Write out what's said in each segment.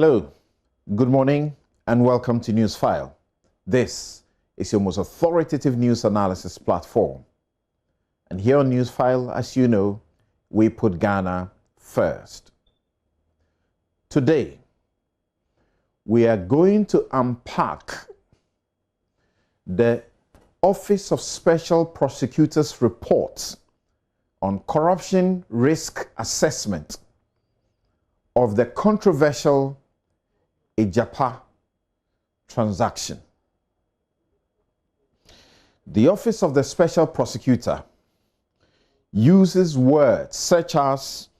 Hello, good morning, and welcome to NewsFile. This is your most authoritative news analysis platform. And here on NewsFile, as you know, we put Ghana first. Today, we are going to unpack the Office of Special Prosecutors report on corruption risk assessment of the controversial Agyapa transaction. The Office of the Special Prosecutor uses words such as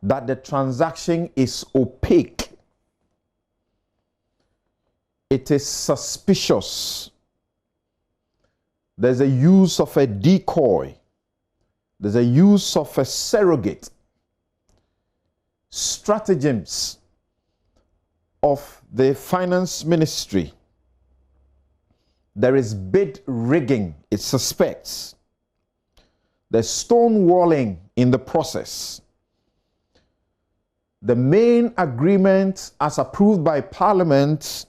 that the transaction is opaque, it is suspicious, there's a use of a decoy, there's a use of a surrogate, stratagems of the finance ministry. There is bid rigging, it suspects. There's stonewalling in the process. The main agreement, as approved by Parliament,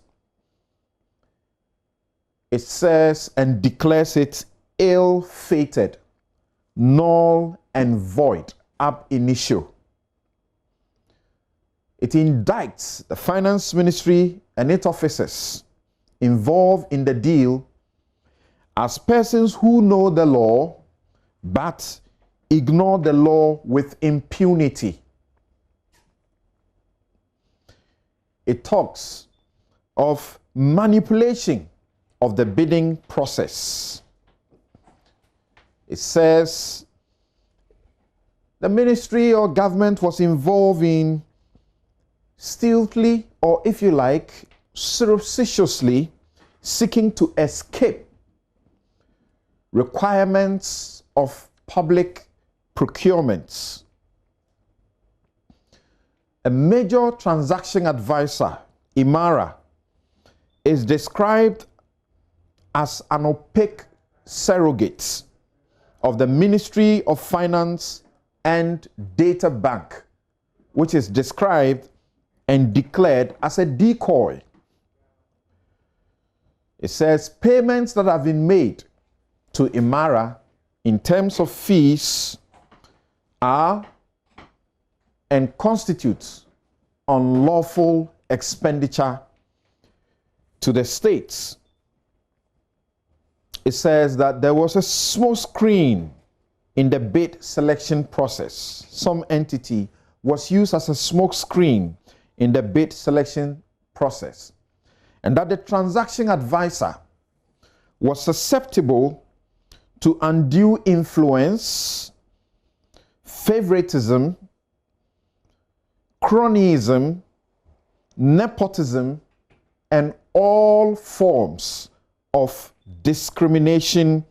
it says and declares it ill-fated, null and void ab initio. It indicts the finance ministry and its officers involved in the deal as persons who know the law but ignore the law with impunity. It talks of manipulation of the bidding process. It says the ministry or government was involved in stealthily, or if you like, surreptitiously seeking to escape requirements of public procurements. A major transaction advisor, Imara, is described as an opaque surrogate of the Ministry of Finance and Data Bank, which is described and declared as a decoy. It says payments that have been made to Imara in terms of fees are and constitute unlawful expenditure to the states. It says that there was a smoke screen in the bid selection process. Some entity was used as a smoke screen in the bid selection process, and that the transaction advisor was susceptible to undue influence, favoritism, cronyism, nepotism, and all forms of discrimination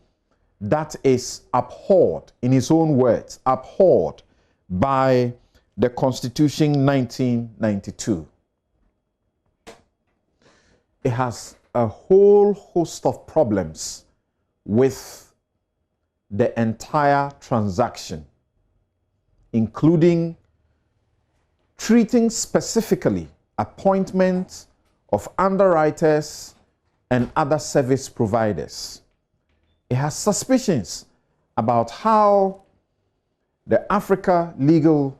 that is abhorred, in his own words, abhorred by the Constitution 1992. It has a whole host of problems with the entire transaction, including treating specifically appointments of underwriters and other service providers. It has suspicions about how the Africa Legal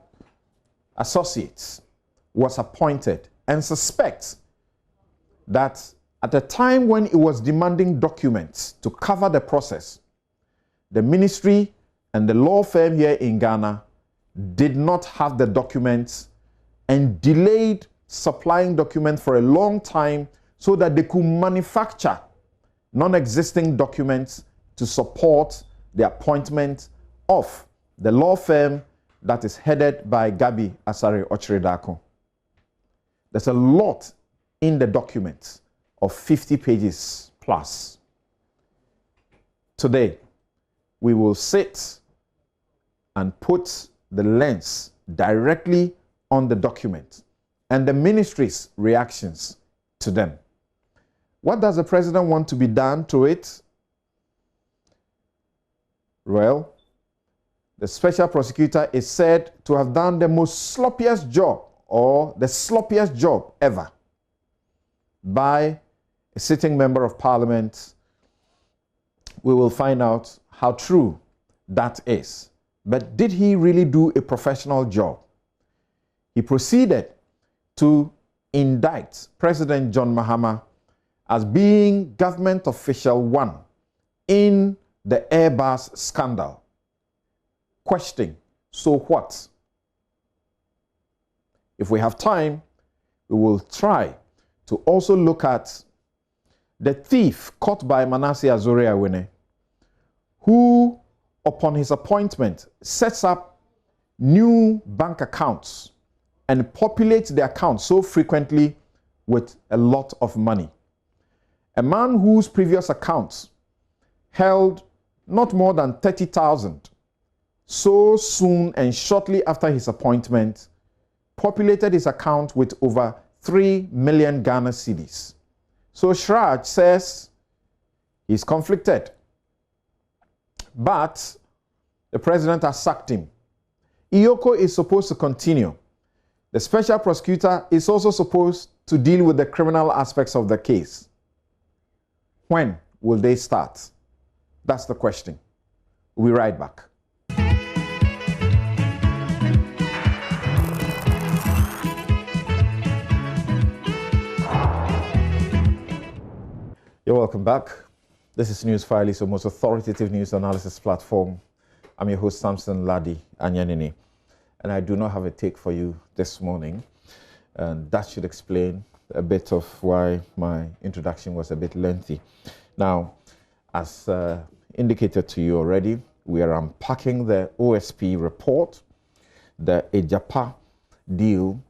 Associates was appointed, and suspects that at the time when it was demanding documents to cover the process, the ministry and the law firm here in Ghana did not have the documents and delayed supplying documents for a long time so that they could manufacture non-existing documents to support the appointment of the law firm that is headed by Gabi Asare Ochredako. There's a lot in the document of 50 pages plus. Today, we will sit and put the lens directly on the document and the ministry's reactions to them. What does the president want to be done to it? Well, the special prosecutor is said to have done the most sloppiest job or the sloppiest job ever by a sitting member of parliament, we will find out how true that is. But did he really do a professional job? He proceeded to indict President John Mahama as being government official one in the Airbus scandal. Question, so what? If we have time, we will try to also look at the thief caught by Manasseh Azure-Awene, who, upon his appointment, sets up new bank accounts and populates the accounts so frequently with a lot of money. A man whose previous accounts held not more than 30,000, so soon and shortly after his appointment, populated his account with over 3 million Ghana cedis. So Shraj says he's conflicted, but the president has sacked him. Iyoko is supposed to continue. The special prosecutor is also supposed to deal with the criminal aspects of the case. When will they start? That's the question. We'll be right back. You're welcome back. This is NewsFile, it's the most authoritative news analysis platform. I'm your host, Samson Ladi Anyanini, and I do not have a take for you this morning. And that should explain a bit of why my introduction was a bit lengthy. Now, as indicated to you already, we are unpacking the OSP report, the Agyapa deal.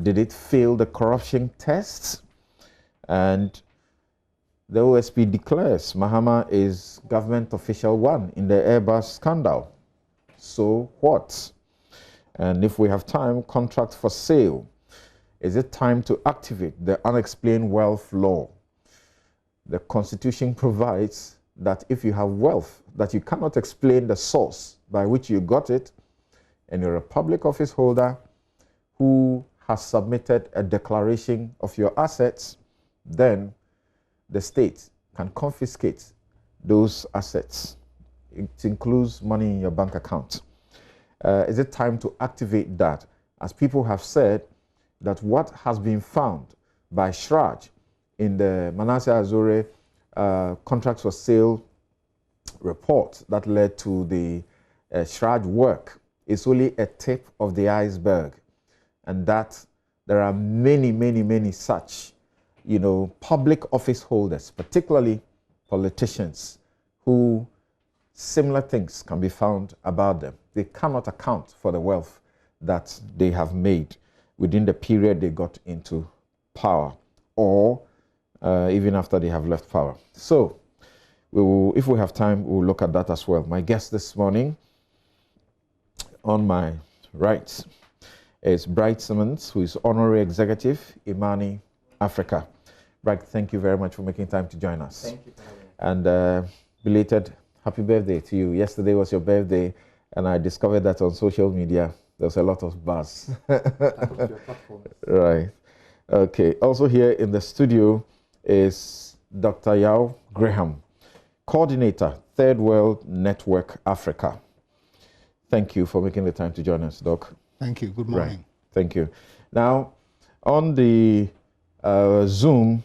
Did it fail the corruption tests? And the OSP declares Mahama is government official one in the Airbus scandal. So what? And if we have time, contract for sale. Is it time to activate the unexplained wealth law? The Constitution provides that if you have wealth that you cannot explain the source by which you got it, and you're a public office holder who has submitted a declaration of your assets, then the state can confiscate those assets. It includes money in your bank account. Is it time to activate that? As people have said, that what has been found by Shraj in the Manasseh Azure contract for sale report that led to the Shraj work is only a tip of the iceberg, and that there are many such, public office holders, particularly politicians, who similar things can be found about them. They cannot account for the wealth that they have made within the period they got into power, or even after they have left power. So, if we have time, we'll look at that as well. My guest this morning, on my right, is Bright Simmons, who is Honorary Executive, Imani Africa. Bright, thank you very much for making time to join us. Thank you for having me. And belated happy birthday to you. Yesterday was your birthday, and I discovered that on social media. There's a lot of buzz. Right. Okay. Also here in the studio is Dr. Yao Graham, Coordinator, Third World Network Africa. Thank you for making the time to join us, Doc. Thank you. Good morning. Right. Thank you. Now, on the Zoom,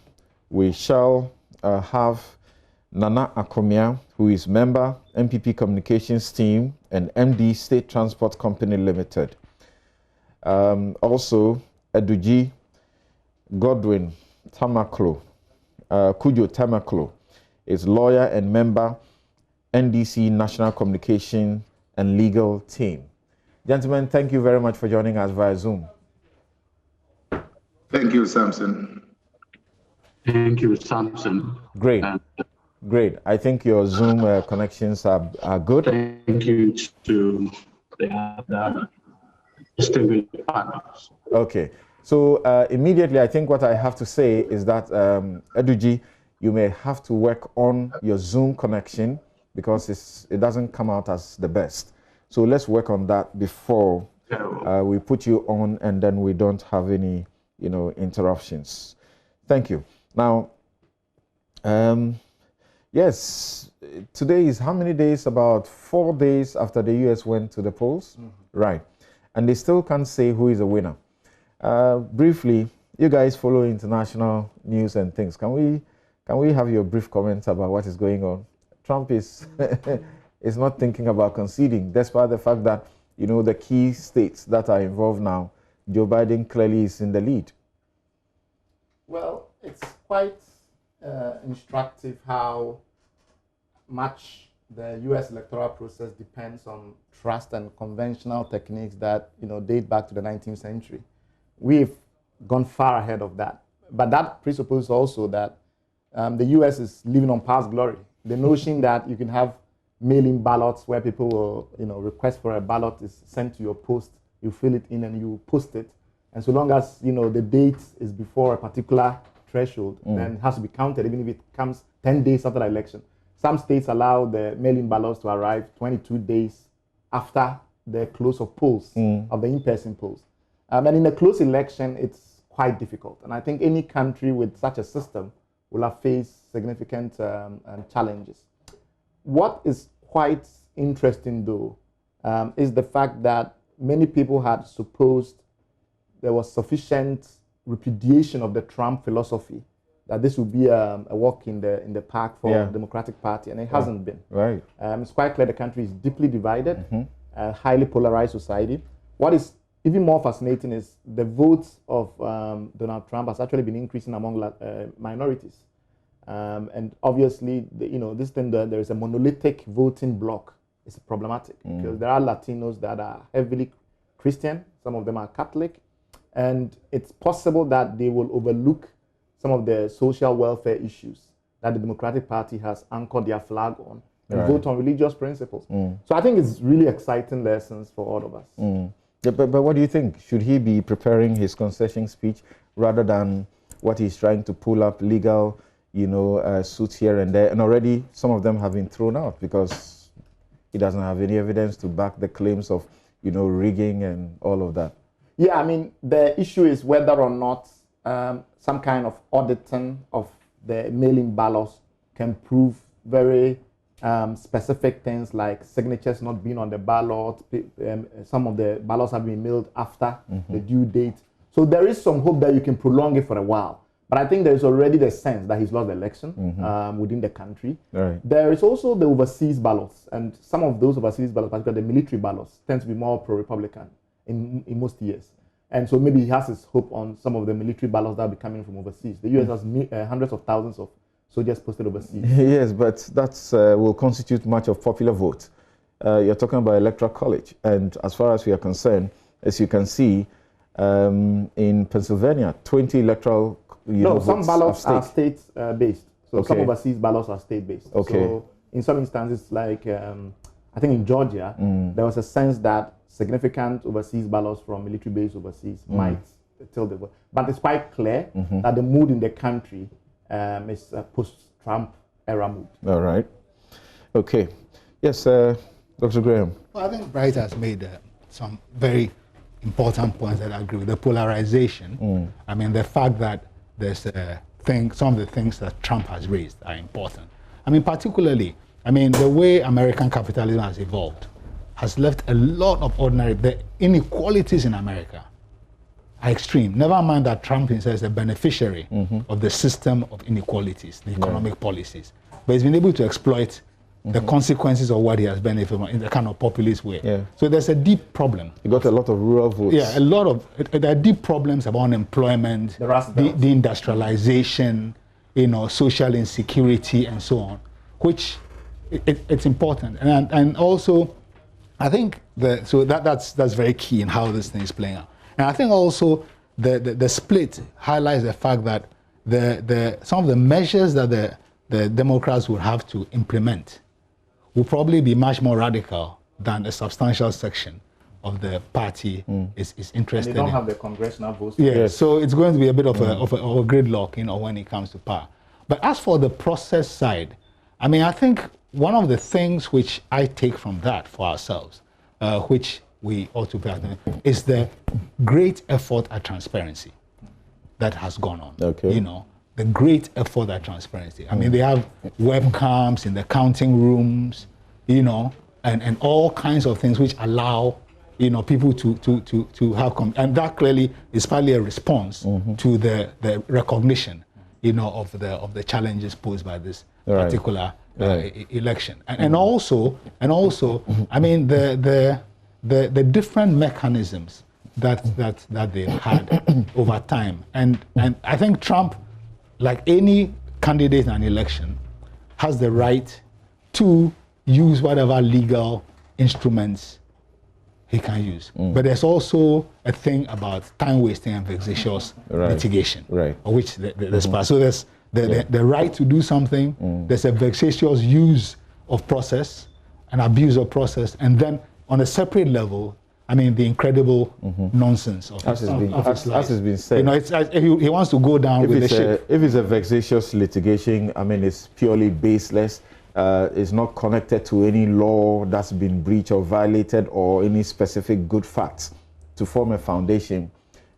we shall have Nana Akomia, who is member, MPP Communications Team, and MD State Transport Company Limited. Also, Eduji Godwin Tamaklo, Kujo Tamaklo, is lawyer and member, NDC National Communication and Legal Team. Gentlemen, thank you very much for joining us via Zoom. Thank you, Samson. Thank you, Samson. Great. Great. I think your Zoom connections are good. Thank you to the other distinguished partners. Okay. So immediately, I think what I have to say is that, Eduji, you may have to work on your Zoom connection because it doesn't come out as the best. So let's work on that before we put you on and then we don't have any, interruptions. Thank you. Now, yes, today is how many days? About 4 days after the U.S. went to the polls, right? And they still can't say who is a winner. Briefly, you guys follow international news and things. Can we have your brief comments about what is going on? Trump is is not thinking about conceding, despite the fact that the key states that are involved now, Joe Biden clearly is in the lead. Well, it's quite instructive how much the U.S. electoral process depends on trust and conventional techniques that date back to the 19th century. We've gone far ahead of that, but that presupposes also that the U.S. is living on past glory. The notion that you can have mail-in ballots where people will, request for a ballot is sent to your post, you fill it in and you post it, and so long as the date is before a particular threshold, then it has to be counted, even if it comes 10 days after the election. Some states allow the mail-in ballots to arrive 22 days after the close of polls, of the in-person polls. And in a close election, it's quite difficult. And I think any country with such a system will have faced significant challenges. What is quite interesting, though, is the fact that many people had supposed there was sufficient repudiation of the Trump philosophy, that this would be a walk in the park for the Democratic Party, and it hasn't been. Right. It's quite clear the country is deeply divided, a highly polarized society. What is even more fascinating is the votes of Donald Trump has actually been increasing among minorities. And obviously, this thing that there is a monolithic voting bloc is problematic because there are Latinos that are heavily Christian, some of them are Catholic, and it's possible that they will overlook some of the social welfare issues that the Democratic Party has anchored their flag on and vote on religious principles. So I think it's really exciting lessons for all of us. Yeah, but what do you think? Should he be preparing his concession speech rather than what he's trying to pull up legal, suits here and there? And already some of them have been thrown out because he doesn't have any evidence to back the claims of, rigging and all of that. Yeah, I mean, the issue is whether or not some kind of auditing of the mail-in ballots can prove very specific things like signatures not being on the ballot. Some of the ballots have been mailed after the due date. So there is some hope that you can prolong it for a while. But I think there is already the sense that he's lost the election within the country. Right. There is also the overseas ballots. And some of those overseas ballots, particularly the military ballots, tend to be more pro-Republican in most years. And so maybe he has his hope on some of the military ballots that will be coming from overseas. The U.S. has hundreds of thousands of soldiers posted overseas. Yes, but that will constitute much of popular vote. You're talking about electoral college. And as far as we are concerned, as you can see, in Pennsylvania, 20 electoral some ballots are state-based. So some overseas ballots are state-based. Okay. So in some instances, like I think in Georgia, there was a sense that significant overseas ballots from military base overseas might tilt the vote. But it's quite clear that the mood in the country is a post-Trump era mood. All right. Okay. Yes, Dr. Graham. Well, I think Bright has made some very important points that I agree with. The polarization. I mean, the fact that there's some of the things that Trump has raised are important. I mean, particularly, the way American capitalism has evolved has left a lot of the inequalities in America are extreme. Never mind that Trump himself is a beneficiary of the system of inequalities, the economic policies. But he's been able to exploit the consequences of what he has benefited from in the kind of populist way. Yeah. So there's a deep problem. He got a lot of rural votes. Yeah, there are deep problems about unemployment, the industrialization, social insecurity and so on, which it's important. And also, I think that's very key in how this thing is playing out. And I think also the split highlights the fact that some of the measures that the Democrats would have to implement will probably be much more radical than a substantial section of the party is interested in. They don't have the congressional votes. Yeah, yes. So it's going to be a bit of a gridlock, when it comes to power. But as for the process side, I think one of the things which I take from that for ourselves, which we ought to pay attention is the great effort at transparency that has gone on. Okay. You know, the great effort at transparency. I mean, they have webcams in the counting rooms, you know, and all kinds of things which allow, you know, people to have and that clearly is partly a response to the recognition, you know, of the challenges posed by this particular election, and also, I mean, the different mechanisms that they've had over time, and I think Trump, like any candidate in an election, has the right to use whatever legal instruments he can use. But there's also a thing about time wasting and vexatious litigation, of which there's part. So there's the right to do something, there's a vexatious use of process, an abuse of process, and then on a separate level, I mean, the incredible nonsense of his life. As has been said. You know, it's, he wants to go down with the ship. If it's a vexatious litigation, I mean, it's purely baseless. It's not connected to any law that's been breached or violated or any specific good facts to form a foundation.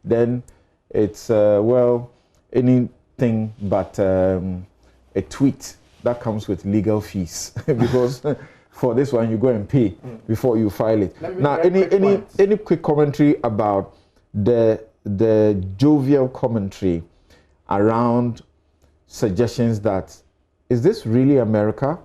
Then it's, well, anything but a tweet that comes with legal fees because for this one you go and pay before you file it. Now, any quick commentary about the jovial commentary around suggestions that is this really America?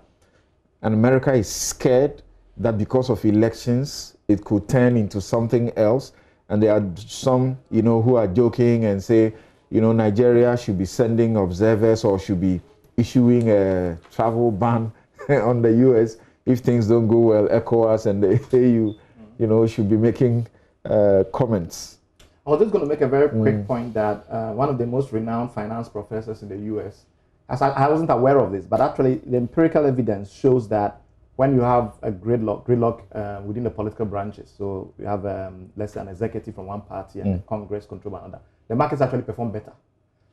And America is scared that because of elections, it could turn into something else. And there are some, you know, who are joking and say, you know, Nigeria should be sending observers or should be issuing a travel ban on the US if things don't go well. ECOWAS and the AU, you know, should be making comments. I was just going to make a very quick point that one of the most renowned finance professors in the US, I wasn't aware of this, but actually the empirical evidence shows that when you have a gridlock within the political branches, so you have, let's say, an executive from one party and Congress controlled by another, the markets actually perform better.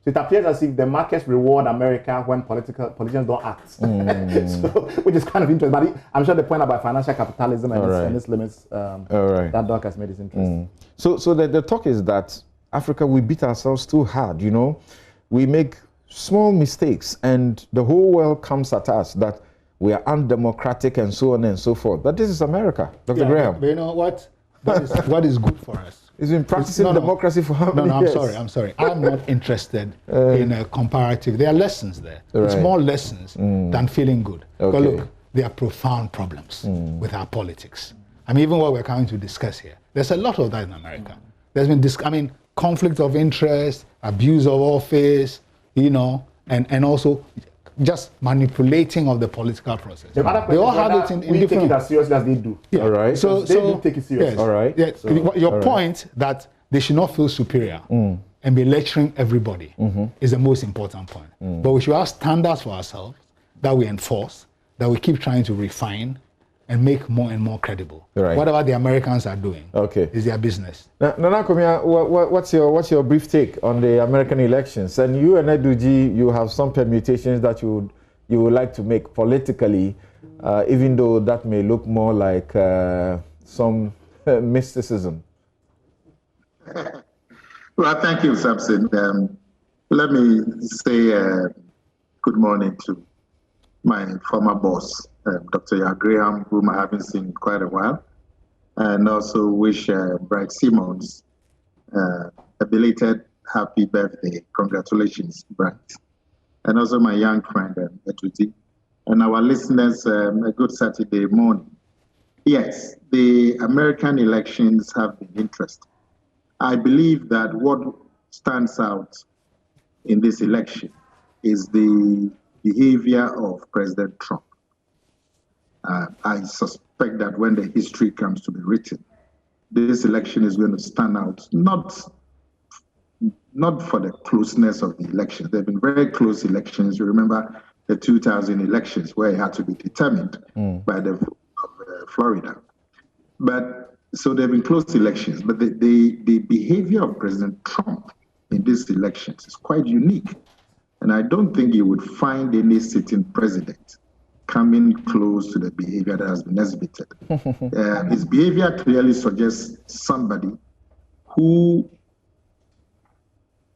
So it appears as if the markets reward America when politicians don't act, so, which is kind of interesting. But I'm sure the point about financial capitalism and its limits, that Doc has made is interesting. So the talk is that Africa, we beat ourselves too hard, you know. We make small mistakes and the whole world comes at us that we are undemocratic and so on and so forth. But this is America, Dr. Graham. But you know what? What is good for us? He's been practicing democracy for how many years? I'm sorry. I'm not interested in a comparative. There are lessons there. It's more lessons than feeling good. But look, there are profound problems with our politics. I mean, even what we're coming to discuss here, there's a lot of that in America. There's been, conflict of interest, abuse of office, you know, and also just manipulating of the political process. They all have it in different... take it as seriously as they do. Yeah. All right. So they do take it seriously. Yes. All right. Yeah. So, your point that they should not feel superior and be lecturing everybody is the most important point. But we should have standards for ourselves that we enforce, that we keep trying to refine and make more and more credible. Right. Whatever the Americans are doing is their business. Nana Komia, what's your brief take on the American elections? And you and Eduji, you have some permutations that you would like to make politically, even though that may look more like some mysticism. Well, thank you, Samson. Let me say good morning to my former boss, Dr. Graham, whom I haven't seen in quite a while, and also wish Bright Simmons a belated happy birthday. Congratulations, Bright. And also my young friend, Etuti, and our listeners, a good Saturday morning. Yes, the American elections have been interesting. I believe that what stands out in this election is the behavior of President Trump. I suspect that when the history comes to be written, this election is going to stand out, not for the closeness of the elections. There have been very close elections. You remember the 2000 elections where it had to be determined by the vote of Florida. But so there have been close elections, but the behavior of President Trump in these elections is quite unique. And I don't think you would find any sitting president coming close to the behavior that has been exhibited. His behavior clearly suggests somebody who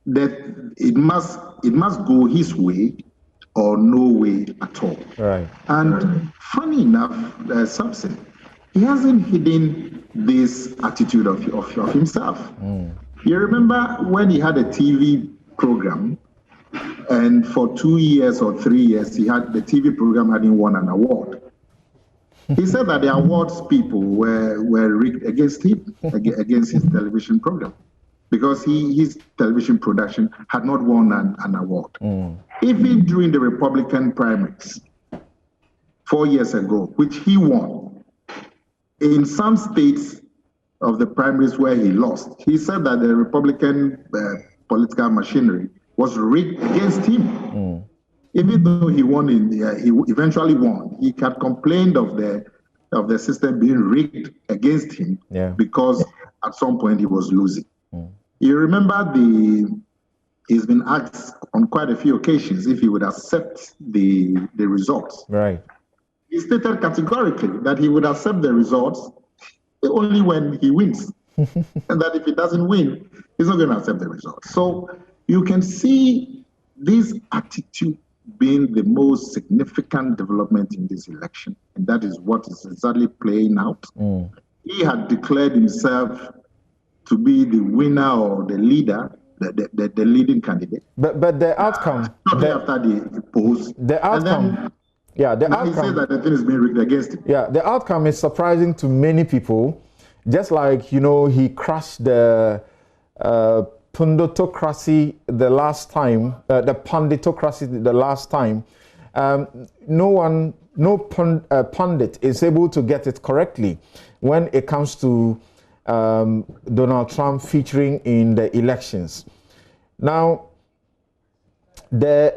that it must go his way or no way at all. Right. And funny enough, Samson, he hasn't hidden this attitude of himself. You remember when he had a TV program, and for 2 years or 3 years, the TV program hadn't won an award. He said that the awards people were rigged against him, against his television program, because his television production had not won an award. Even during the Republican primaries 4 years ago, which he won, in some states of the primaries where he lost, he said that the Republican political machinery was rigged against him. Even though he won he eventually won, he had complained of the system being rigged against him because at some point he was losing. You remember he's been asked on quite a few occasions if he would accept the results. Right. He stated categorically that he would accept the results only when he wins. And that if he doesn't win, he's not going to accept the results. So you can see this attitude being the most significant development in this election. And that is what is exactly playing out. He had declared himself to be the winner or the leader, the leading candidate. But the outcome... Shortly after the polls. The outcome... the outcome... He says that the thing is being rigged against him. Yeah, the outcome is surprising to many people. Just like, he crushed the punditocracy the last time, the punditocracy the last time. No pundit is able to get it correctly when it comes to Donald Trump featuring in the elections. Now, the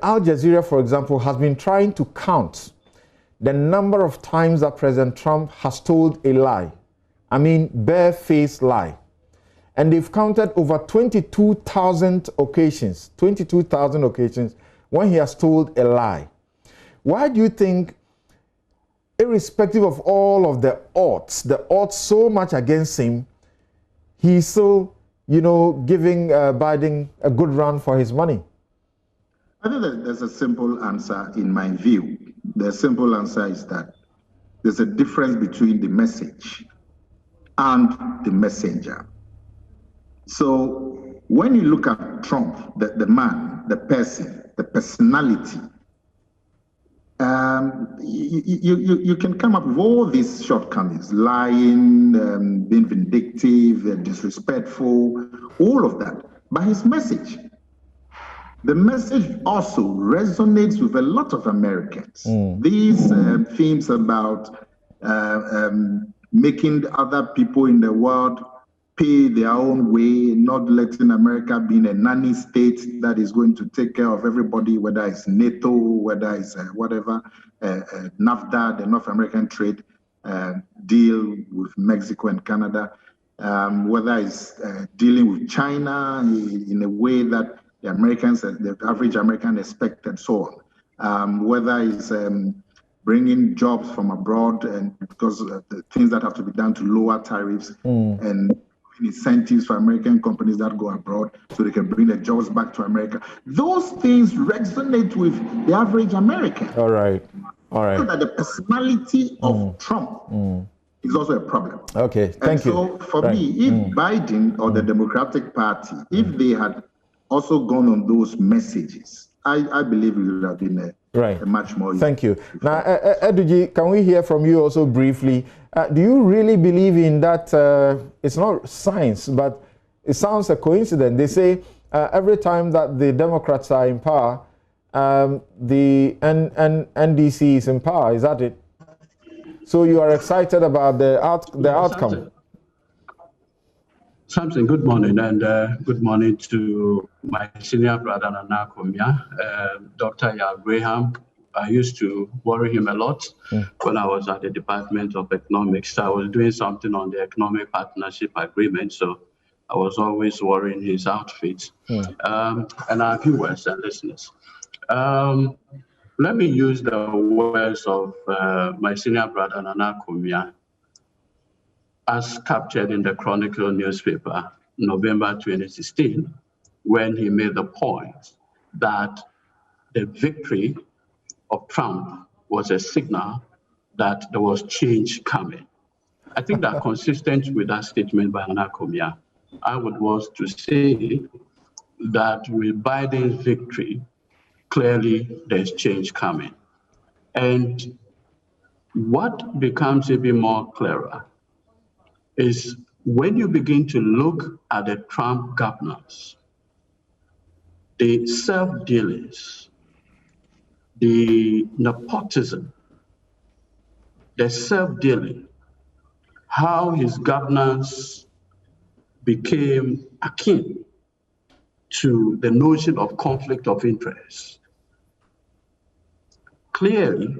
Al Jazeera, for example, has been trying to count the number of times that President Trump has told a lie. I mean, bare-faced lie. And they've counted over 22,000 occasions, when he has told a lie. Why do you think, irrespective of all of the odds so much against him, he's still, giving Biden a good run for his money? I think that there's a simple answer in my view. The simple answer is that there's a difference between the message and the messenger. So when you look at Trump, the man, the person, the personality, you can come up with all these shortcomings: lying, being vindictive, disrespectful, all of that. But his message, the message also resonates with a lot of Americans. These themes about making other people in the world pay their own way, not letting America be in a nanny state that is going to take care of everybody, whether it's NATO, whether it's whatever, NAFTA, the North American trade deal with Mexico and Canada, whether it's dealing with China in a way that the Americans, the average American expect, and so on, whether it's bringing jobs from abroad, and because of the things that have to be done to lower tariffs and incentives for American companies that go abroad so they can bring their jobs back to America. Those things resonate with the average American. All right. So that the personality of Trump is also a problem. Okay, thank you. So for me, if Biden or the Democratic Party, if they had also gone on those messages, I believe it would have been a much more... Thank you. Now, Eduji, can we hear from you also briefly? Do you really believe in that? It's not science, but it sounds a coincidence. They say every time that the Democrats are in power, the NDC is in power. Is that it? So you are excited about the outcome? Samson, good morning, and good morning to my senior brother, Nana Kumia, Dr. Yal Graham. I used to worry him a lot when I was at the Department of Economics. I was doing something on the Economic Partnership Agreement, so I was always worrying his outfit. And our viewers and listeners. let me use the words of my senior brother, Nana Kumia, as captured in the Chronicle newspaper, November 2016, when he made the point that the victory of Trump was a signal that there was change coming. I think that consistent with that statement by Nana Kumia, I would want to say that with Biden's victory, clearly there's change coming. And what becomes even more clearer is when you begin to look at the Trump governance, the self-dealings, the nepotism, the self-dealing, how his governance became akin to the notion of conflict of interest. Clearly,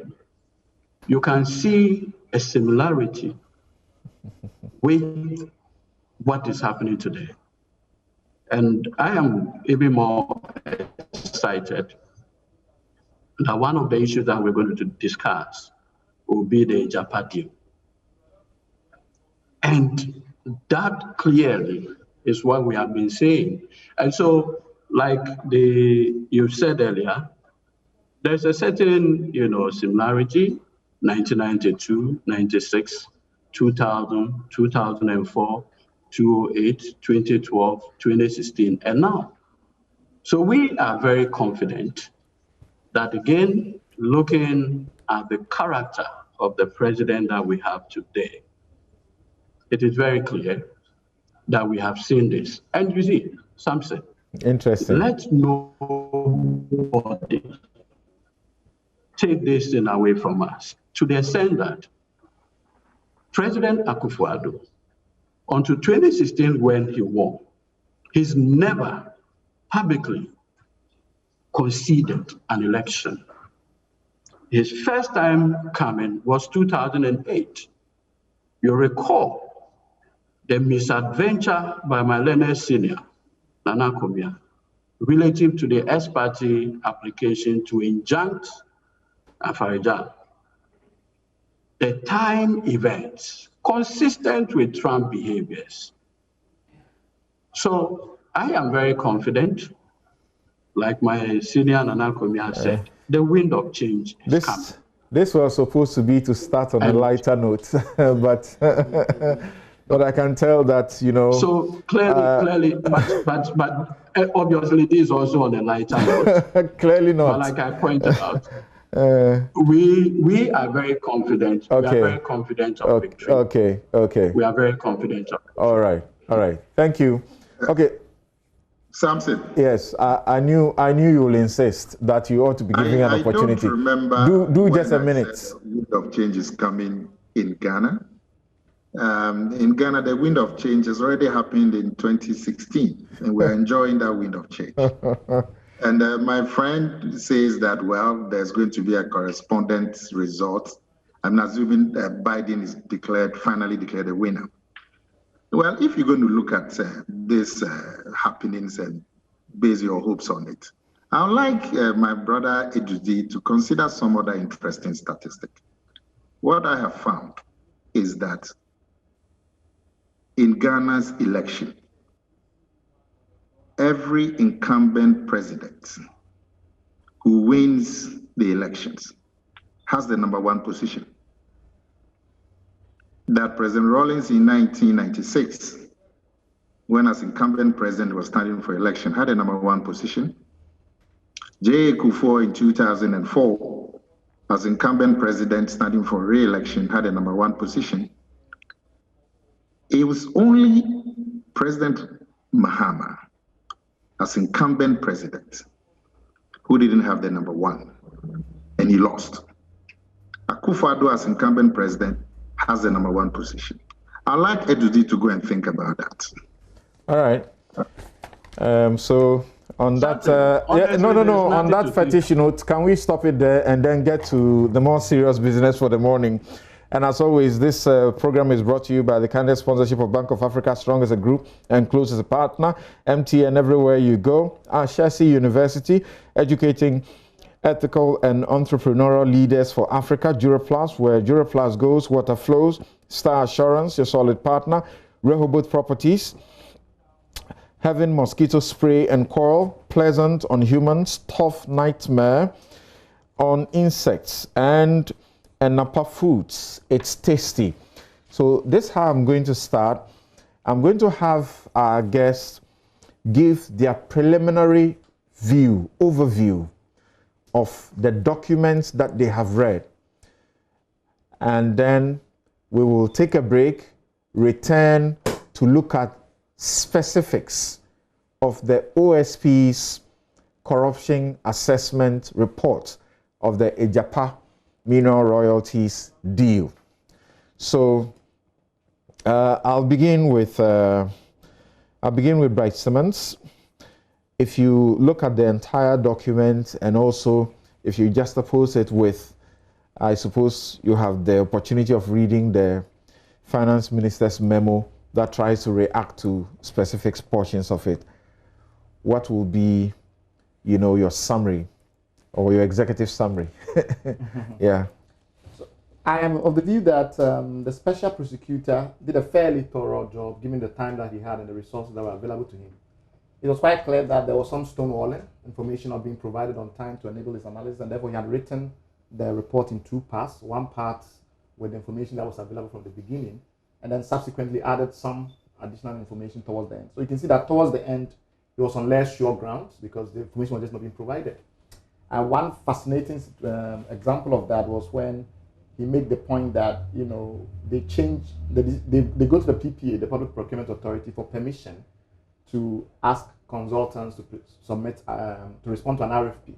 you can see a similarity with what is happening today. And I am even more excited that one of the issues that we're going to discuss will be the Agyapa deal. And that clearly is what we have been saying. And so, like you said earlier, there's a certain, similarity, 1992, 96, 2000, 2004, 2008, 2012, 2016, and now. So we are very confident that, again, looking at the character of the president that we have today, it is very clear that we have seen this. And you see, something. Interesting. Let nobody take this thing away from us, to the extent that President Akufo-Addo, until 2016 when he won, he's never publicly conceded an election. His first time coming was 2008. You recall the misadventure by my learned senior, Nana Kumia, relative to the ex-party application to injunct Afarijan. The time events consistent with Trump behaviors. So I am very confident, like my senior Nana Kumia said, the wind of change is coming. This was supposed to be to start on a lighter note, but but I can tell that, So clearly, but obviously this is also on a lighter note. Clearly not. But like I pointed out, we are very confident. Okay. We are very confident of victory. Okay. We are very confident of victory. All right. Thank you. Okay. Samson. Yes, I knew you will insist that you ought to be giving an opportunity. I don't remember. Do just a minute. The wind of change is coming in Ghana. In Ghana, the wind of change has already happened in 2016, and we're enjoying that wind of change. And my friend says that, well, there's going to be a correspondent result. I'm assuming that Biden is finally declared a winner. Well, if you're going to look at these happenings and base your hopes on it, I would like my brother Edudi to consider some other interesting statistic. What I have found is that in Ghana's election, every incumbent president who wins the elections has the #1 position. That President Rawlings in 1996, when as incumbent president was standing for election, had a #1 position. J.A. Kufuor in 2004, as incumbent president standing for re-election, had a #1 position. It was only President Mahama, as incumbent president, who didn't have the #1, and he lost. Akufo-Addo, as incumbent president, has the #1 position. I'd like Edudi to go and think about that. All right. So on that, on that fetish note, can we stop it there and then get to the more serious business for the morning? And as always, this program is brought to you by the kind sponsorship of Bank of Africa, strong as a group and close as a partner, MTN everywhere you go, Ashesi University, educating ethical and entrepreneurial leaders for Africa, Juraplus, where Juraplus goes, water flows, Star Assurance, your solid partner, Rehoboth Properties, Heaven Mosquito Spray and Coil, pleasant on humans, tough nightmare on insects, and Napa Foods, it's tasty. So this is how I'm going to start. I'm going to have our guests give their preliminary overview of the documents that they have read. And then we will take a break, return to look at specifics of the OSP's corruption assessment report of the Agyapa mineral royalties deal. So I'll begin with Bright Simmons. If you look at the entire document, and also if you juxtapose it with, I suppose you have the opportunity of reading the finance minister's memo that tries to react to specific portions of it, what will be, your summary or your executive summary? Yeah. So I am of the view that the special prosecutor did a fairly thorough job given the time that he had and the resources that were available to him. It was quite clear that there was some stonewalling, information not being provided on time to enable his analysis, and therefore he had written the report in two parts. One part with the information that was available from the beginning, and then subsequently added some additional information towards the end. So you can see that towards the end, he was on less sure grounds because the information was just not being provided. And one fascinating example of that was when he made the point that, they go to the PPA, the Public Procurement Authority, for permission to ask consultants to submit, to respond to an RFP.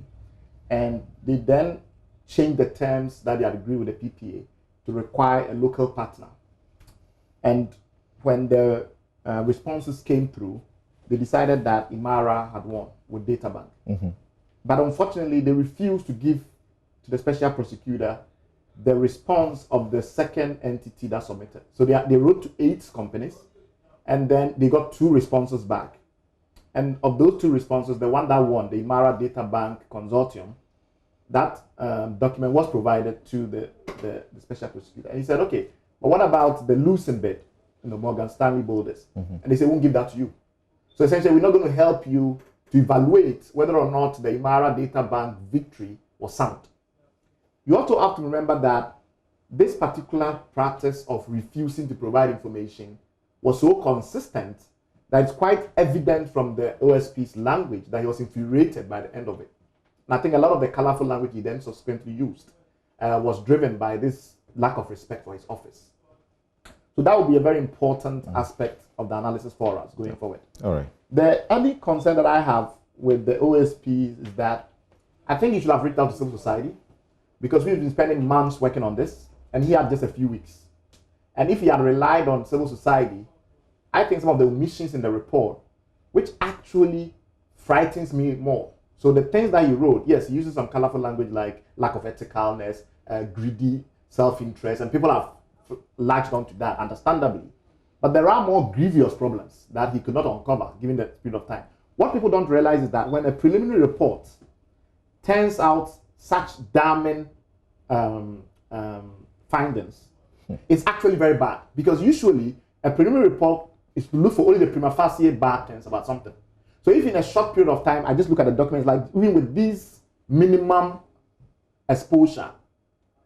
And they then changed the terms that they had agreed with the PPA to require a local partner. And when the responses came through, they decided that Imara had won with Databank. Mm-hmm. But unfortunately, they refused to give to the special prosecutor the response of the second entity that submitted. So they wrote to 8 companies, and then they got 2 responses back. And of those 2 responses, the one that won, the Imara Databank Consortium, that document was provided to the special prosecutor. And he said, okay, but what about the losing bid, Morgan Stanley Boulders? Mm-hmm. And they said, we won't give that to you. So essentially, we're not going to help you to evaluate whether or not the Imara Databank victory was sound. You also have to remember that this particular practice of refusing to provide information was so consistent that it's quite evident from the OSP's language that he was infuriated by the end of it. And I think a lot of the colorful language he then subsequently used was driven by this lack of respect for his office. So that would be a very important aspect of the analysis for us going forward. All right. The only concern that I have with the OSP is that I think he should have reached out to civil society, because we've been spending months working on this, and he had just a few weeks. And if he had relied on civil society, I think some of the omissions in the report, which actually frightens me more. So the things that he wrote, yes, he uses some colorful language like lack of ethicalness, greedy self-interest, and people have latched onto that, understandably. But there are more grievous problems that he could not uncover given the period of time. What people don't realize is that when a preliminary report turns out such damning findings, it's actually very bad, because usually a preliminary report is to look for only the prima facie bad things about something. So if in a short period of time I just look at the documents, like even with this minimum exposure,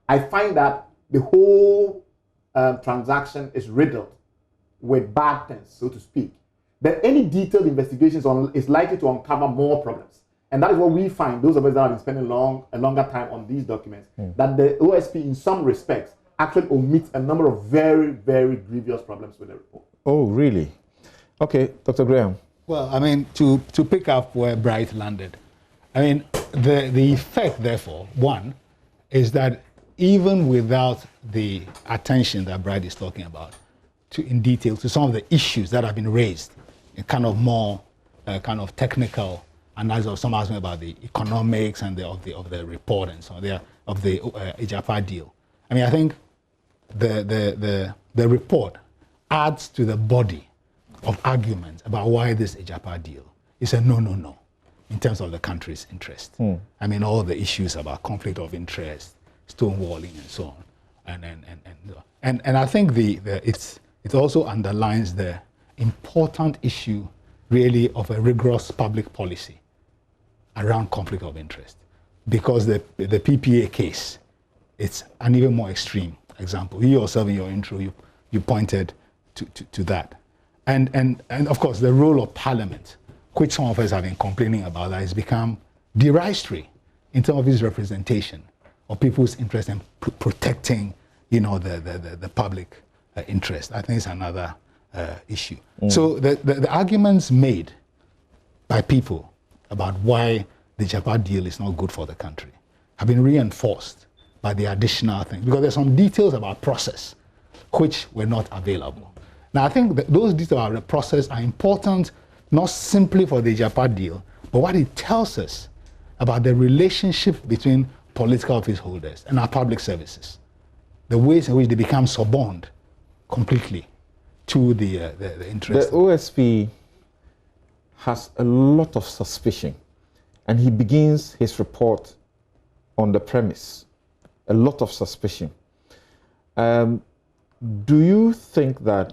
I find that the whole transaction is riddled with bad things, so to speak, then any detailed investigations is likely to uncover more problems. And that is what we find, those of us that have been spending a longer time on these documents, that the OSP in some respects actually omits a number of very, very grievous problems with the report. Oh, really? Okay, Dr. Graham. Well, I mean, to pick up where Bright landed, I mean, the effect, therefore, one, is that even without the attention that Bright is talking about, in detail to some of the issues that have been raised, in kind of more kind of technical analysis of some aspect about the economics and of the report and so on, of the Agyapa deal. I mean, I think the report adds to the body of arguments about why this Agyapa deal is a no. in terms of the country's interest. I mean, all the issues about conflict of interest, stonewalling, and so on, and I think it also underlines the important issue, really, of a rigorous public policy around conflict of interest, because the PPA case, it's an even more extreme example. You yourself in your intro, you pointed to that, and of course the role of Parliament, which some of us have been complaining about, that has become derisory in terms of its representation of people's interest in protecting, the public interest. I think it's another issue. So the arguments made by people about why the Agyapa deal is not good for the country have been reinforced by the additional things, because there's some details about process which were not available. Now, I think that those details about the process are important, not simply for the Agyapa deal, but what it tells us about the relationship between political office holders and our public services, the ways in which they become suborned completely to the interest. The OSP has a lot of suspicion, and he begins his report on the premise, a lot of suspicion. Do you think that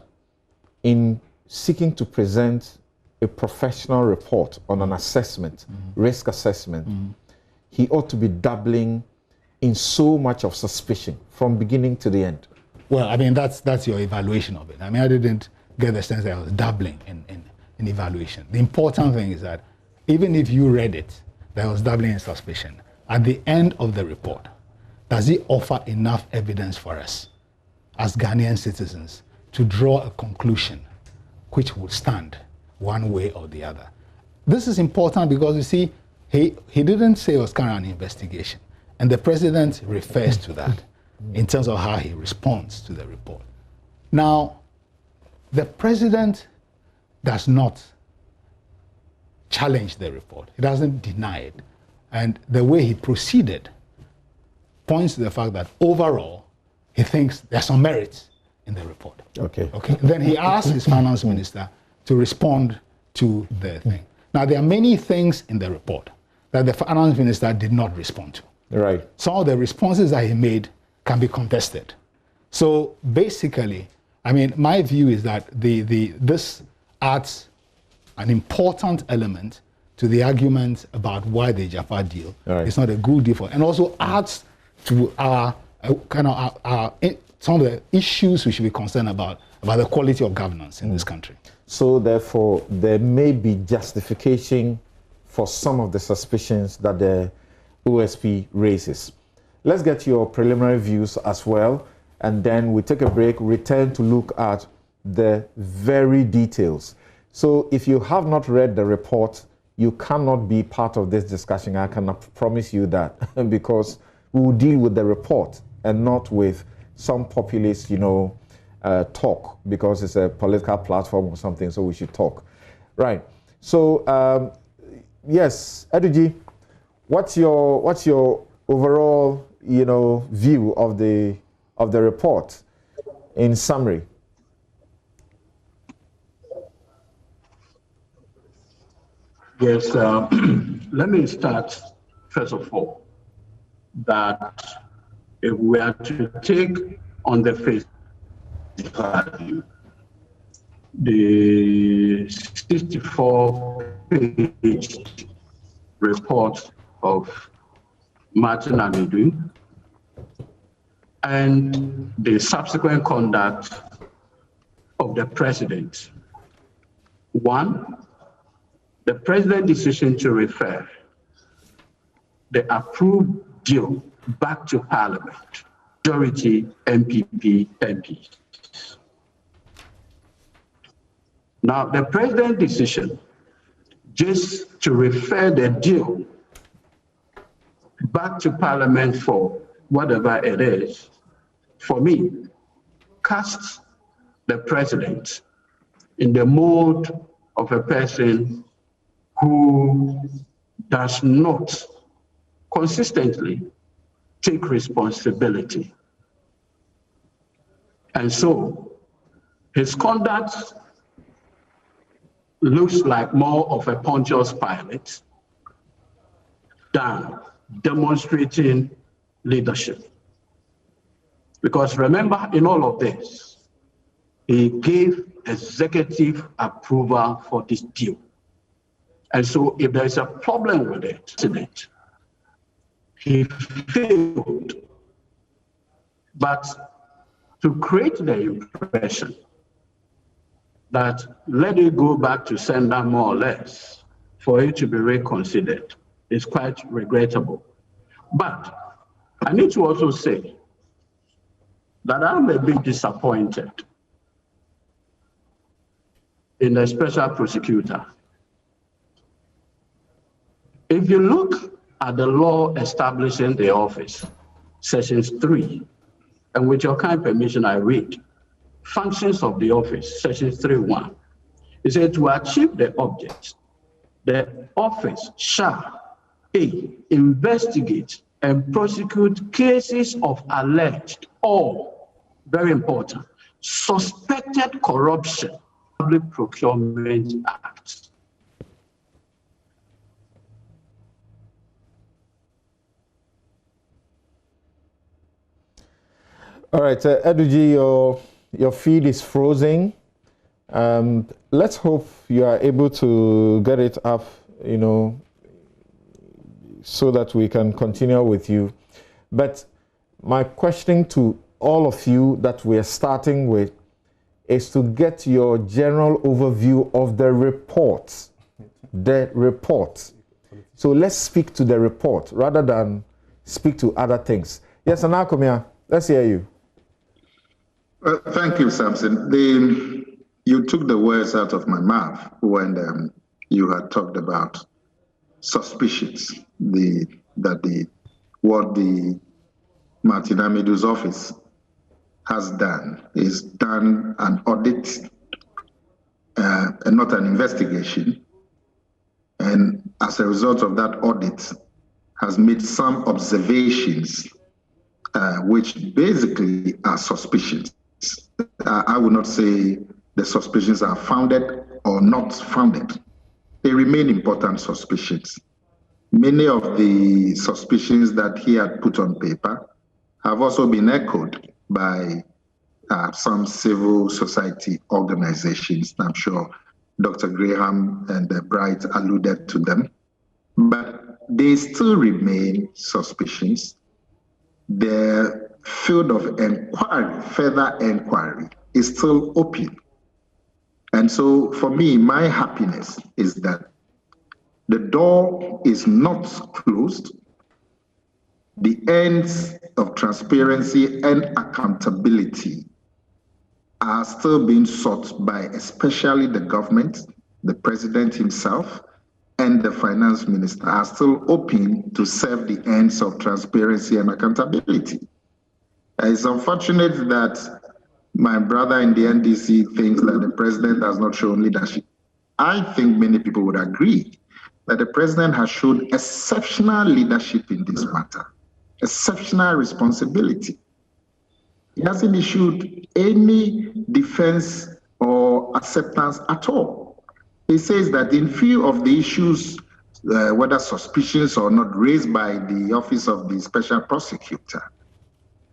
in seeking to present a professional report on an assessment, risk assessment, he ought to be dabbling in so much of suspicion from beginning to the end? Well, I mean, that's your evaluation of it. I mean, I didn't get the sense that I was dabbling in evaluation. The important thing is that even if you read it, that I was dabbling in suspicion, at the end of the report, does it offer enough evidence for us as Ghanaian citizens to draw a conclusion which would stand one way or the other? This is important because, you see, he didn't say it was carrying an investigation, and the president refers to that in terms of how he responds to the report. Now, the president does not challenge the report. He doesn't deny it. And the way he proceeded points to the fact that overall, he thinks there's some merit in the report. Okay. Then he asked his finance minister to respond to the thing. Now, there are many things in the report that the finance minister did not respond to. Right. Some of the responses that he made can be contested. So basically, I mean, my view is that this adds an important element to the argument about why the Agyapa deal is not a good deal for, and also adds to our some of the issues we should be concerned about the quality of governance in this country. So therefore, there may be justification for some of the suspicions that the OSP raises. Let's get your preliminary views as well, and then we take a break, return to look at the very details. So if you have not read the report, you cannot be part of this discussion. I cannot promise you that, because we will deal with the report and not with some populist, talk, because it's a political platform or something, so we should talk. Right. So, yes, Eduji, what's your overall, view of the report in summary? Yes, let me start, first of all, that if we are to take on the face value the 64-page report of Martin Amidu and the subsequent conduct of the president. One, the president's decision to refer the approved deal back to Parliament, majority MPs. Now, the president's decision just to refer the deal back to Parliament for whatever it is, for me, casts the president in the mode of a person who does not consistently take responsibility. And so his conduct looks like more of a Pontius Pilate done demonstrating leadership. Because remember, in all of this, he gave executive approval for this deal. And so if there is a problem with it, he failed. But to create the impression that let it go back to sender more or less for it to be reconsidered is quite regrettable. But I need to also say that I'm a bit disappointed in the special prosecutor. If you look at the law establishing the office, sections 3, and with your kind permission, I read, functions of the office, section 3.1. It said to achieve the object, the office shall A, investigate and prosecute cases of alleged or, very important, suspected corruption, Public Procurement Act. All right, Eduji, your feed is frozen. Let's hope you are able to get it up, so that we can continue with you. But my question to all of you that we are starting with is to get your general overview of the report. The report. So let's speak to the report rather than speak to other things. Yes, Anakomia, let's hear you. Thank you, Samson. You took the words out of my mouth when you had talked about suspicions. What the Martin Amidu's office has done is done an audit and not an investigation. And as a result of that audit, has made some observations which basically are suspicions. I would not say the suspicions are founded or not founded. They remain important suspicions. Many of the suspicions that he had put on paper have also been echoed by some civil society organizations. I'm sure Dr. Graham and Bright alluded to them, but they still remain suspicions. The field of inquiry, further inquiry, is still open. And so for me, my happiness is that the door is not closed. The ends of transparency and accountability are still being sought by especially the government, the president himself, and the finance minister are still open to serve the ends of transparency and accountability. It's unfortunate that my brother in the NDC thinks that the president has not shown leadership. I think many people would agree that the president has shown exceptional leadership in this matter, exceptional responsibility. He hasn't issued any defense or acceptance at all. He says that in view of the issues, whether suspicions or not, raised by the office of the special prosecutor,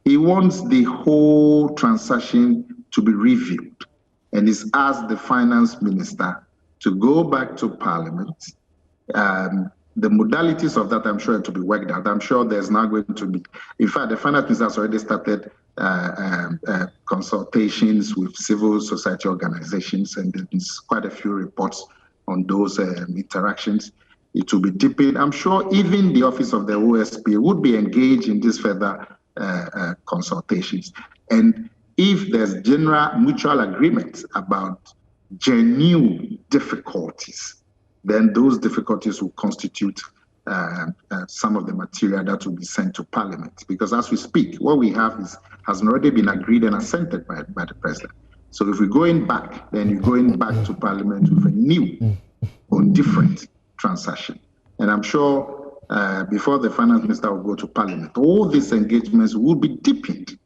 he wants the whole transaction to be reviewed and has asked the finance minister to go back to Parliament. The modalities of that, I'm sure, to be worked out. I'm sure there's now going to be, in fact, the finance minister has already started consultations with civil society organizations, and there's quite a few reports on those interactions. It will be deepened. I'm sure even the office of the OSP would be engaged in these further consultations. And if there's general mutual agreement about genuine difficulties, then those difficulties will constitute some of the material that will be sent to Parliament. Because as we speak, what we have has already been agreed and assented by the president. So if we're going back, then you're going back to Parliament with a new or different transaction. And I'm sure before the finance minister will go to Parliament, all these engagements will be deepened.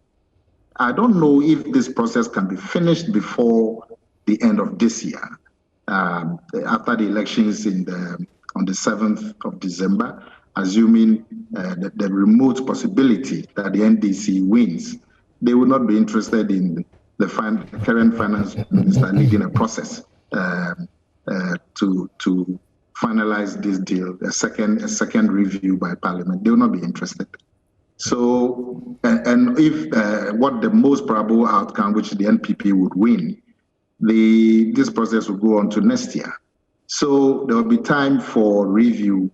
I don't know if this process can be finished before the end of this year. After the elections on the 7th of December, assuming the remote possibility that the NDC wins, they will not be interested in the current finance minister leading a process to finalize this deal, a second review by Parliament. They will not be interested. So, and if what the most probable outcome, which the NPP would win, this process will go on to next year. So there will be time for review,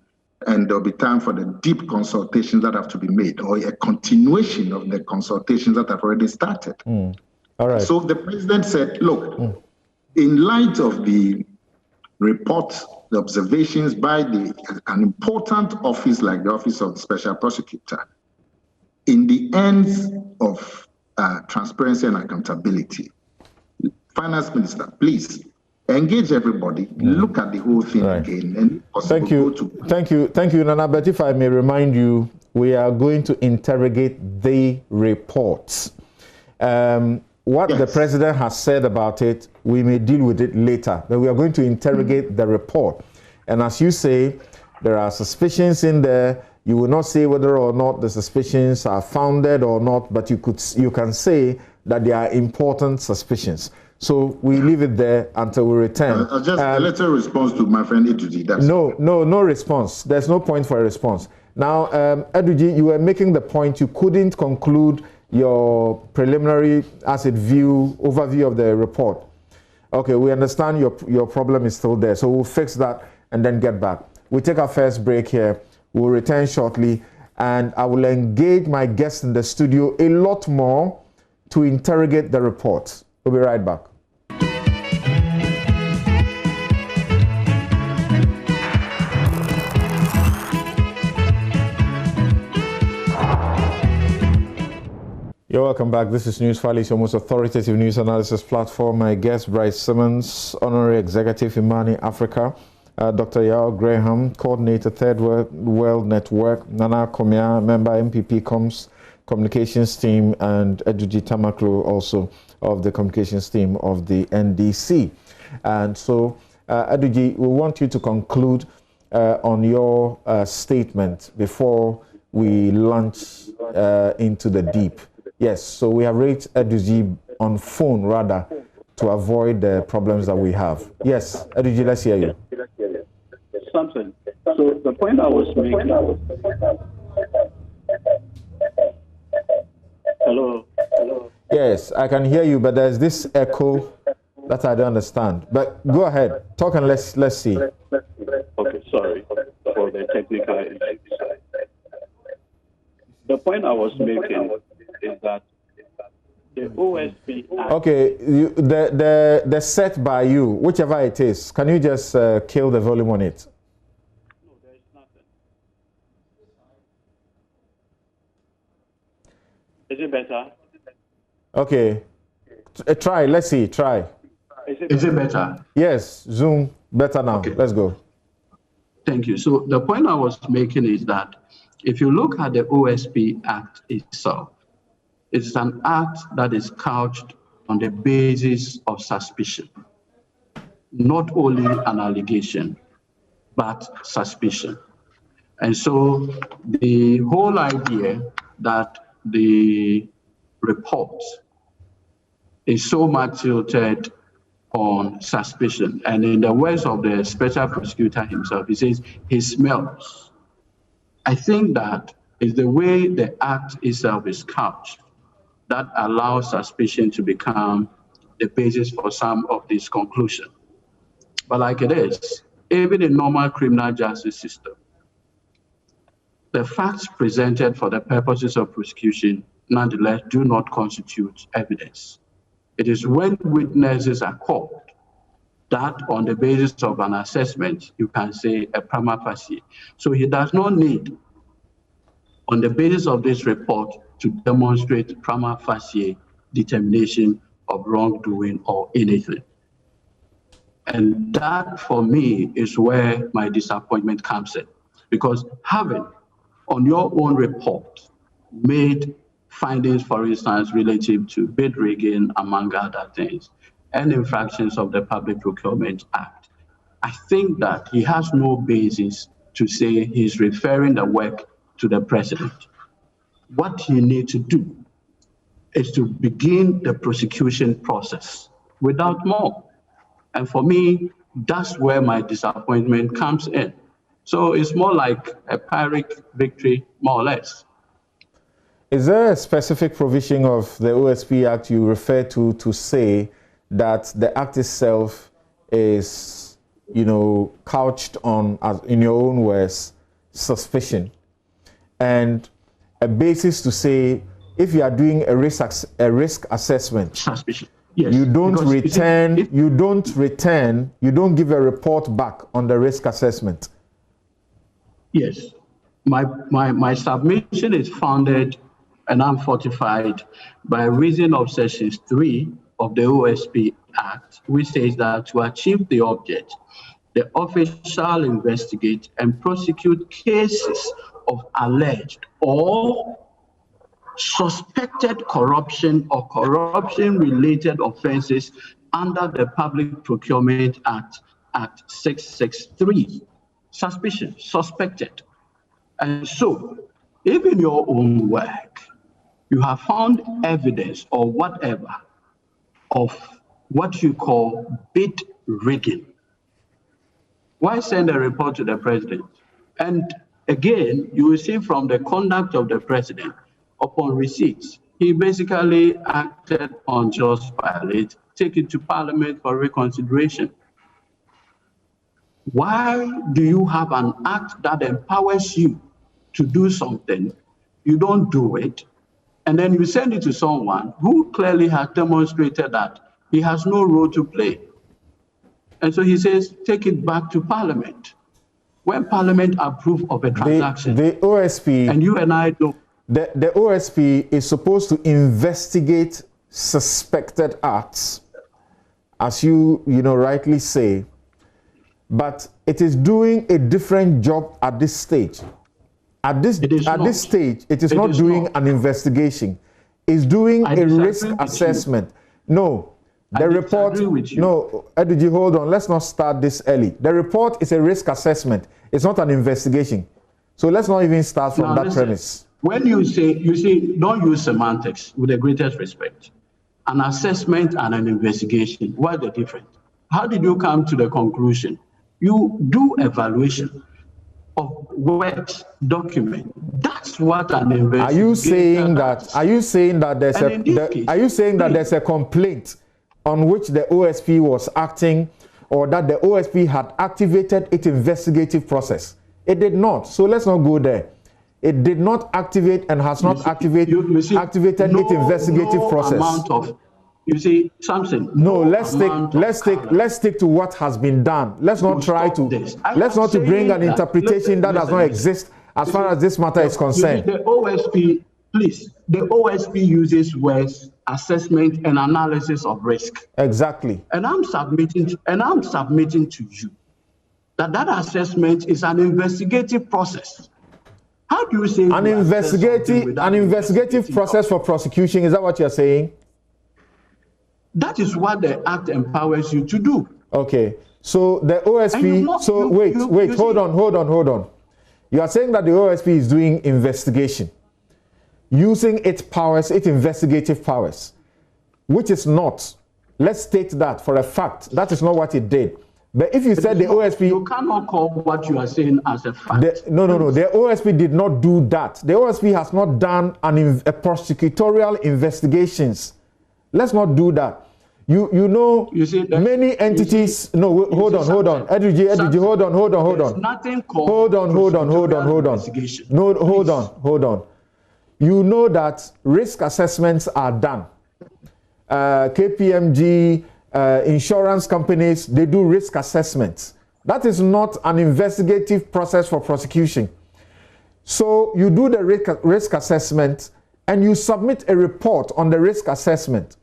and there will be time for the deep consultations that have to be made, or a continuation of the consultations that have already started. All right. So the president said, look, in light of the reports, the observations by an important office like the Office of the Special Prosecutor, in the ends of transparency and accountability, Finance Minister, please engage everybody, look at the whole thing again, and thank you, Nana. But if I may remind you, we are going to interrogate the reports. What the president has said about it, we may deal with it later, but we are going to interrogate the report. And as you say, there are suspicions in there. You will not say whether or not the suspicions are founded or not, but you can say that they are important suspicions. So we leave it there until we return. Just a little response to my friend Eduji. No response. There's no point for a response. Now, Eduji, you were making the point you couldn't conclude your preliminary overview of the report. Okay, we understand your problem is still there, so we'll fix that and then get back. We'll take our first break here. We'll return shortly, and I will engage my guests in the studio a lot more to interrogate the report. We'll be right back. You're welcome back. This is NewsFile, it's your most authoritative news analysis platform. My guest, Bryce Simmons, Honorary Executive, Imani Africa, Dr. Yao Graham, Coordinator, Third World Network, Nana Komia, Member, MPP Communications Team, and Eduji Tamaklo, also of the Communications Team of the NDC. And so, Eduji, we want you to conclude on your statement before we launch into the deep. Yes, so we have raised Eduji on phone, rather, to avoid the problems that we have. Yes, Eduji, let's hear you. Something. So the point I was making... Hello? Yes, I can hear you, but there's this echo that I don't understand. But go ahead, talk and let's see. Okay, sorry for the technical issues. The point I was making is that the OSP Act... Okay, the set by you, whichever it is, can you just kill the volume on it? No, there is nothing. Is it better? Okay, try, let's see, try. Is it better? Yes, Zoom, better now. Okay. Let's go. Thank you. So the point I was making is that if you look at the OSP Act itself, it's an act that is couched on the basis of suspicion, not only an allegation, but suspicion. And so the whole idea that the report is so much tilted on suspicion, and in the words of the special prosecutor himself, he says he smells. I think that is the way the act itself is couched that allows suspicion to become the basis for some of these conclusions. But like it is, even in normal criminal justice system, the facts presented for the purposes of prosecution nonetheless do not constitute evidence. It is when witnesses are called that on the basis of an assessment, you can say a prima facie. So he does not need, on the basis of this report, to demonstrate prima facie determination of wrongdoing or anything. And that, for me, is where my disappointment comes in. Because having, on your own report, made findings, for instance, relative to bid rigging, among other things, and infractions of the Public Procurement Act, I think that he has no basis to say he's referring the work to the president. What you need to do is to begin the prosecution process without more. And for me, that's where my disappointment comes in. So it's more like a Pyrrhic victory, more or less. Is there a specific provision of the OSP Act you refer to say that the act itself is, couched on, as in your own words, suspicion, and a basis to say if you are doing a risk assessment, suspicion, yes, you don't give a report back on the risk assessment? Yes, my submission is founded and I'm fortified by reason of Section 3 of the OSP Act, which says that to achieve the object, the office shall investigate and prosecute cases of alleged or suspected corruption or corruption-related offenses under the Public Procurement Act, Act 663. Suspicion, suspected. And so, if in your own work, you have found evidence or whatever of what you call bid rigging, why send a report to the president? And again, you will see from the conduct of the president, upon receipts, he basically acted on just violate, take it to Parliament for reconsideration. Why do you have an act that empowers you to do something, you don't do it, and then you send it to someone who clearly has demonstrated that he has no role to play? And so he says, take it back to Parliament. When Parliament approve of a transaction, the OSP, and you and I don't. The OSP is supposed to investigate suspected acts, as you rightly say, but it is doing a different job at this stage. At this stage, it is not doing an investigation. It's doing a risk assessment. No. The report, no, Ediji, hold on. Let's not start this early. The report is a risk assessment. It's not an investigation. So let's not even start from that premise. When you say, don't use semantics, with the greatest respect. An assessment and an investigation, what are the difference? How did you come to the conclusion? You do evaluation of works, document. That's what an investigation. Are you saying that there's a complaint on which the OSP was acting, or that the OSP had activated its investigative process? It did not. So let's not go there. It did not activate and has not activated its investigative process. Something. No, let's stick to what has been done. Let's not try to bring an interpretation that does not exist as far as this matter is concerned. The OSP, please. The OSP uses words assessment and analysis of risk. Exactly. And I'm submitting to you that assessment is an investigative process. How do you say an investigative process for prosecution? Is that what you're saying? That is what the act empowers you to do. Okay. So the OSP. Hold on. You are saying that the OSP is doing investigation, using its powers, its investigative powers, which is not. Let's state that for a fact. That is not what it did. But if you said the OSP... You cannot call what you are saying as a fact. No. The OSP did not do that. The OSP has not done a prosecutorial investigations. Let's not do that. You see, many entities... Hold on. Edwige, hold on. There's nothing called investigation. Hold on. You know that risk assessments are done. KPMG... insurance companies, they do risk assessments. That is not an investigative process for prosecution. So you do the risk assessment and you submit a report on the risk assessment.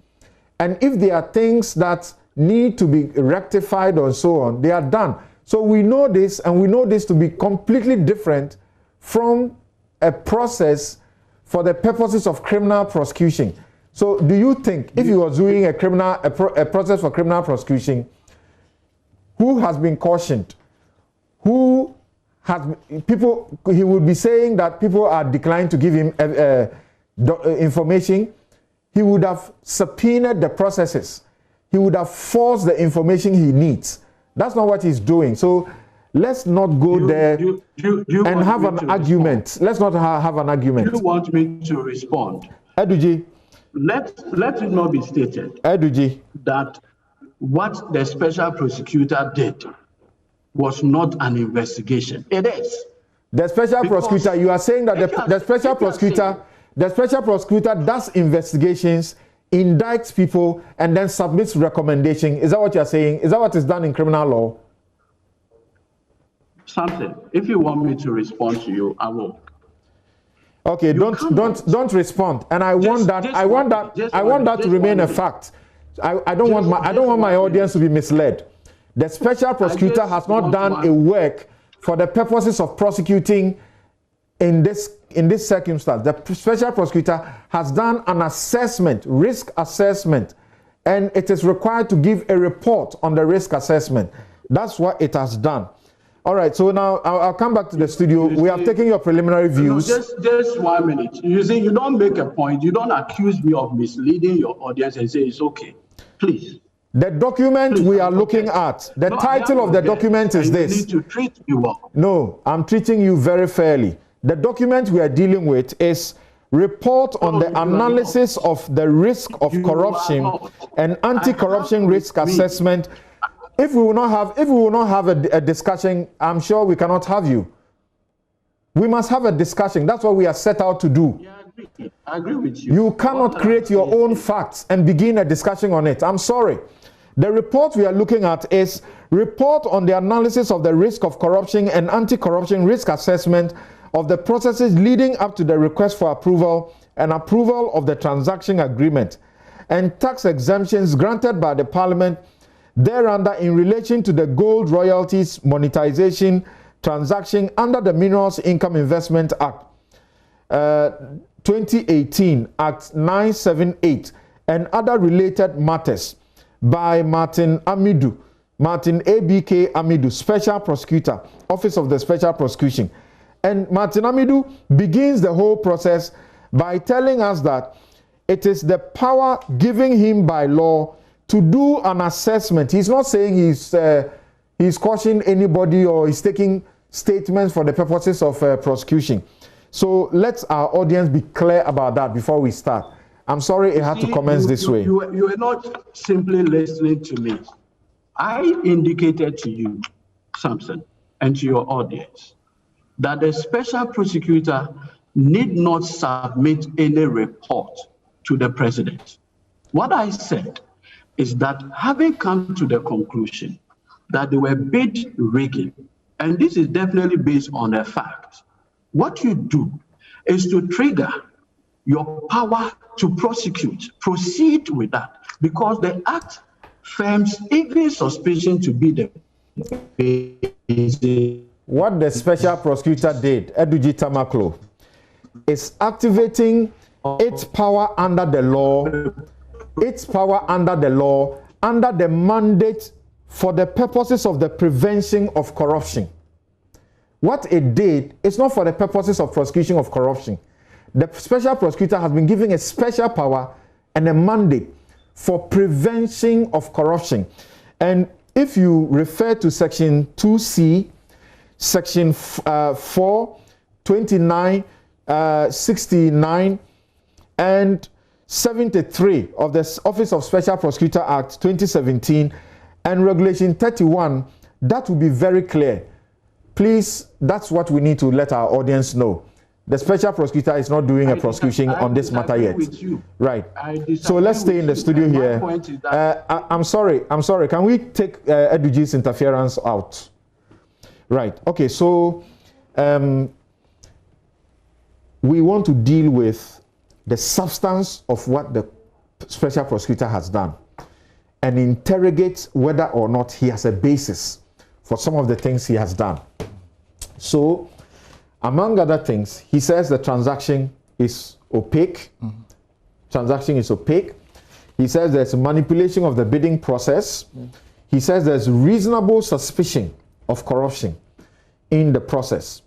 And if there are things that need to be rectified or so on, they are done. So we know this, and we know this to be completely different from a process for the purposes of criminal prosecution. So do you think if you were doing a process for criminal prosecution, who has been cautioned, who he would be saying that people are declined to give him information. He would have subpoenaed the processes. He would have forced the information he needs. That's not what he's doing. So let's not go there and have an argument. Let's not have an argument. You want me to respond? Eduji. Let it not be stated Eduji. that what the special prosecutor did was not an investigation. It is. The special prosecutor, you are saying that the special prosecutor does investigations, indicts people, and then submits recommendation. Is that what you are saying? Is that what is done in criminal law? Something. If you want me to respond to you, I will. Okay, don't respond. And I want that to remain a fact. I don't want my audience to be misled. The special prosecutor has not done a work for the purposes of prosecuting in this circumstance. The special prosecutor has done an assessment, risk assessment, and it is required to give a report on the risk assessment. That's what it has done. All right, so now I'll come back to the studio. We have taken your preliminary views. No, just 1 minute. You see, you don't make a point. You don't accuse me of misleading your audience and say it's okay. Please. The document we are looking at, the title of the document is this. You need to treat me well. No, I'm treating you very fairly. The document we are dealing with is Report on the Analysis of the Risk of Corruption and Anti-Corruption Risk Assessment. If we will not have a discussion, I'm sure we cannot have you. We must have a discussion. That's what we are set out to do. Yeah, I agree with you. You cannot create your own facts and begin a discussion on it. I'm sorry. The report we are looking at is Report on the Analysis of the Risk of Corruption and Anti-Corruption Risk Assessment of the processes leading up to the request for approval and approval of the transaction agreement and tax exemptions granted by the Parliament thereunder in relation to the gold royalties monetization transaction under the Minerals Income Investment Act 2018, Act 978, and other related matters by Martin ABK Amidu, Special Prosecutor, Office of the Special Prosecution. And Martin Amidu begins the whole process by telling us that it is the power given him by law to do an assessment. He's not saying he's cautioning anybody or he's taking statements for the purposes of prosecution. So let our audience be clear about that before we start. I'm sorry it had to commence this way. You are not simply listening to me. I indicated to you, Samson, and to your audience, that the special prosecutor need not submit any report to the president. What I said is that having come to the conclusion that they were bid rigging, and this is definitely based on a fact, what you do is to trigger your power to prosecute, proceed with that, because the act firms every suspicion to be the basis. What the special prosecutor did, Eduji Tamaklo, is activating its power under the law, under the mandate for the purposes of the prevention of corruption. What it did is not for the purposes of prosecution of corruption. The special prosecutor has been given a special power and a mandate for prevention of corruption. And if you refer to Section 2C, Section 4, 29, 69, and 73 of the Office of Special Prosecutor Act 2017 and Regulation 31, that will be very clear. Please, that's what we need to let our audience know. The special prosecutor is not doing a prosecution on this matter yet. Right. So let's stay in the studio here. I'm sorry. Can we take Eduji's interference out? Right. Okay. So we want to deal with the substance of what the special prosecutor has done and interrogate whether or not he has a basis for some of the things he has done. So, among other things, he says the transaction is opaque. Mm-hmm. Transaction is opaque. He says there's manipulation of the bidding process. Mm-hmm. He says there's reasonable suspicion of corruption. in the process.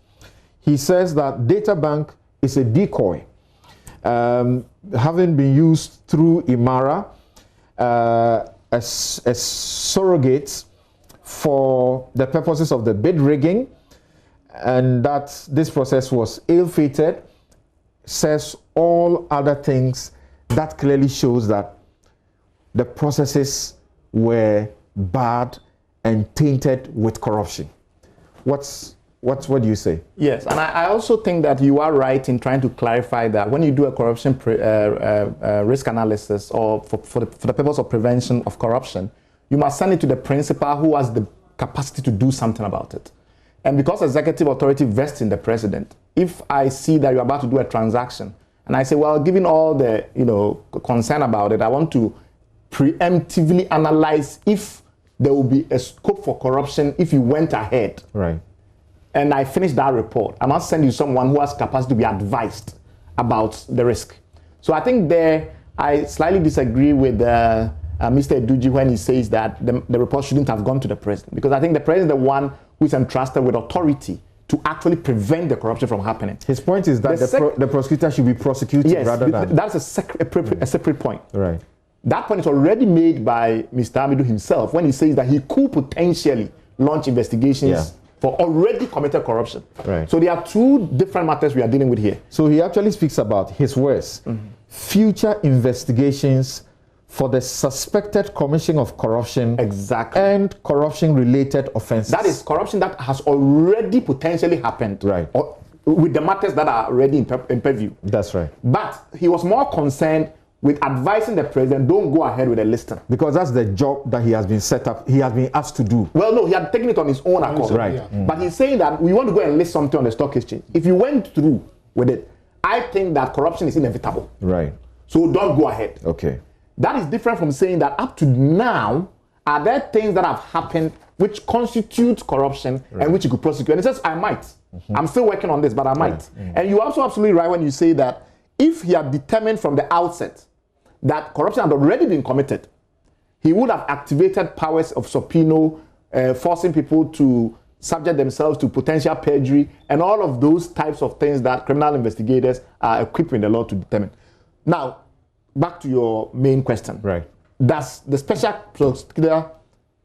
He says that data bank is a decoy, having been used through Imara as surrogates for the purposes of the bid rigging, and that this process was ill-fated, says all other things that clearly shows that the processes were bad and tainted with corruption. What do you say? Yes, and I also think that you are right in trying to clarify that when you do a corruption risk analysis, or for the purpose of prevention of corruption, you must send it to the principal who has the capacity to do something about it. And because executive authority vests in the president, if I see that you're about to do a transaction, and I say, well, given all the concern about it, I want to preemptively analyze if there will be a scope for corruption if you went ahead. Right. And I finish that report, I must send you someone who has capacity to be advised about the risk. So I think there, I slightly disagree with Mr. Eduji when he says that the report shouldn't have gone to the president, because I think the president is the one who is entrusted with authority to actually prevent the corruption from happening. His point is that the prosecutor should be prosecuted rather than... That's a separate point. Right. That point is already made by Mr. Amidu himself when he says that he could potentially launch investigations for already committed corruption. Right. So there are two different matters we are dealing with here. So he actually speaks about his words, future investigations for the suspected commission of corruption and corruption-related offenses. That is corruption that has already potentially happened. Right. Or with the matters that are already in purview. That's right. But he was more concerned with advising the president, don't go ahead with the listing. Because that's the job that he has been set up, he has been asked to do. Well, no, he had taken it on his own accord. Right. Yeah. But he's saying that we want to go and list something on the stock exchange. If you went through with it, I think that corruption is inevitable. Right. So don't go ahead. Okay. That is different from saying that up to now, are there things that have happened which constitute corruption and which you could prosecute? And he says, I might. I'm still working on this, but I might. And you're also absolutely right when you say that if he had determined from the outset that corruption had already been committed, he would have activated powers of subpoena, forcing people to subject themselves to potential perjury, and all of those types of things that criminal investigators are equipped with the law to determine. Now, back to your main question. Right. Does the special prosecutor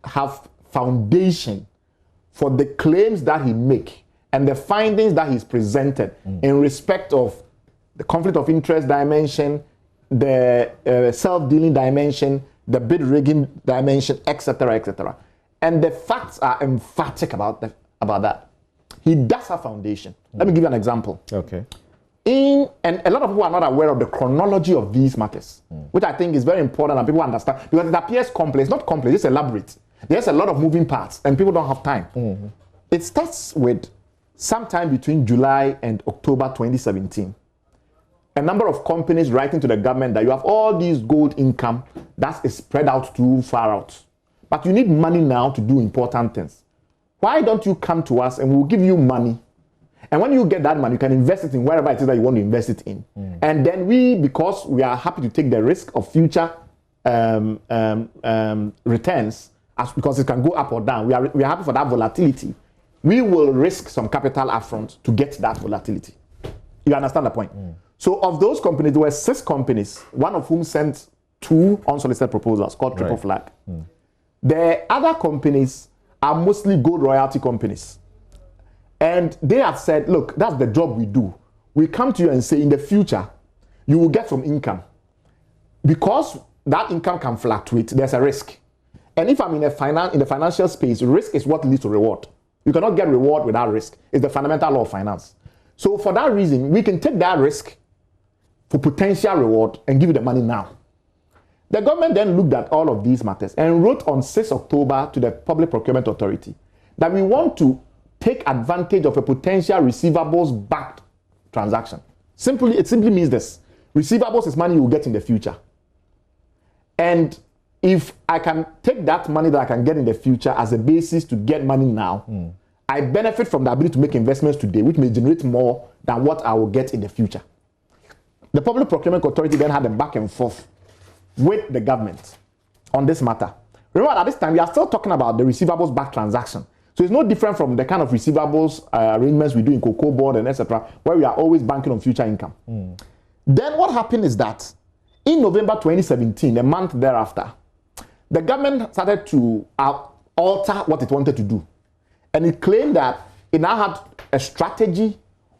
have foundation for the claims that he makes and the findings that he's presented in respect of the conflict of interest dimension, the self-dealing dimension, the bid rigging dimension, etc., etc.? And the facts are emphatic about that. He does have foundation. Let me give you an example. Okay. And a lot of people are not aware of the chronology of these matters, which I think is very important and people understand, because it appears complex. Not complex, it's elaborate. There's a lot of moving parts and people don't have time. It starts with sometime between July and October 2017. A number of companies writing to the government that you have all these gold income that is spread out too far out. But you need money now to do important things. Why don't you come to us and we'll give you money? And when you get that money, you can invest it in wherever it is that you want to invest it in. And then because we are happy to take the risk of future returns, because it can go up or down, we are happy for that volatility. We will risk some capital upfront to get that volatility. You understand the point? So of those companies, there were 6 companies, one of whom sent 2 unsolicited proposals called Triple Flag. The other companies are mostly gold royalty companies. And they have said, look, that's the job we do. We come to you and say, in the future, you will get some income. Because that income can fluctuate, there's a risk. And if I'm in the financial space, risk is what leads to reward. You cannot get reward without risk. It's the fundamental law of finance. So for that reason, we can take that risk for potential reward and give you the money now. The government then looked at all of these matters and wrote on 6 October to the Public Procurement Authority that we want to take advantage of a potential receivables-backed transaction. It simply means this. Receivables is money you will get in the future. And if I can take that money that I can get in the future as a basis to get money now, I benefit from the ability to make investments today, which may generate more than what I will get in the future. The Public Procurement Authority then had a back and forth with the government on this matter. Remember, at this time, we are still talking about the receivables-backed transaction. So it's no different from the kind of receivables arrangements we do in Cocoa Board and etc., where we are always banking on future income. Then what happened is that in November 2017, a month thereafter, the government started to alter what it wanted to do. And it claimed that it now had a strategy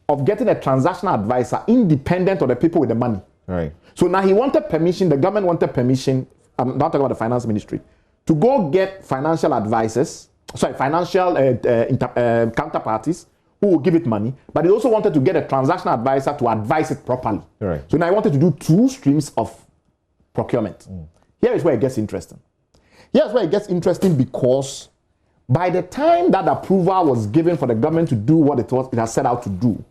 of getting a transactional advisor independent of the people with the money. Right. So now he wanted permission, the government wanted permission, I'm not talking about the finance ministry, to go get financial advisors, financial counterparties who will give it money, but he also wanted to get a transactional advisor to advise it properly. Right. So now he wanted to do 2 streams of procurement. Here is where it gets interesting. Here's where it gets interesting because by the time that approval was given for the government to do what it has set out to do,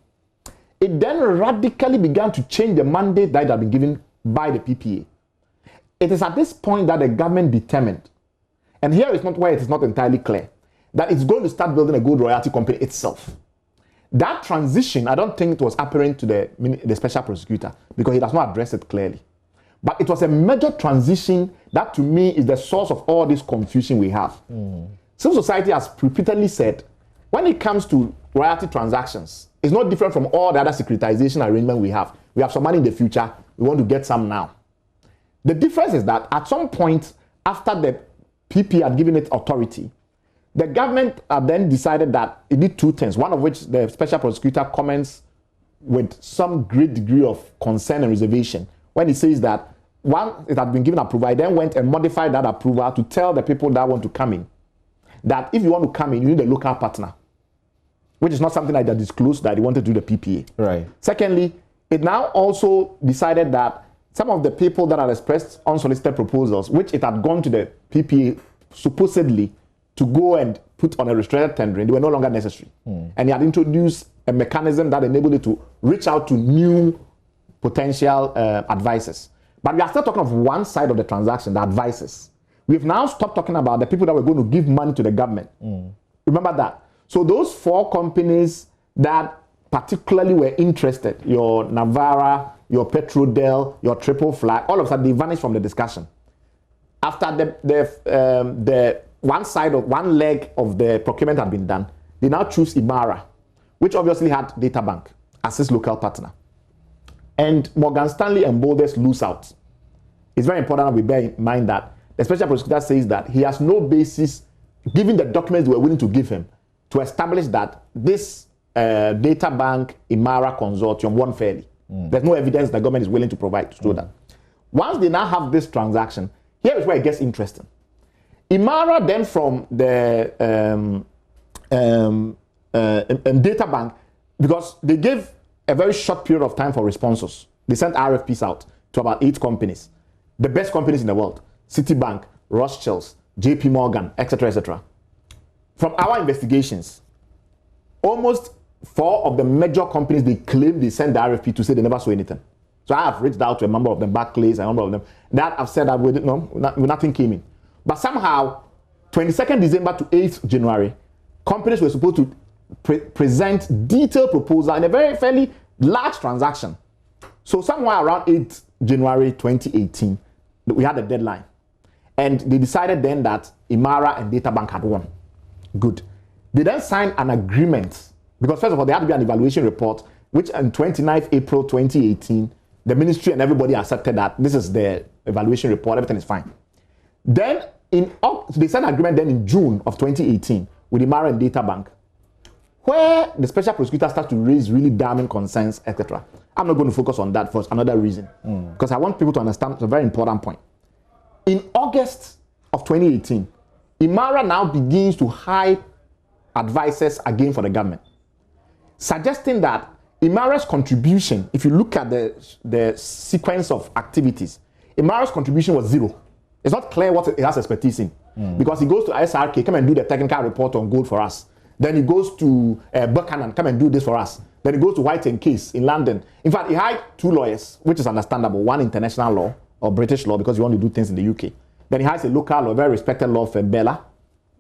it then radically began to change the mandate that had been given by the PPA. It is at this point that the government determined, and here is not where it is not entirely clear, that it's going to start building a gold royalty company itself. That transition, I don't think it was apparent to the special prosecutor because he does not address it clearly. But it was a major transition that to me is the source of all this confusion we have. Civil society has repeatedly said, when it comes to royalty transactions, it's not different from all the other securitization arrangements we have. We have some money in the future, we want to get some now. The difference is that at some point after the PP had given it authority, the government then decided that it did 2 things, one of which the special prosecutor comments with some great degree of concern and reservation when he says that one, it had been given approval, I then went and modified that approval to tell the people that want to come in that if you want to come in, you need a local partner, which is not something that they disclosed that they wanted to do the PPA. Right. Secondly, it now also decided that some of the people that had expressed unsolicited proposals, which it had gone to the PPA supposedly to go and put on a restricted tendering, they were no longer necessary. And he had introduced a mechanism that enabled it to reach out to new potential advisors. But we are still talking of one side of the transaction, the advisors. We've now stopped talking about the people that were going to give money to the government. Remember that. So those 4 companies that particularly were interested, your Navara, your Petrodel, your Triple Flag, all of a sudden they vanished from the discussion. After the one leg of the procurement had been done, they now choose Imara, which obviously had Data Bank as its local partner. And Morgan Stanley and Boulders lose out. It's very important that we bear in mind that the special prosecutor says that he has no basis, given the documents they were willing to give him, to establish that this Data Bank Imara consortium won fairly. There's no evidence the government is willing to provide to show that. Once they now have this transaction, here is where it gets interesting. Imara then from the Data Bank, because they gave a very short period of time for responses. They sent RFPs out to about 8 companies, the best companies in the world: Citibank, Rothschilds, JP Morgan, etc., etc. From our investigations, almost 4 of the major companies they claim they sent the RFP to say they never saw anything. So I have reached out to a number of them, Barclays, a number of them, that have said that nothing came in. But somehow, 22nd December to 8th January, companies were supposed to present detailed proposal in a fairly large transaction. So somewhere around 8th January 2018, we had a deadline. And they decided then that Imara and Data Bank had won. Good. They then signed an agreement, because first of all, there had to be an evaluation report, which on 29th April 2018, the ministry and everybody accepted that this is the evaluation report, everything is fine. Then they signed an agreement then in June of 2018 with Imara and Data Bank, where the special prosecutor starts to raise really damning concerns, etc. I'm not going to focus on that for another reason, because I want people to understand it's a very important point. In August of 2018, Imara now begins to hire advisors again for the government, suggesting that Imara's contribution, if you look at the sequence of activities, Imara's contribution was 0. It's not clear what it has expertise in, because he goes to SRK, come and do the technical report on gold for us. Then he goes to Buchanan, come and do this for us. Then he goes to White & Case in London. In fact, he hired 2 lawyers, which is understandable. One international law or British law, because you want to do things in the UK. Then he hires a local law, very respected law firm, Bella,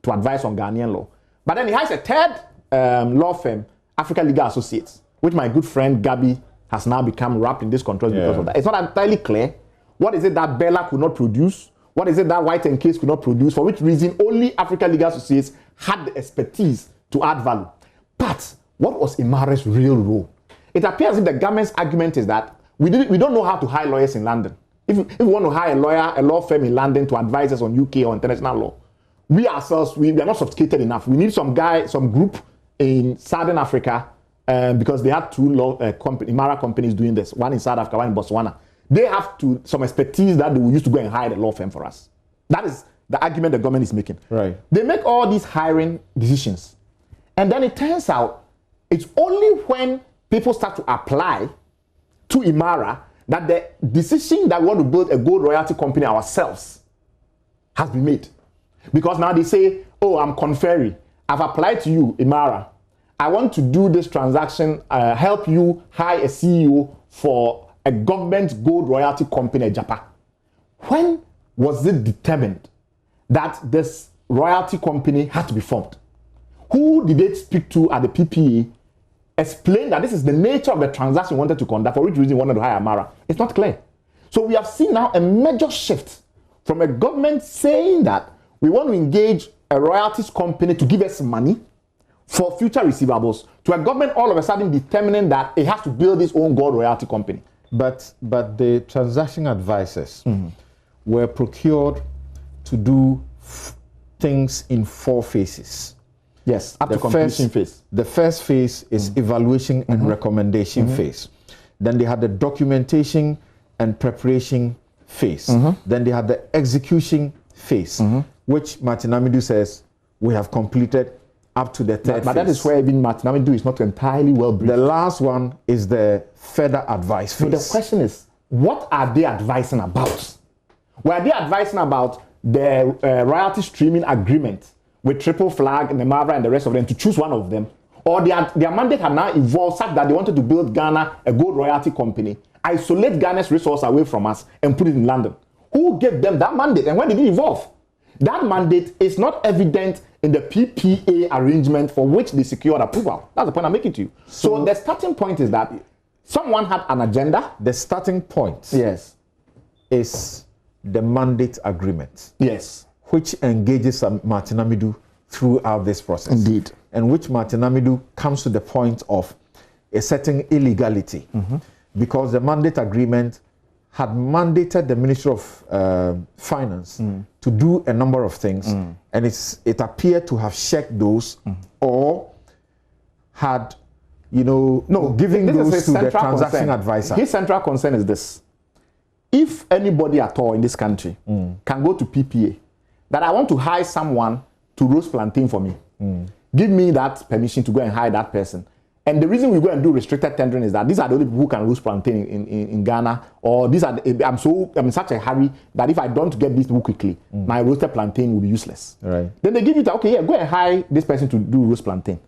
to advise on Ghanaian law. But then he hires a 3rd law firm, Africa Legal Associates, which my good friend Gabi has now become wrapped in this control because of that. It's not entirely clear what is it that Bella could not produce, What is it that White and Case could not produce? For which reason only African Legal Associates had the expertise to add value. But what was Imara's real role? It appears that the government's argument is that we don't know how to hire lawyers in London. If we want to hire a law firm in London to advise us on UK or international law, we ourselves, we are not sophisticated enough. We need some group in Southern Africa, because they had two Imara companies doing this, one in South Africa, one in Botswana. They have some expertise that they will use to go and hire the law firm for us. That is the argument the government is making. Right. They make all these hiring decisions. And then it turns out it's only when people start to apply to Imara that the decision that we want to build a gold royalty company ourselves has been made. Because now they say, oh, I'm conferring. I've applied to you, Imara. I want to do this transaction, help you hire a CEO for a government gold royalty company, Agyapa. When was it determined that this royalty company had to be formed? Who did they speak to at the PPA? Explain that this is the nature of the transaction we wanted to conduct, for which reason we wanted to hire Imara. It's not clear. So we have seen now a major shift from a government saying that we want to engage a royalties company to give us money for future receivables, to a government all of a sudden determining that it has to build its own gold royalty company. But the transaction advisors were procured to do things in 4 phases. Yes, up to completion phase. The first phase is evaluation and recommendation phase. Then they had the documentation and preparation phase. Then they had the execution phase, which Martin Amidu says we have completed up to the third phase. But that is where even Martin Amidu is not entirely well briefed. The last one is the further advice phase. So the question is, what are they advising about? Were they advising about the royalty streaming agreement with Triple Flag and Nemavra and the rest of them to choose one of them? Or their mandate had now evolved such that they wanted to build Ghana a gold royalty company, isolate Ghana's resource away from us and put it in London? Who gave them that mandate and when did it evolve? That mandate is not evident in the PPA arrangement for which they secured approval. That's the point I'm making to you. So the starting point is that someone had an agenda. The starting point is the mandate agreement. Yes. Which engages Martin Amidu throughout this process. Indeed. And which Martin Amidu comes to the point of a certain illegality. Because the mandate agreement had mandated the Ministry of Finance to do a number of things, and it appeared to have checked those or had, giving those to the transaction advisor. His central concern is this: if anybody at all in this country can go to PPA, that I want to hire someone to roast plantain for me, give me that permission to go and hire that person. And the reason we go and do restricted tendering is that these are the only people who can roast plantain in Ghana, or I'm in such a hurry that if I don't get these people quickly, my roasted plantain will be useless. Right. Then they give you okay, go and hire this person to do roast plantain.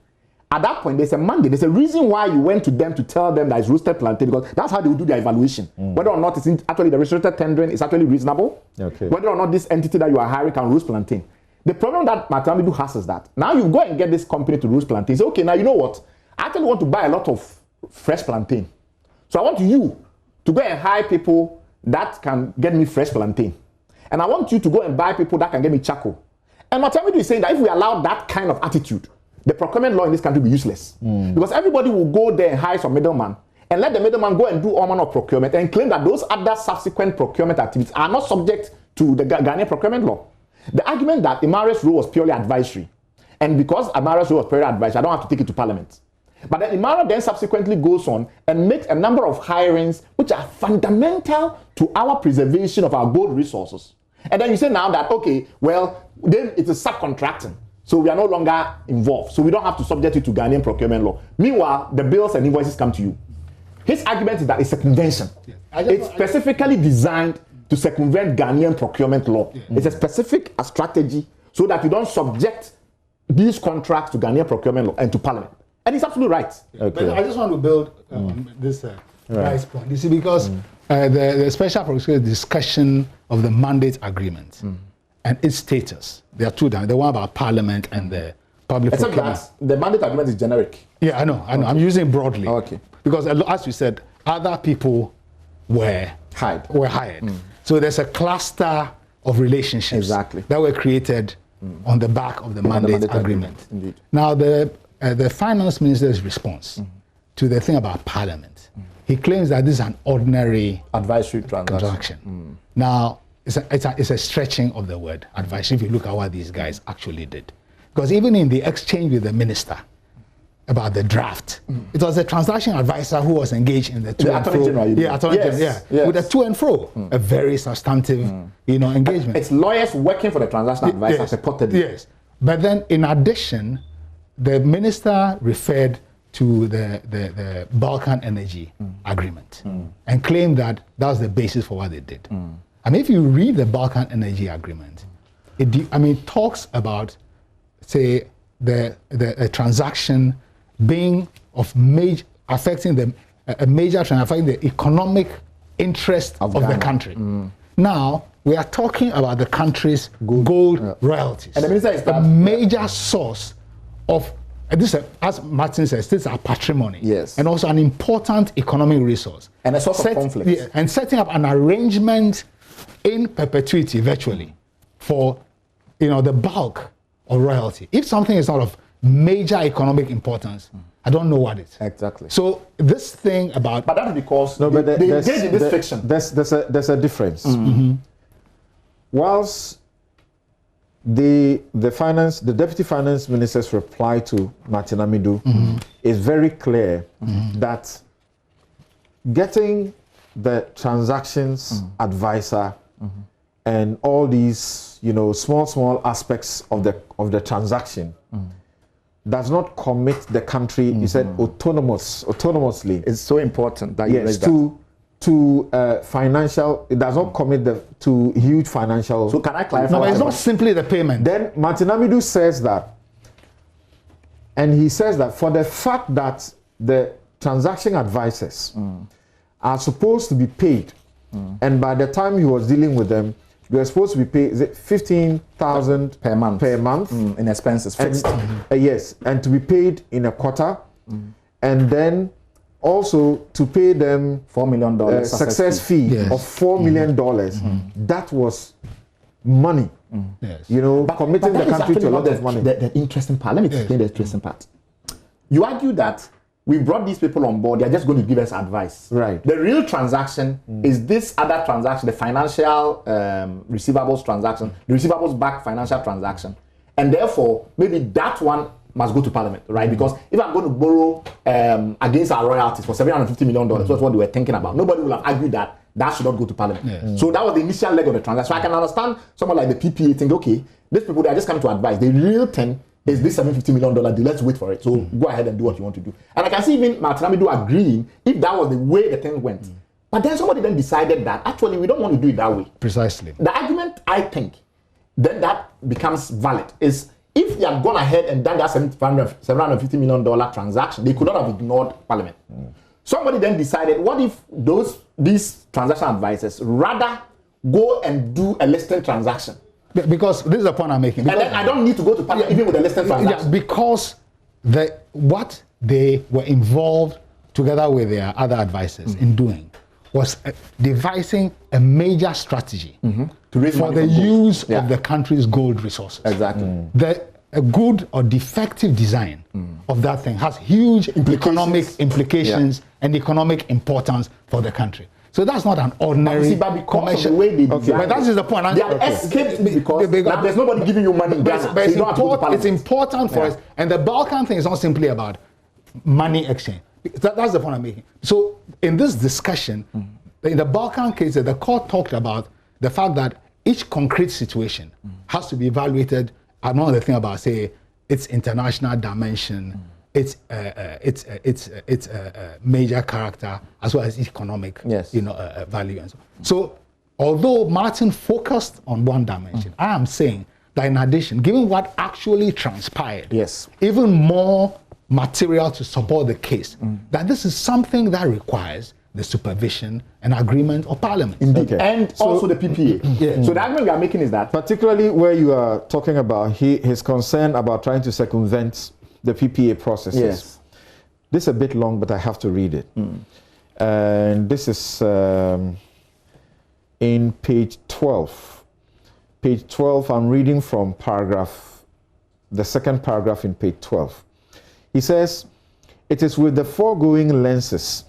At that point, there's a mandate. There's a reason why you went to them to tell them that it's roasted plantain, because that's how they will do their evaluation. Whether or not it's actually the restricted tendering is actually reasonable. Okay. Whether or not this entity that you are hiring can roast plantain. The problem that Martin Amidu has is that now you go and get this company to roast plantain. Say, okay, now you know what? I actually want to buy a lot of fresh plantain. So I want you to go and hire people that can get me fresh plantain. And I want you to go and buy people that can get me charcoal. And Martin Amidu is saying that if we allow that kind of attitude, the procurement law in this country will be useless. Because everybody will go there and hire some middleman and let the middleman go and do all manner of procurement and claim that those other subsequent procurement activities are not subject to the Ghanaian procurement law. The argument that Imara's role was purely advisory, and because Imara's role was purely advisory, I don't have to take it to Parliament. But then Imara then subsequently goes on and makes a number of hirings which are fundamental to our preservation of our gold resources. And then you say now that, okay, well, then it is subcontracting. So we are no longer involved. So we don't have to subject it to Ghanaian procurement law. Meanwhile, the bills and invoices come to you. His argument is that it's circumvention. It's specifically designed to circumvent Ghanaian procurement law. It's a specific strategy so that you don't subject these contracts to Ghanaian procurement law and to Parliament. And he's absolutely right. Okay. But I just want to build this price point. You see, because the special prosecutor discussion of the mandate agreement and its status, there are two. The one about Parliament and the public procurement. Except that the mandate agreement is generic. Yeah, I know. Okay. I'm using it broadly. Okay. Because as you said, other people were hired. So there's a cluster of relationships that were created on the back of the mandate agreement. Indeed. Now, the finance minister's response to the thing about parliament, he claims that this is an ordinary advisory transaction. Now, it's a stretching of the word advisory if you look at what these guys actually did. Because even in the exchange with the minister about the draft, it was a transaction advisor who was engaged in the to and fro. With a to and fro, a very substantive, engagement. It's lawyers working for the transaction advisor supported. Yes, but then in addition, the minister referred to the Balkan Energy Agreement and claimed that was the basis for what they did. I mean, if you read the Balkan Energy Agreement, it talks about, say, the transaction being of affecting a major transaction, affecting the economic interest of the country. Now, we are talking about the country's gold royalties. And the minister is a major source of this, as Martin says, this is our patrimony. Yes. And also an important economic resource. And a source of conflict. And setting up an arrangement in perpetuity, virtually, for the bulk of royalty. If something is not of major economic importance, I don't know what it is. Exactly. So this thing about... But that's because they engage in this fiction. There's a difference. Whilst the deputy finance minister's reply to Martin Amidu is very clear that getting the transactions advisor and all these small aspects of the transaction does not commit the country, he said, autonomously. It's so important that you raise that. To financial, it does not commit to huge financial. So can I clarify? No, but it's not simply the payment. Then Martin Amidu says that, and he says that for the fact that the transaction advisors are supposed to be paid, and by the time he was dealing with them, they were supposed to be paid, is it 15,000 per month in expenses fixed. Yes, and to be paid in a quarter, and then also to pay them $4 million success fee of $4 million. That was money. Yes. Committing the country to a lot of money. The interesting part. Let me explain the interesting part. You argue that we brought these people on board, they're just going to give us advice. Right. The real transaction is this other transaction, the financial receivables transaction, the receivables back financial transaction. And therefore, maybe that one must go to Parliament, right? Because if I'm going to borrow against our royalties for $750 million, that's what they were thinking about. Nobody will have argued that should not go to Parliament. Yes. So that was the initial leg of the transaction. So I can understand someone like the PPA think, okay, these people, they are just coming to advise. The real thing is this $750 million deal. Let's wait for it. So go ahead and do what you want to do. And I can see even Martin Amidu agreeing if that was the way the thing went. But then somebody then decided that actually we don't want to do it that way. Precisely. The argument, I think, then that becomes valid is if they had gone ahead and done that $750 million transaction, they could not have ignored Parliament. Somebody then decided, what if these transaction advisors rather go and do a listing transaction? Because this is the point I'm making. And then I don't need to go to Parliament even with a listing transaction. Yeah, because what they were involved together with their other advisors in doing was devising a major strategy for the use of the country's gold resources. Exactly. A good or defective design of that thing has huge economic implications and economic importance for the country. So that's not an ordinary commercial way they design. But that is the point. They have escaped because there's nobody giving you money. But it's important for us. And the Balkan thing is not simply about money exchange. That's the point I'm making. So in this discussion, in the Balkan case, the court talked about the fact that each concrete situation has to be evaluated. Another thing about, say, its international dimension, its major character, as well as economic, value. And so, although Martin focused on one dimension, I am saying that in addition, given what actually transpired, even more material to support the case, that this is something that requires the supervision and agreement of Parliament. Indeed. Okay. And so, also the PPA. So the argument we are making is that... Particularly where you are talking about his concern about trying to circumvent the PPA processes. Yes. This is a bit long, but I have to read it. And this is in page 12. page 12, I'm reading from the second paragraph in page 12. He says, it is with the foregoing lenses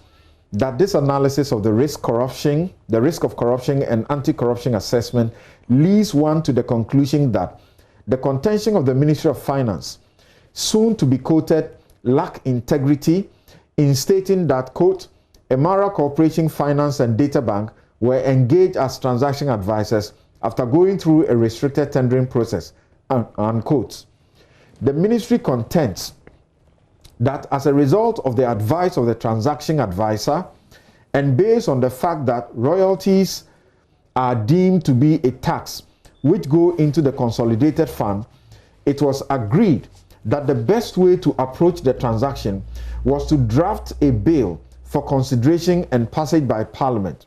that this analysis of the risk of corruption and anti-corruption assessment leads one to the conclusion that the contention of the Ministry of Finance, soon to be quoted, lack integrity in stating that, quote, Emara Corporation Finance and Data Bank were engaged as transaction advisors after going through a restricted tendering process, unquote. The ministry contends that as a result of the advice of the transaction advisor and based on the fact that royalties are deemed to be a tax which go into the consolidated fund, it was agreed that the best way to approach the transaction was to draft a bill for consideration and passage by Parliament.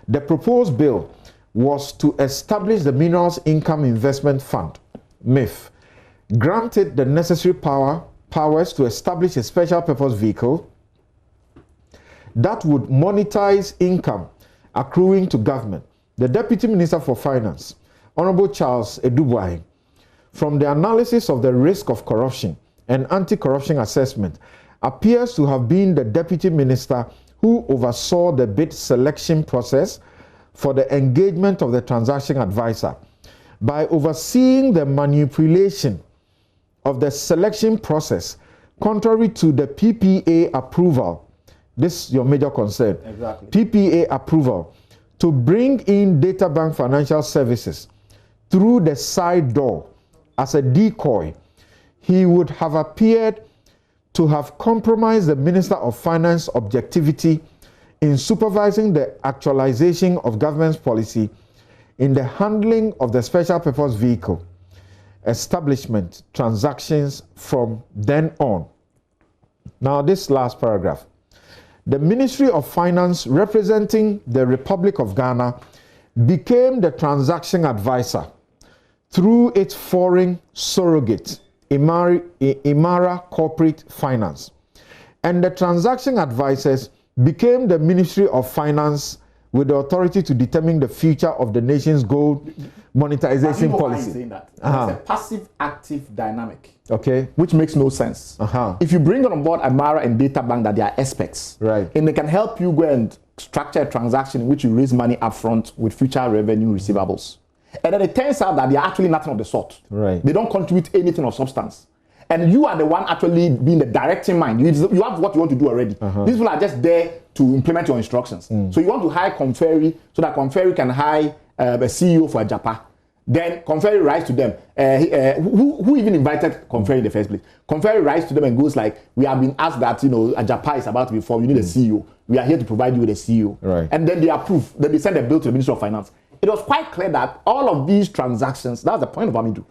The proposed bill was to establish the Minerals Income Investment Fund, MIF, granted the necessary powers to establish a special purpose vehicle that would monetize income accruing to government. The Deputy Minister for Finance, Honorable Charles Edubuahi, from the analysis of the risk of corruption and anti-corruption assessment, appears to have been the Deputy Minister who oversaw the bid selection process for the engagement of the transaction advisor. By overseeing the manipulation of the selection process, contrary to the PPA approval, this is your major concern, exactly. PPA approval, to bring in Data Bank Financial Services through the side door as a decoy, he would have appeared to have compromised the Minister of Finance objectivity in supervising the actualization of government's policy in the handling of the special purpose vehicle establishment transactions from then on. Now, this last paragraph. The Ministry of Finance, representing the Republic of Ghana, became the transaction advisor through its foreign surrogate, Emara Corporate Finance. And the transaction advisors became the Ministry of Finance with the authority to determine the future of the nation's gold monetization policy. Saying that. It's a passive-active dynamic. Okay. Which makes no sense. If you bring on board Emara and Data Bank that they are experts, right, and they can help you go and structure a transaction in which you raise money upfront with future revenue receivables. And then it turns out that they are actually nothing of the sort. Right. They don't contribute anything of substance. And you are the one actually being the directing mind. You have what you want to do already. These people are just there to implement your instructions. So you want to hire Conferry so that Conferry can hire a CEO for Agyapa. Then Conferry writes to them. Who even invited Conferry in the first place? Conferry writes to them and goes like, we have been asked that, Agyapa is about to be formed. You need a CEO. We are here to provide you with a CEO. Right. And then they approve. Then they send a bill to the Ministry of Finance. It was quite clear that all of these transactions, that's the point of Amidu,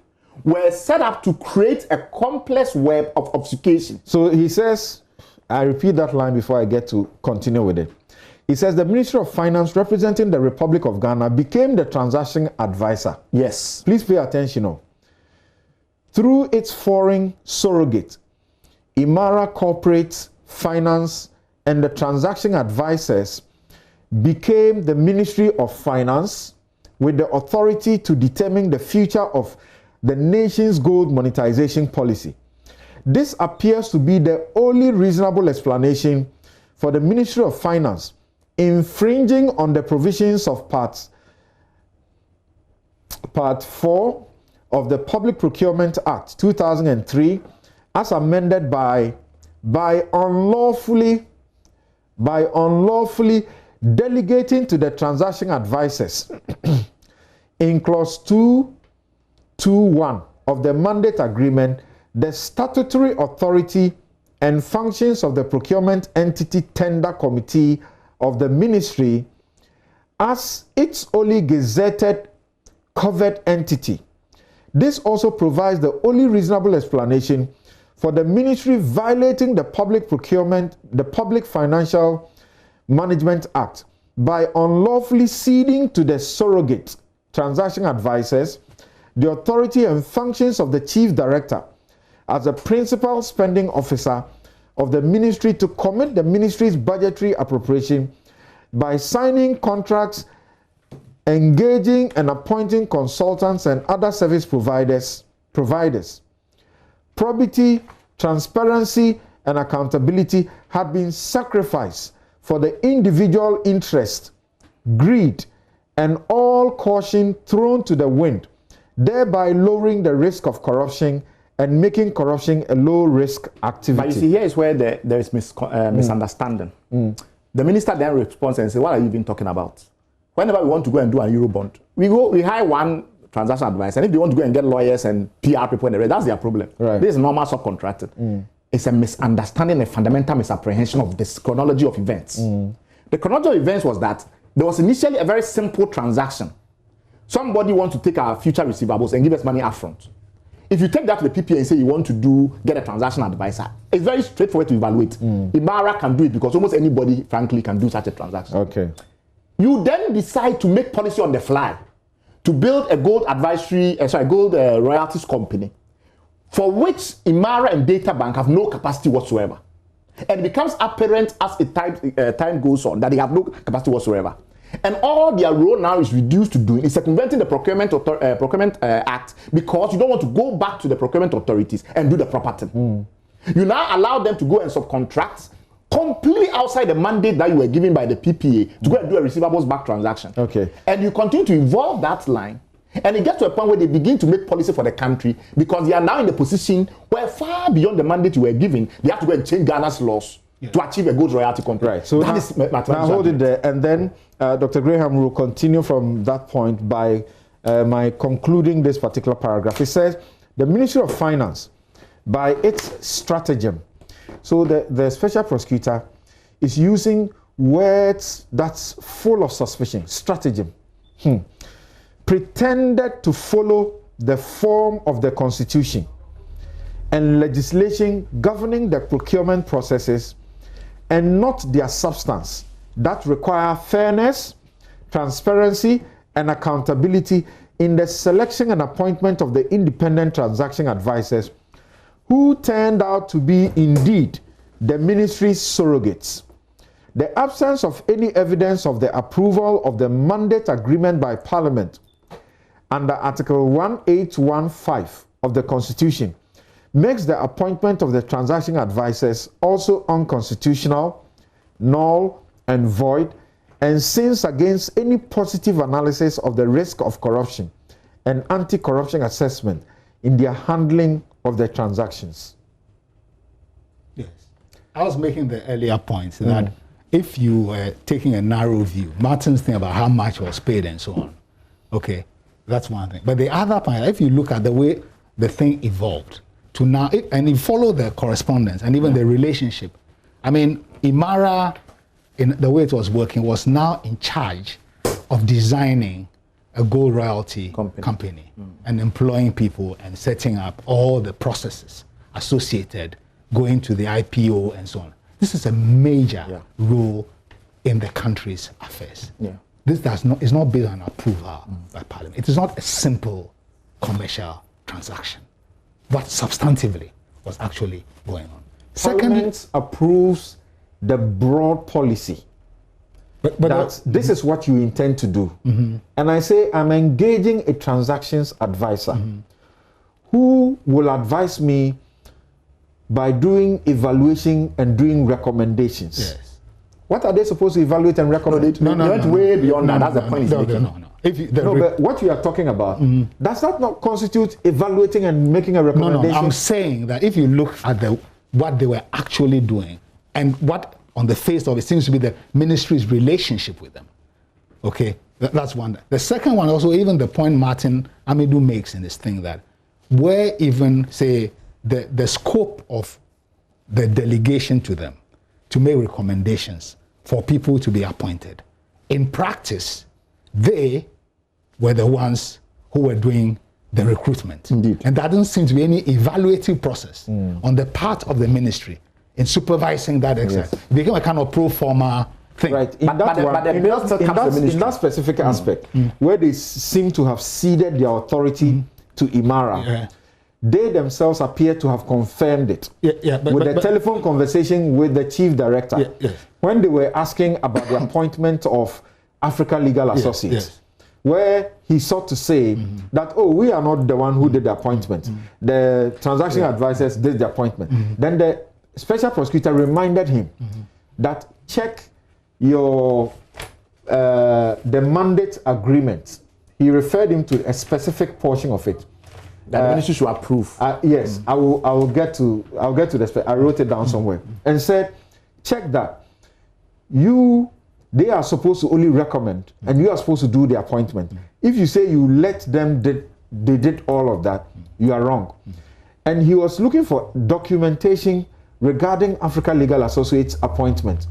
were set up to create a complex web of obfuscation. So he says, I repeat that line before I get to continue with it. He says the Ministry of Finance representing the Republic of Ghana became the transaction advisor. Yes. Please pay attention. Through its foreign surrogate, Emara Corporate Finance and the transaction advisors became the Ministry of Finance with the authority to determine the future of the nation's gold monetization policy. This appears to be the only reasonable explanation for the Ministry of Finance infringing on the provisions of Part 4 of the Public Procurement Act 2003 as amended by unlawfully delegating to the transaction advisors in clause 2.2.1 of the mandate agreement the statutory authority and functions of the procurement entity tender committee of the ministry as its only gazetted covered entity. This also provides the only reasonable explanation for the ministry violating the Public Financial Management Act by unlawfully ceding to the surrogate transaction advisors the authority and functions of the chief director as a principal spending officer of the ministry to commit the ministry's budgetary appropriation by signing contracts engaging and appointing consultants and other service providers. Probity, transparency, and accountability had been sacrificed for the individual interest, greed, and all caution thrown to the wind, thereby lowering the risk of corruption and making corruption a low-risk activity. But you see, here is where there is misunderstanding. The minister then responds and says, what are you even talking about? Whenever we want to go and do a Eurobond, we hire one transaction advisor, and if they want to go and get lawyers and PR people and the rest, that's their problem. Right. This is normal subcontracted. It's a misunderstanding, a fundamental misapprehension of this chronology of events. The chronology of events was that there was initially a very simple transaction. Somebody wants to take our future receivables and give us money upfront. If you take that to the PPA and say you want to get a transaction advisor, it's very straightforward to evaluate. Imara can do it because almost anybody, frankly, can do such a transaction. Okay. You then decide to make policy on the fly, to build a gold royalties company, for which Imara and Data Bank have no capacity whatsoever. And it becomes apparent as time goes on that they have no capacity whatsoever. And all their role now is reduced to doing is circumventing the Procurement Act, because you don't want to go back to the procurement authorities and do the proper thing. You now allow them to go and subcontract completely outside the mandate that you were given by the PPA to go and do a receivables back transaction. Okay. And you continue to evolve that line, and it gets to a point where they begin to make policy for the country because they are now in the position where far beyond the mandate you were given, they have to go and change Ghana's laws to achieve a good royalty contract. Right. So now hold it there, and then Dr. Graham will continue from that point by my concluding this particular paragraph. It says the Ministry of Finance, by its stratagem, so the special prosecutor is using words that's full of suspicion. Stratagem. Pretended to follow the form of the Constitution and legislation governing the procurement processes and not their substance that require fairness, transparency, and accountability in the selection and appointment of the independent transaction advisors who turned out to be indeed the ministry's surrogates. The absence of any evidence of the approval of the mandate agreement by Parliament under Article 1815 of the Constitution makes the appointment of the transaction advisors also unconstitutional, null, and void, and sins against any positive analysis of the risk of corruption and anti-corruption assessment in their handling of the transactions. Yes. I was making the earlier point that if you were taking a narrow view, Martin's thing about how much was paid and so on, okay, that's one thing. But the other point, if you look at the way the thing evolved to now, and you follow the correspondence and even the relationship, I mean, Imara, in the way it was working, was now in charge of designing a gold royalty company and employing people and setting up all the processes associated, going to the IPO and so on. This is a major role in the country's affairs. This is not based on approval by Parliament. It is not a simple commercial transaction. What substantively was actually going on. Parliament approves the broad policy. But this is what you intend to do. And I say, I'm engaging a transactions advisor who will advise me by doing evaluation and doing recommendations. Yes. What are they supposed to evaluate and recommend? They went way beyond that. That's the point he's making. But what you are talking about, does that not constitute evaluating and making a recommendation? No, I'm saying that if you look at what they were actually doing and what on the face of it seems to be the ministry's relationship with them. Okay, that's one. The second one also, even the point Martin Amidou makes in this thing that where even, say, the scope of the delegation to them to make recommendations for people to be appointed. In practice, they were the ones who were doing the recruitment. Indeed. And there doesn't seem to be any evaluative process on the part of the ministry in supervising that exercise. It became a kind of pro forma thing. Right. In that specific aspect, where they seem to have ceded their authority to Imara, they themselves appear to have confirmed it with the telephone conversation with the chief director when they were asking about the appointment of Africa Legal Associates. where he sought to say that, oh, we are not the one who did the appointment. The transaction advisors did the appointment. Then the special prosecutor reminded him that check your the mandate agreement. He referred him to a specific portion of it that the ministry should approve. Yes, I will get to the. I wrote it down somewhere and said, check that they are supposed to only recommend and you are supposed to do the appointment. If you say you let them they did all of that, you are wrong. And he was looking for documentation regarding Africa Legal Associates appointment.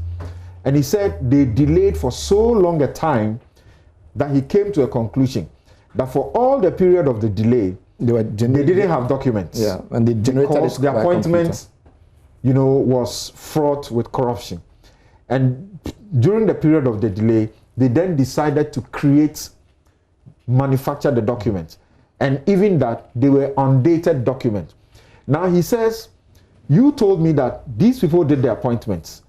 And he said they delayed for so long a time that he came to a conclusion that for all the period of the delay, they didn't have documents. Yeah, and they generated because the appointment, was fraught with corruption. And during the period of the delay, they then decided to manufacture the documents. And even that, they were undated documents. Now he says, you told me that these people did the appointments.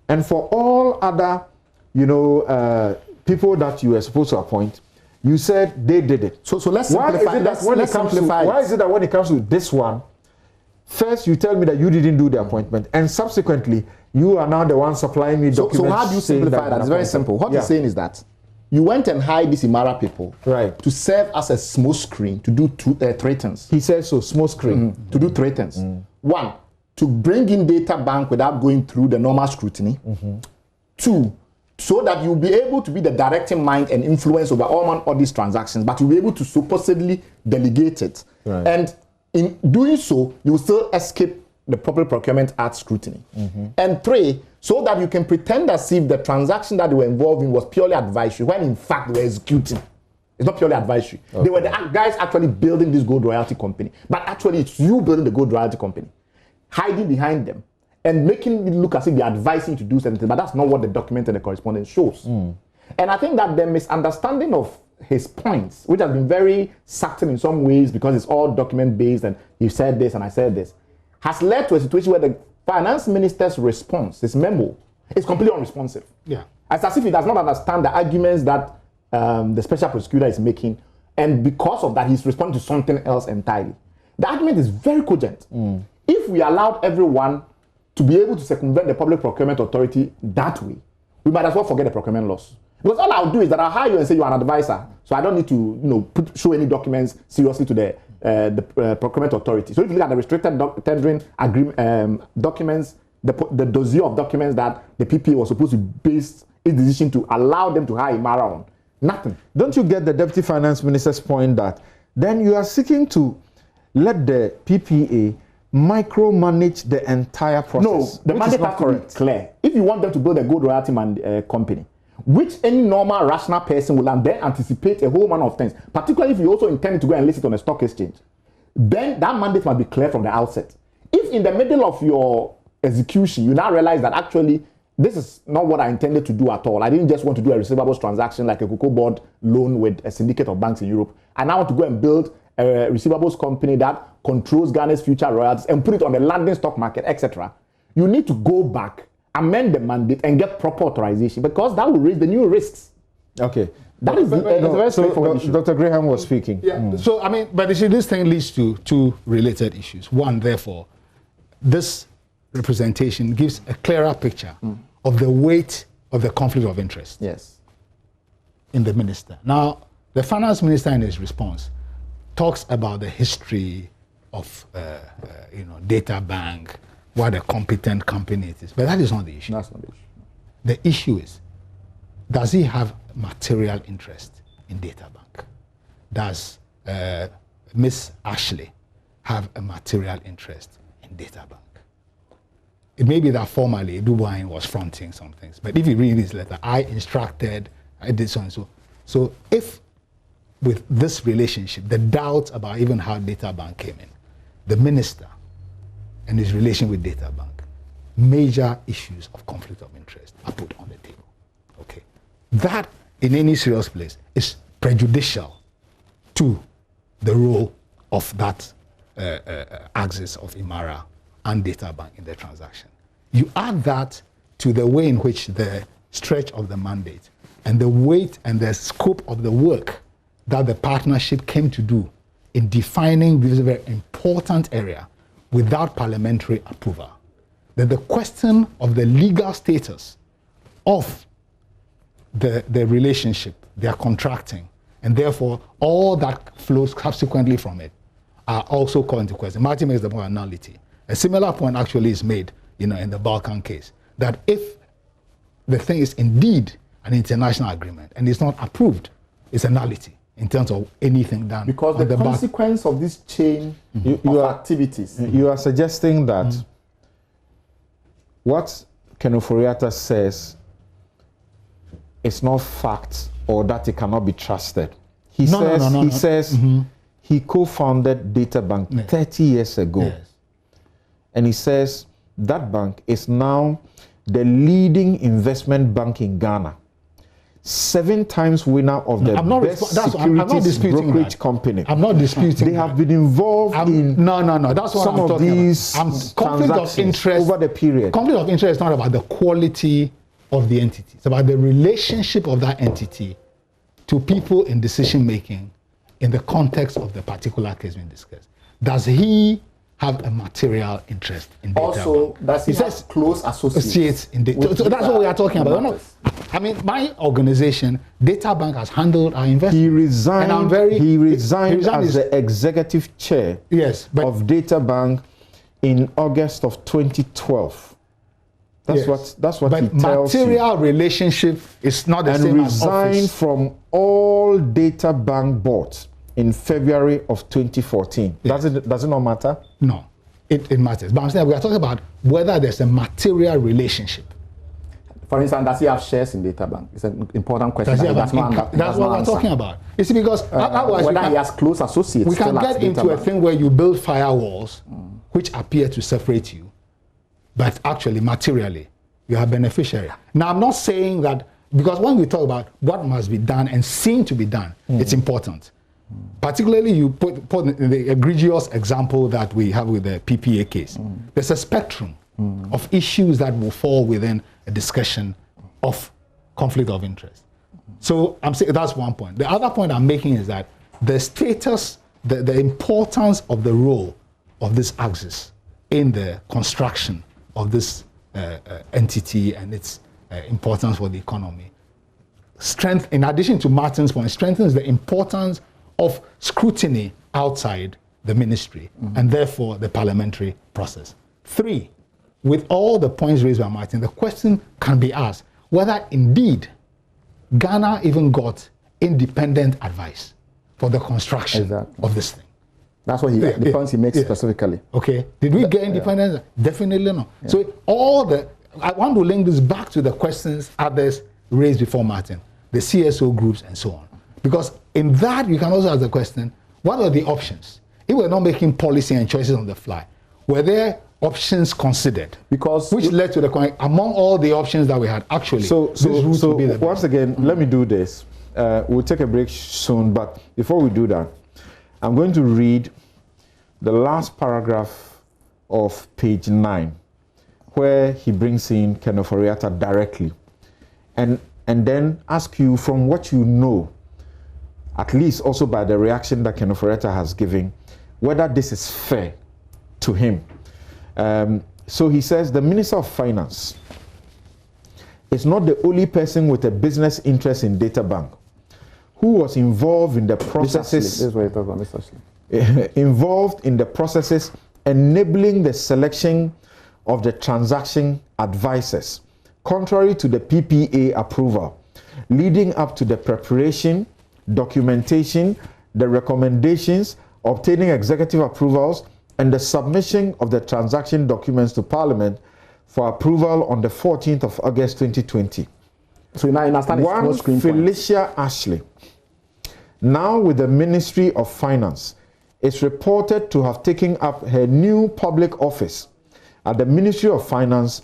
And for all other, people that you were supposed to appoint, you said they did it. So let's simplify. Why is it that when it comes to this one, first you tell me that you didn't do the appointment, and subsequently you are now the one supplying me documents? So how do you simplify that? It's very simple. What he's saying is that you went and hired these Imara people to serve as a smoke screen to do three things. He says so, smoke screen. To do three things. One, to bring in data bank without going through the normal scrutiny. Two, so that you'll be able to be the directing mind and influence over all these transactions, but you'll be able to supposedly delegate it. And in doing so, you will still escape the Public Procurement Act scrutiny. And three, so that you can pretend as if the transaction that they were involved in was purely advisory, when in fact they were executing. It's not purely advisory. They were the guys actually building this gold royalty company. But actually, it's you building the gold royalty company, hiding behind them, and making it look as if they're advising you to do something. But that's not what the document and the correspondence shows. And I think that the misunderstanding of his points, which has been very subtle in some ways because it's all document-based and you said this and I said this, has led to a situation where the finance minister's response, his memo, is completely unresponsive. Yeah. It's as if he does not understand the arguments that the special prosecutor is making, and because of that, he's responding to something else entirely. The argument is very cogent. If we allowed everyone to be able to circumvent the Public Procurement Authority that way, we might as well forget the procurement laws. Because all I'll do is that I'll hire you and say you're an advisor, so I don't need to, show any documents seriously to the procurement authority. So if you look at the restricted tendering agreement documents, the dossier of documents that the PPA was supposed to base its decision to allow them to hire Imara on, nothing. Don't you get the Deputy Finance Minister's point that then you are seeking to let the PPA micromanage the entire process? No, the mandate has to be clear. If you want them to build a gold royalty company, which any normal rational person will then anticipate a whole manner of things, particularly if you also intend to go and list it on a stock exchange, then that mandate must be clear from the outset. If in the middle of your execution you now realize that actually this is not what I intended to do at all, I didn't just want to do a receivables transaction like a cocoa board loan with a syndicate of banks in Europe, and I want to go and build a receivables company that controls Ghana's future royalties and put it on the London stock market, etc. You need to go back, amend the mandate, and get proper authorization, because that will raise the new risks. Okay. That is very straightforward issue. Dr. Graham was speaking. Yeah. So, I mean, but you see, this thing leads to two related issues. One, therefore, this representation gives a clearer picture of the weight of the conflict of interest in the minister. Now, the finance minister in his response talks about the history of, data bank, what a competent company it is. But that is not the issue. That's not the issue. The issue is, does he have material interest in data bank? Does Miss Ashley have a material interest in data bank? It may be that formally Dubois was fronting some things, but if you read this letter, I instructed, I did so and so. So if with this relationship, the doubt about even how data bank came in, the minister and his relation with data bank, major issues of conflict of interest are put on the table. Okay, that in any serious place is prejudicial to the role of that axis of Imara and data bank in the transaction. You add that to the way in which the stretch of the mandate and the weight and the scope of the work that the partnership came to do in defining this very important area without parliamentary approval, that the question of the legal status of the relationship, their contracting, and therefore all that flows subsequently from it are also called into question. Martin makes the point of nullity. A similar point actually is made, in the Balkan case, that if the thing is indeed an international agreement and it's not approved, it's a nullity in terms of anything done. Because the consequence of this chain of activities. You are suggesting that what Kenoforiata says is not fact or that it cannot be trusted. He says he co-founded Databank 30 years ago. Yes. And he says that bank is now the leading investment bank in Ghana. 7 times winner of the best securities brokerage company. I'm not disputing. They have been involved in That's what some I'm of these conflict of interest over the period. Conflict of interest is not about the quality of the entity. It's about the relationship of that entity to people in decision making in the context of the particular case being discussed. Does he have a material interest in data? Also, does he have close associates in data? So that's what we are talking about. I mean, my organization, Databank, has handled our investment. He resigned. And he resigned as the executive chair of Databank in August of 2012. That's what he tells you. But material relationship is not the same as office. And resigned from all Databank boards in February of 2014. Yes. Does it not matter? No, it matters. But I'm saying we are talking about whether there's a material relationship. For instance, does he have shares in Databank? It's an important question. That's what we're talking about. You see, because otherwise whether he has close associates. We can get into a thing where you build firewalls which appear to separate you, but actually, materially, you are beneficiary. Now, I'm not saying that, because when we talk about what must be done and seen to be done, it's important. Particularly, you put in the egregious example that we have with the PPA case. There's a spectrum of issues that will fall within a discussion of conflict of interest. So I'm saying that's one point. The other point I'm making is that the status, the importance of the role of this axis in the construction of this entity and its importance for the economy, in addition to Martin's point, strengthens the importance of scrutiny outside the ministry and therefore the parliamentary process. 3, with all the points raised by Martin, the question can be asked whether indeed Ghana even got independent advice for the construction of this thing. That's what the points he makes specifically. Okay. Did we get independence? Definitely not. Yeah. So I want to link this back to the questions others raised before Martin, the CSO groups and so on. Because in that, you can also ask the question, what are the options? If we're not making policy and choices on the fly, were there options considered? Which led to the point, among all the options that we had, actually, once again, let me do this. We'll take a break soon, but before we do that, I'm going to read the last paragraph of page 9, where he brings in Kenoforiata directly, and then ask you, from what you know, at least also by the reaction that Kenoforiata has given, whether this is fair to him. So he says the Minister of Finance is not the only person with a business interest in Databank who was involved in the processes involved in the processes enabling the selection of the transaction advisors, contrary to the PPA approval, leading up to the preparation, documentation, the recommendations, obtaining executive approvals, and the submission of the transaction documents to Parliament for approval on the 14th of August 2020. So now you understand one Felicia Ashley, now with the Ministry of Finance, is reported to have taken up her new public office at the Ministry of Finance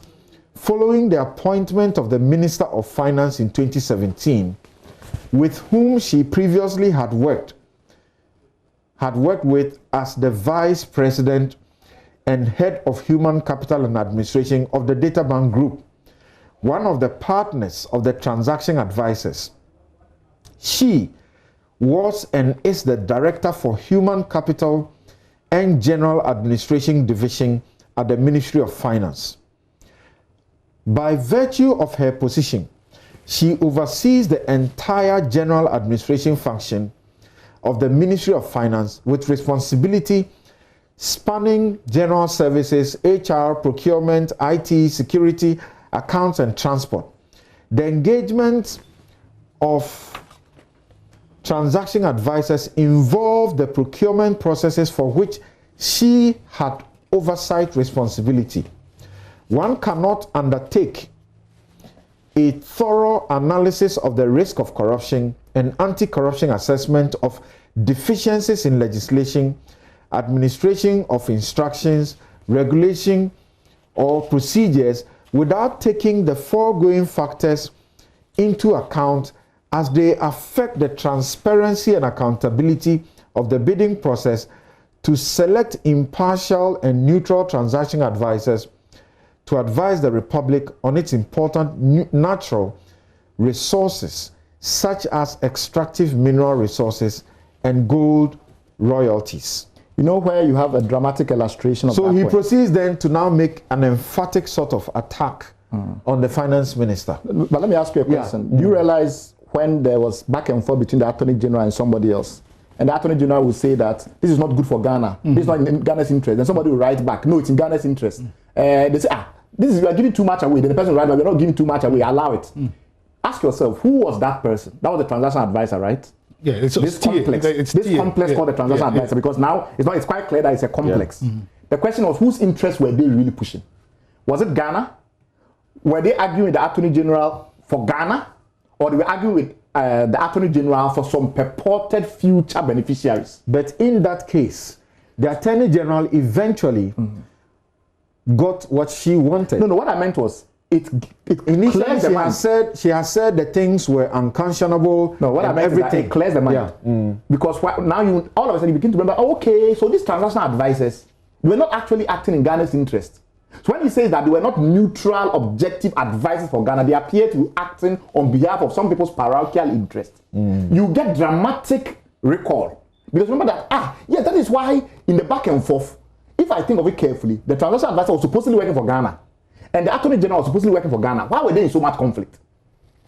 following the appointment of the Minister of Finance in 2017, with whom she previously had worked with as the Vice President and Head of Human Capital and Administration of the Databank Group, one of the partners of the transaction advisors. She was and is the Director for Human Capital and General Administration Division at the Ministry of Finance. By virtue of her position, she oversees the entire general administration function of the Ministry of Finance with responsibility spanning general services, HR, procurement, IT, security, accounts, and transport. The engagement of transaction advisors involved the procurement processes for which she had oversight responsibility. One cannot undertake a thorough analysis of the risk of corruption and anti-corruption assessment of deficiencies in legislation, administration of instructions, regulation, or procedures without taking the foregoing factors into account as they affect the transparency and accountability of the bidding process, to select impartial and neutral transaction advisors to advise the Republic on its important natural resources, such as extractive mineral resources and gold royalties. You know where you have a dramatic illustration of that. So he proceeds then to now make an emphatic sort of attack on the finance minister. But let me ask you a question. Do you realize when there was back and forth between the Attorney General and somebody else, and the Attorney General will say that this is not good for Ghana, this is not in Ghana's interest, then somebody will write back, no, it's in Ghana's interest. They say, you are giving too much away. Then the person will write back, you're not giving too much away, allow it. Ask yourself, who was that person? That was the transaction advisor, right? Yeah, it's this complex called the transaction advisor, because now it's quite clear that it's a complex. The question was, whose interests were they really pushing? Was it Ghana? Were they arguing with the Attorney General for Ghana? Or they were arguing with the Attorney General for some purported future beneficiaries? But in that case, the Attorney General eventually got what she wanted. No, what I meant was, initially she has said the things were unconscionable. No, what I meant is that it clears the mind. Because now you all of a sudden you begin to remember, okay, so these transaction advisors were not actually acting in Ghana's interest. So when he says that they were not neutral, objective advisors for Ghana, they appear to be acting on behalf of some people's parochial interest. You get dramatic recall. Because remember that, that is why in the back and forth, if I think of it carefully, the transaction advisor was supposedly working for Ghana, and the Attorney General was supposedly working for Ghana. Why were they in so much conflict?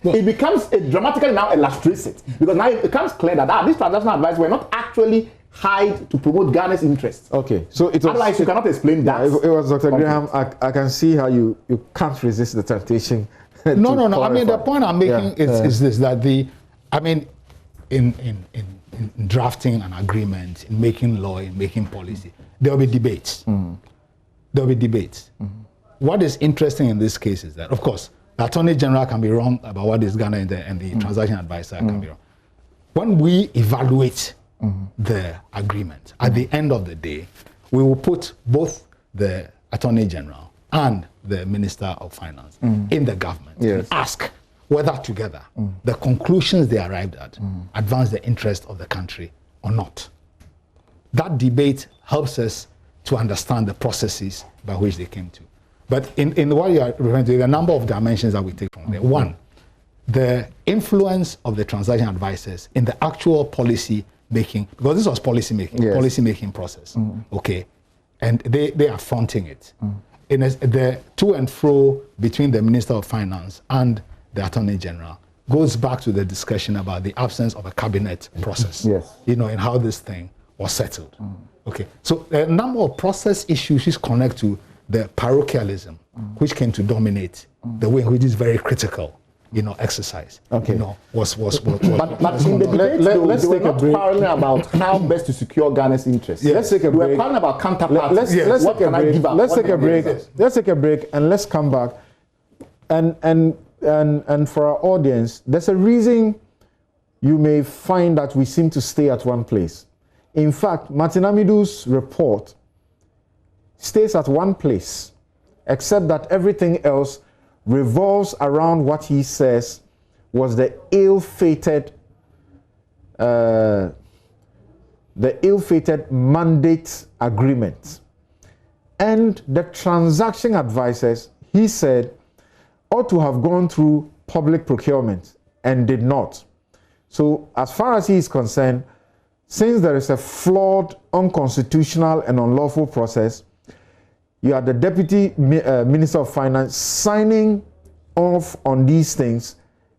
It becomes dramatically now illustrates it, because now it becomes clear that these transaction advisors were not actually hired to promote Ghana's interests. Okay, so it was, otherwise you cannot explain that. It was Dr. Graham. I can see how you can't resist the temptation. No. I mean, the point I'm making is this: that in drafting an agreement, in making law, in making policy, there will be debates. There will be debates. What is interesting in this case is that, of course, the Attorney General can be wrong about what is Ghana and the transaction advisor can be wrong. When we evaluate the agreement, at the end of the day, we will put both the Attorney General and the Minister of Finance in the government and ask whether together the conclusions they arrived at advance the interest of the country or not. That debate helps us to understand the processes by which they came to. But in what you are referring to, there are a number of dimensions that we take from there. One, the influence of the transaction advisors in the actual policy making, because this was policy making process, okay, and they are fronting it. In the to and fro between the Minister of Finance and the Attorney General goes back to the discussion about the absence of a cabinet process. And how this thing was settled. Okay, so a number of process issues which connect to the parochialism, which came to dominate the way in which is very critical, exercise. Okay. Was but in the debate, let's take a break. Quarreling about how best to secure Ghana's interests. Let's take a break. We're quarreling about counterparts. Let's take a break and let's come back. And for our audience, there's a reason you may find that we seem to stay at one place. In fact, Martin Amidu's report stays at one place, except that everything else revolves around what he says was the ill-fated mandate agreement. And the transaction advisors, he said, ought to have gone through public procurement and did not. So as far as he is concerned, since there is a flawed, unconstitutional and unlawful process, you are the Deputy Minister of Finance signing off on these things,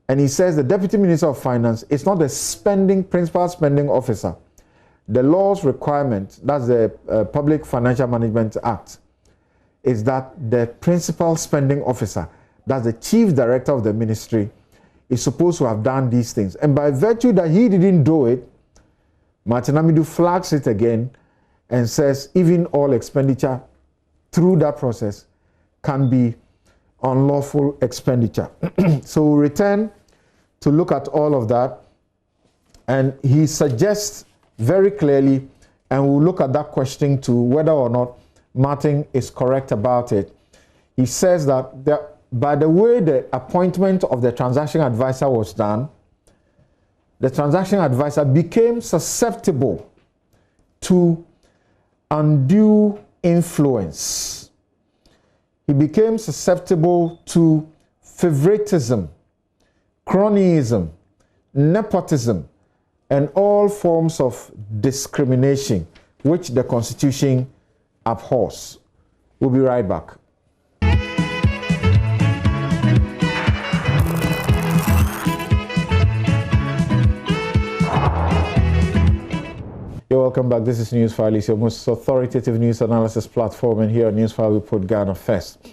and he says the Deputy Minister of Finance is not the principal spending officer. The law's requirement, that's the Public Financial Management Act, is that the principal spending officer, that's the chief director of the ministry, is supposed to have done these things. And by virtue that he didn't do it, Martin Amidu flags it again and says even all expenditure through that process can be unlawful expenditure. So we'll return to look at all of that, and he suggests very clearly, and we'll look at that question to whether or not Martin is correct about it. He says that by the way the appointment of the transaction advisor was done, the transaction advisor became susceptible to undue influence. He became susceptible to favoritism, cronyism, nepotism, and all forms of discrimination, which the Constitution abhors. We'll be right back. You're welcome back. This is NewsFile. It's your most authoritative news analysis platform, and here on NewsFile we put Ghana first.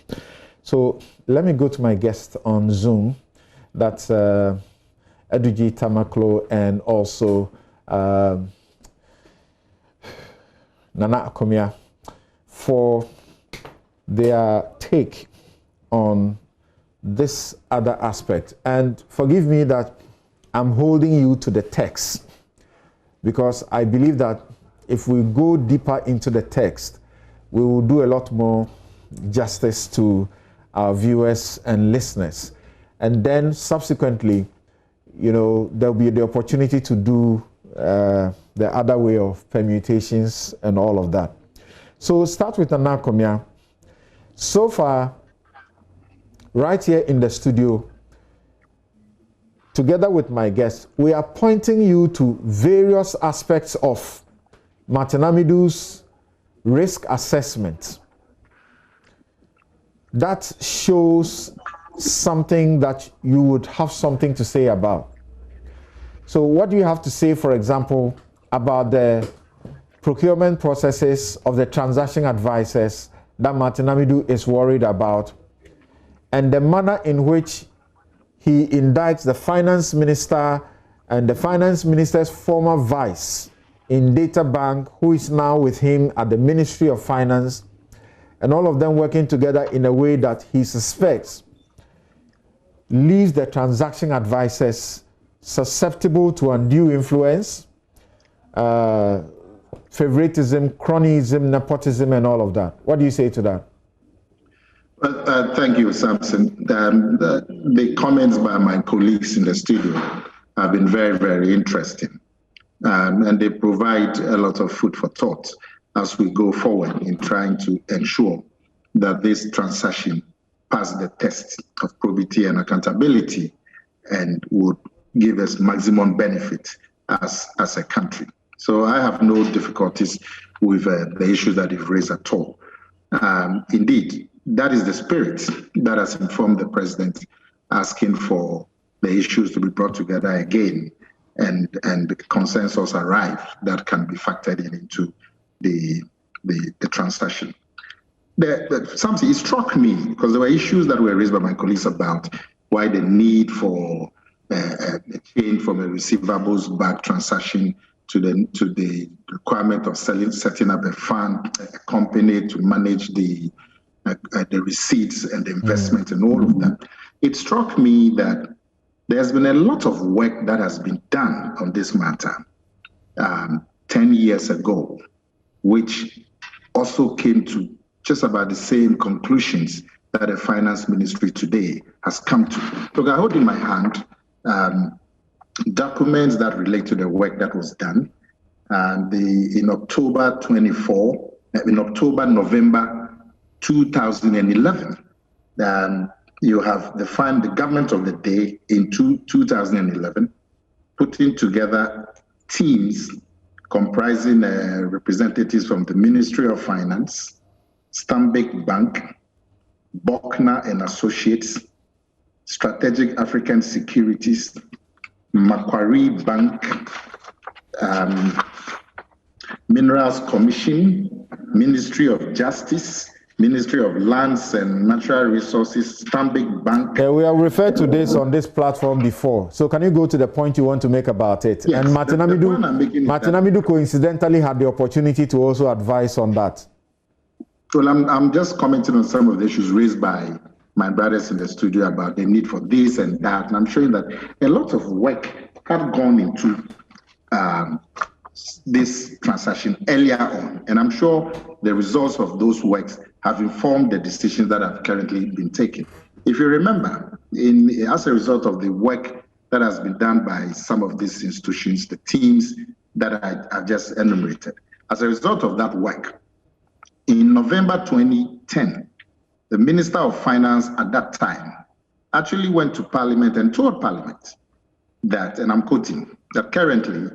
So let me go to my guest on Zoom. That's Eduji Tamaklo and also Nana Akomia for their take on this other aspect. And forgive me that I'm holding you to the text, because I believe that if we go deeper into the text, we will do a lot more justice to our viewers and listeners. And then subsequently, you know, there'll be the opportunity to do the other way of permutations and all of that. So start with Nana Akomia. So far, right here in the studio, together with my guests, we are pointing you to various aspects of Martin Amidu's risk assessment. That shows something that you would have something to say about. So what do you have to say, for example, about the procurement processes of the transaction advisors that Martin Amidu is worried about, and the manner in which he indicts the finance minister and the finance minister's former vice in Data Bank, who is now with him at the Ministry of Finance, and all of them working together in a way that he suspects leaves the transaction advisors susceptible to undue influence, favoritism, cronyism, nepotism, and all of that. What do you say to that? Well, thank you, Samson. The comments by my colleagues in the studio have been very, very interesting. And they provide a lot of food for thought as we go forward in trying to ensure that this transaction passes the test of probity and accountability and would give us maximum benefit as a country. So I have no difficulties with the issues that you've raised at all. Indeed, that is the spirit that has informed the president, asking for the issues to be brought together again and the consensus arrive that can be factored into the transaction. Something, it struck me, because there were issues that were raised by my colleagues about why the need for a change from a receivables-backed transaction to the requirement of setting up a fund, a company to manage the receipts and the investment and all of that. It struck me that there's been a lot of work that has been done on this matter 10 years ago, which also came to just about the same conclusions that the finance ministry today has come to. Look, I hold in my hand documents that relate to the work that was done. In October 24, November 2011, you have the government of the day in 2011, putting together teams comprising representatives from the Ministry of Finance, Stanbic Bank, Buckner and Associates, Strategic African Securities, Macquarie Bank, Minerals Commission, Ministry of Justice, Ministry of Lands and Natural Resources, Stanbic Bank. We have referred to this on this platform before. So can you go to the point you want to make about it? Yes, and Martin Amidu coincidentally had the opportunity to also advise on that. Well, I'm just commenting on some of the issues raised by my brothers in the studio about the need for this and that. And I'm showing that a lot of work had gone into this transaction earlier on. And I'm sure the results of those works have informed the decisions that have currently been taken. If you remember, as a result of the work that has been done by some of these institutions, the teams that I've just enumerated, as a result of that work, in November 2010, the Minister of Finance at that time actually went to Parliament and told Parliament that, and I'm quoting, that currently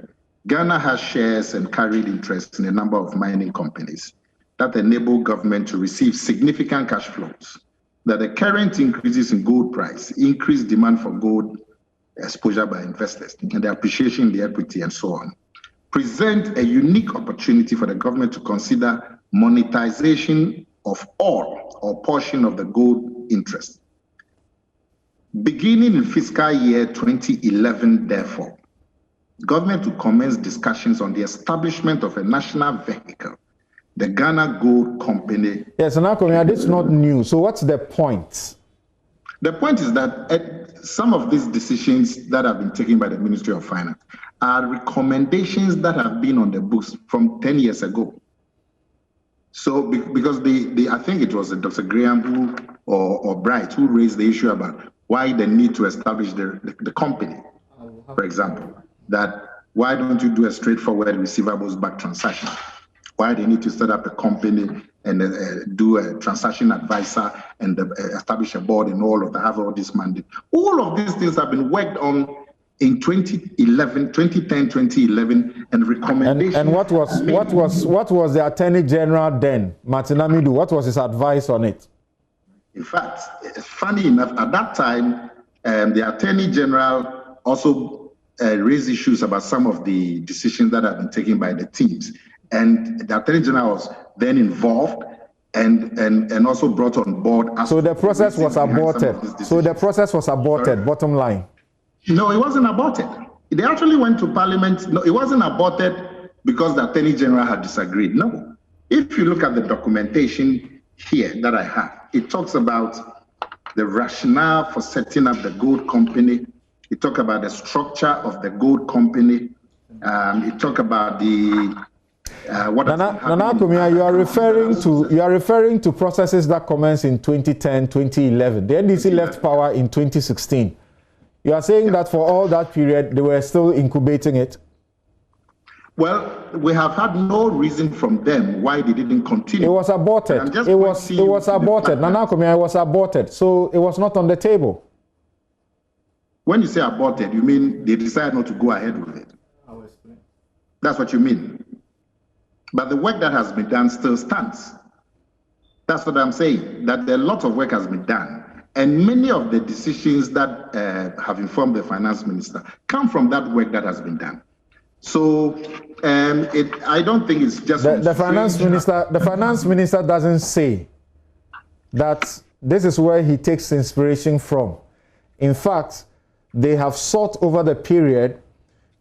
Ghana has shares and carried interest in a number of mining companies that enable government to receive significant cash flows, that the current increases in gold price, increased demand for gold exposure by investors, and the appreciation in the equity and so on, present a unique opportunity for the government to consider monetization of all or portion of the gold interest. Beginning in fiscal year 2011, therefore, government will commence discussions on the establishment of a national vehicle, the Ghana Gold Company. Yes, and this is not new. So what's the point? The point is that some of these decisions that have been taken by the Ministry of Finance are recommendations that have been on the books from 10 years ago. So because I think it was Dr. Graham or Bright who raised the issue about why the need to establish the company, for example, that why don't you do a straightforward receivables back transaction? Why they need to set up a company and do a transaction advisor and establish a board and all of that, have all this mandate. All of these things have been worked on in 2010, 2011, and recommendations. And what was the Attorney General then, Martin Amidu? What was his advice on it? In fact, funny enough, at that time, the Attorney General also raised issues about some of the decisions that have been taken by the teams. And the Attorney General was then involved and also brought on board. So the process was aborted. So the process was aborted, sorry? Bottom line. No, it wasn't aborted. They actually went to Parliament. No, it wasn't aborted because the Attorney General had disagreed. No. If you look at the documentation here that I have, it talks about the rationale for setting up the gold company. It talks about the structure of the gold company. It talks about the Nana Kumia, you are referring to processes that commenced in 2010, 2011. The NDC left power in 2016. You are saying that for all that period, they were still incubating it? Well, we have had no reason from them why they didn't continue. It was aborted. It was aborted. Nana Kumia, it was aborted. So it was not on the table. When you say aborted, you mean they decided not to go ahead with it? I will explain. That's what you mean. But the work that has been done still stands. That's what I'm saying, that a lot of work has been done. And many of the decisions that have informed the finance minister come from that work that has been done. So I don't think it's just the finance minister. The finance minister doesn't say that this is where he takes inspiration from. In fact, they have sought over the period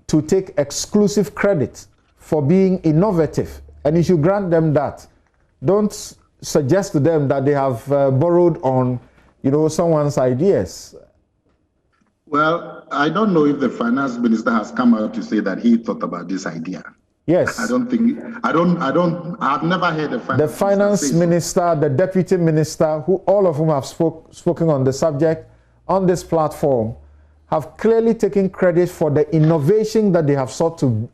to take exclusive credit for being innovative, and you should grant them that. Don't suggest to them that they have borrowed on, someone's ideas. Well, I don't know if the finance minister has come out to say that he thought about this idea. Yes. I've never heard the finance minister, the deputy minister, who all of whom have spoken on the subject on this platform, have clearly taken credit for the innovation that they have sought to,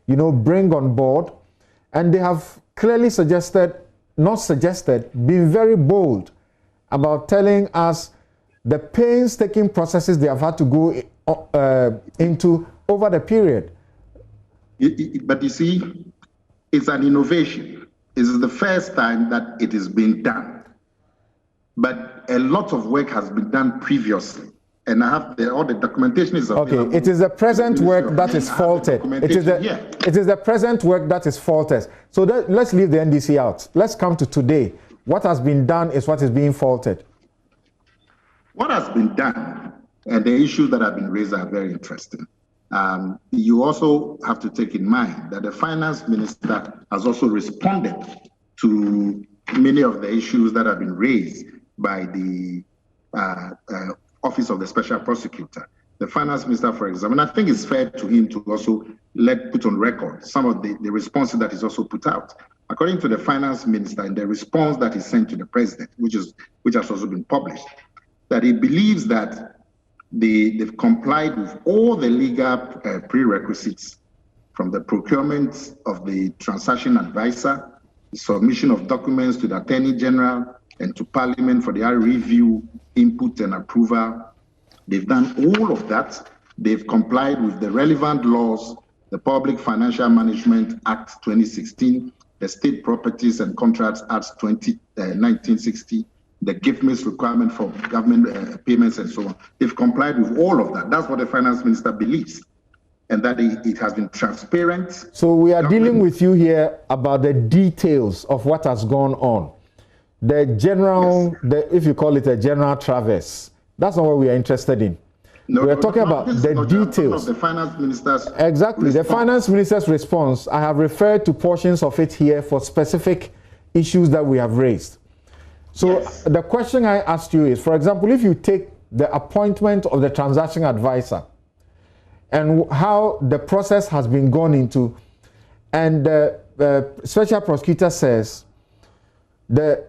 bring on board. And they have clearly been very bold about telling us the painstaking processes they have had to go into over the period. But you see, it's an innovation. This is the first time that it is being done. But a lot of work has been done previously. And I have all the documentation is available. Okay, it is the present work that is faulted. It is the present work that is faulted. So let's leave the NDC out. Let's come to today. What has been done is what is being faulted. What has been done and the issues that have been raised are very interesting. You also have to take in mind that the finance minister has also responded to many of the issues that have been raised by the Office of the Special Prosecutor. The finance minister, for example, and I think it's fair to him to also put on record some of the responses that is also put out. According to the finance minister, in the response that he sent to the president, which has also been published, that he believes that they've complied with all the legal prerequisites, from the procurement of the transaction advisor, the submission of documents to the Attorney General and to Parliament for their review, input and approval. They've done all of that. They've complied with the relevant laws, the Public Financial Management Act 2016, the State Properties and Contracts Act 1960, the gift-based requirement for government payments and so on. They've complied with all of that. That's what the finance minister believes, and that it has been transparent. So we are dealing with you here about the details of what has gone on. The general, yes. If you call it a general traverse, that's not what we are interested in. No, we are talking about the details. Of the finance minister's exactly, response. The finance minister's response. I have referred to portions of it here for specific issues that we have raised. So yes. The question I asked you is, for example, if you take the appointment of the transaction advisor and how the process has been gone into, and the special prosecutor says the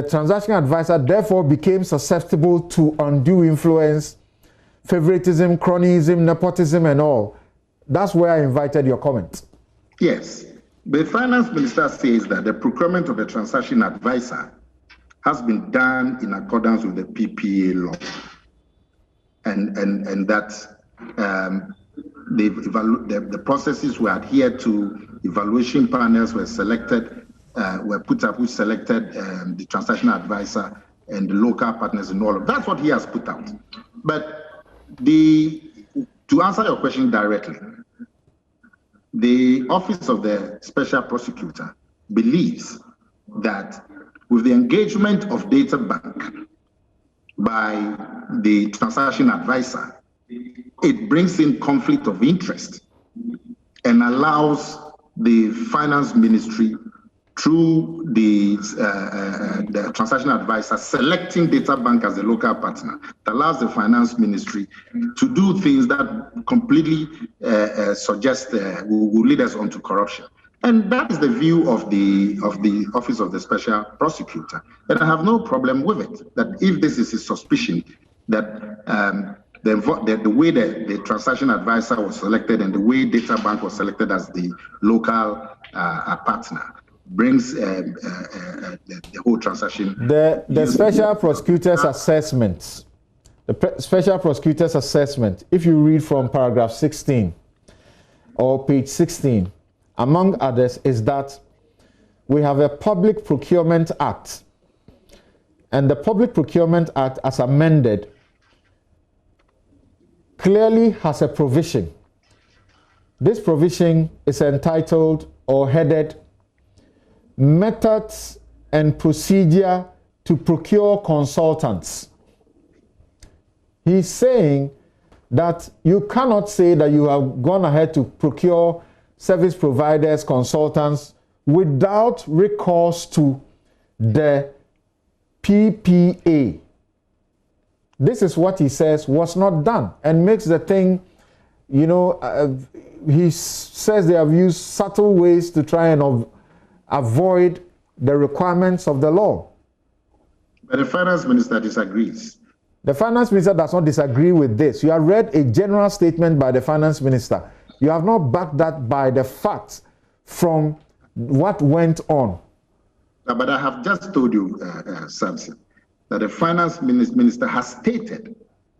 transaction advisor therefore became susceptible to undue influence, favoritism, cronyism, nepotism, and all. That's where I invited your comment. Yes. The finance minister says that the procurement of the transaction advisor has been done in accordance with the PPA law, and that the processes were adhered to, evaluation panels were selected, were put up, which selected the transaction advisor and the local partners and all of that. That's what he has put out. But to answer your question directly, the Office of the Special Prosecutor believes that with the engagement of data bank by the transaction advisor, it brings in conflict of interest and allows the finance ministry, through the transaction advisor, selecting data bank as a local partner, that allows the finance ministry to do things that completely suggest will lead us on to corruption. And that is the view of the Office of the Special Prosecutor. And I have no problem with it, that if this is his suspicion, that the way the transaction advisor was selected and the way data bank was selected as the local partner brings the whole transaction. The special prosecutor's assessment, special prosecutor's assessment, if you read from paragraph 16 or page 16, among others, is that we have a Public Procurement Act, and the Public Procurement Act, as amended, clearly has a provision. This provision is entitled or headed Methods and Procedure to Procure Consultants. He's saying that you cannot say that you have gone ahead to procure service providers, consultants, without recourse to the PPA. This is what he says was not done, and makes the thing, he says they have used subtle ways to try and avoid the requirements of the law. But the finance minister disagrees. The finance minister does not disagree with this. You have read a general statement by the finance minister. You have not backed that by the facts from what went on. But I have just told you, Samson, that the finance minister has stated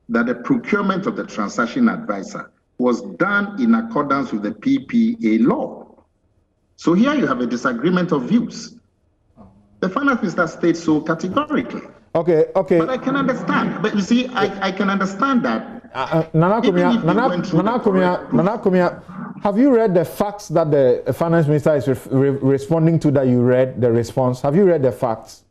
that the procurement of the transaction advisor was done in accordance with the PPA law. So here you have a disagreement of views. The finance minister states so categorically. Okay. But I can understand. But you see, I can understand that. Nana Kumia, have you read the facts that the finance minister is responding to that you read, the response? Have you read the facts?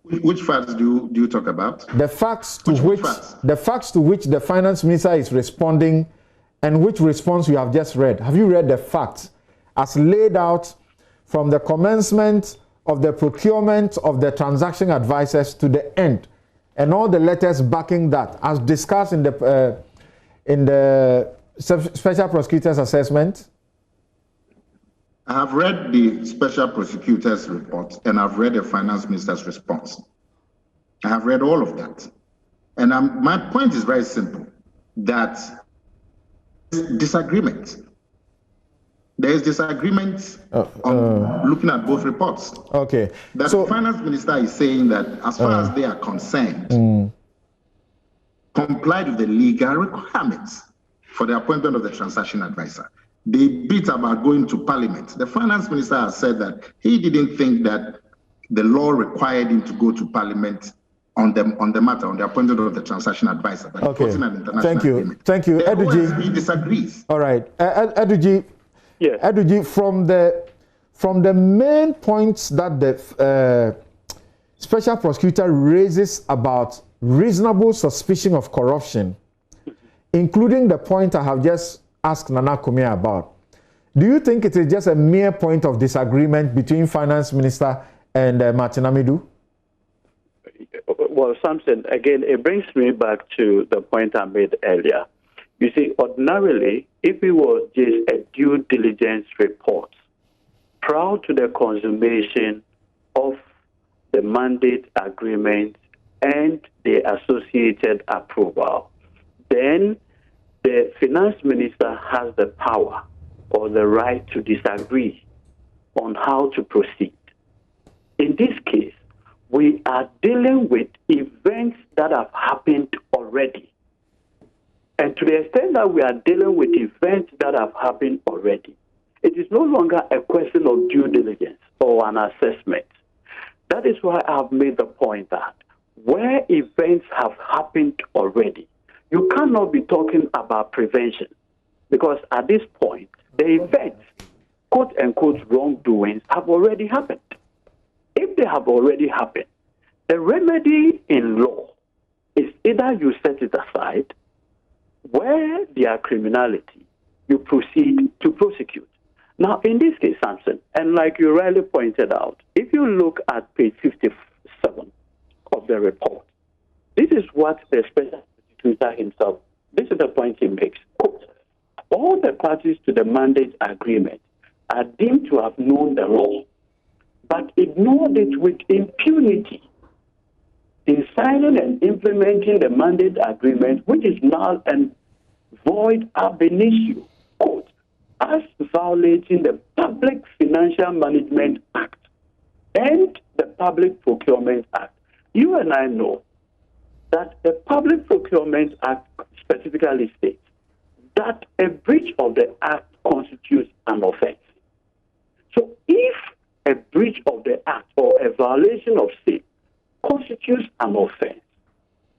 Which facts do you talk about? The facts to which the finance minister is responding and which response you have just read. Have you read the facts as laid out from the commencement of the procurement of the transaction advisors to the end, and all the letters backing that, as discussed in the special prosecutor's assessment? I have read the special prosecutor's report and I've read the finance minister's response. I have read all of that. And my point is very simple, that disagreement. There is disagreement on looking at both reports. Okay. That the finance minister is saying that as far as they are concerned, complied with the legal requirements for the appointment of the transaction advisor. They beat about going to parliament. The finance minister has said that he didn't think that the law required him to go to parliament on the matter, on the appointment of the transaction advisor. But okay. An international Thank you. agreement. Thank you. Eduji, he disagrees. All right. Eduji, yes. Eduji, from the main points that the special prosecutor raises about reasonable suspicion of corruption, including the point I have just asked Nana Kumia about, do you think it is just a mere point of disagreement between finance minister and Martin Amidu? Well, Samson, again, it brings me back to the point I made earlier. You see, ordinarily, if it was just a due diligence report prior to the consummation of the mandate agreement and the associated approval, then the finance minister has the power or the right to disagree on how to proceed. In this case, we are dealing with events that have happened already. And to the extent that we are dealing with events that have happened already, it is no longer a question of due diligence or an assessment. That is why I've made the point that where events have happened already, you cannot be talking about prevention, because at this point, the events, quote-unquote wrongdoings, have already happened. If they have already happened, the remedy in law is either you set it aside, where there are criminality, you proceed to prosecute. Now, in this case, Samson, and like you rightly pointed out, if you look at page 57 of the report, this is what the special prosecutor himself, this is the point he makes. Quote, all the parties to the mandate agreement are deemed to have known the law, but ignored it with impunity in signing and implementing the mandate agreement, which is null and void ab initio, quote, as violating the Public Financial Management Act and the Public Procurement Act. You and I know that the Public Procurement Act specifically states that a breach of the Act constitutes an offense. So if a breach of the Act or a violation of state constitutes an offense,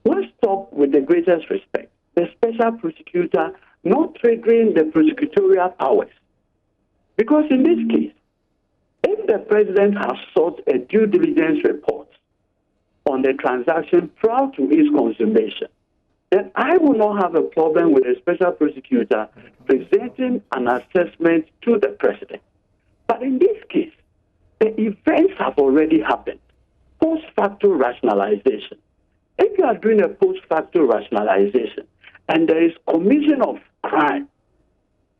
let's talk with the greatest respect. The special prosecutor not triggering the prosecutorial powers. Because in this case, if the president has sought a due diligence report on the transaction prior to its consummation, then I will not have a problem with the special prosecutor presenting an assessment to the president. But in this case, the events have already happened. Post facto rationalization. If you are doing a post facto rationalization and there is commission of crime,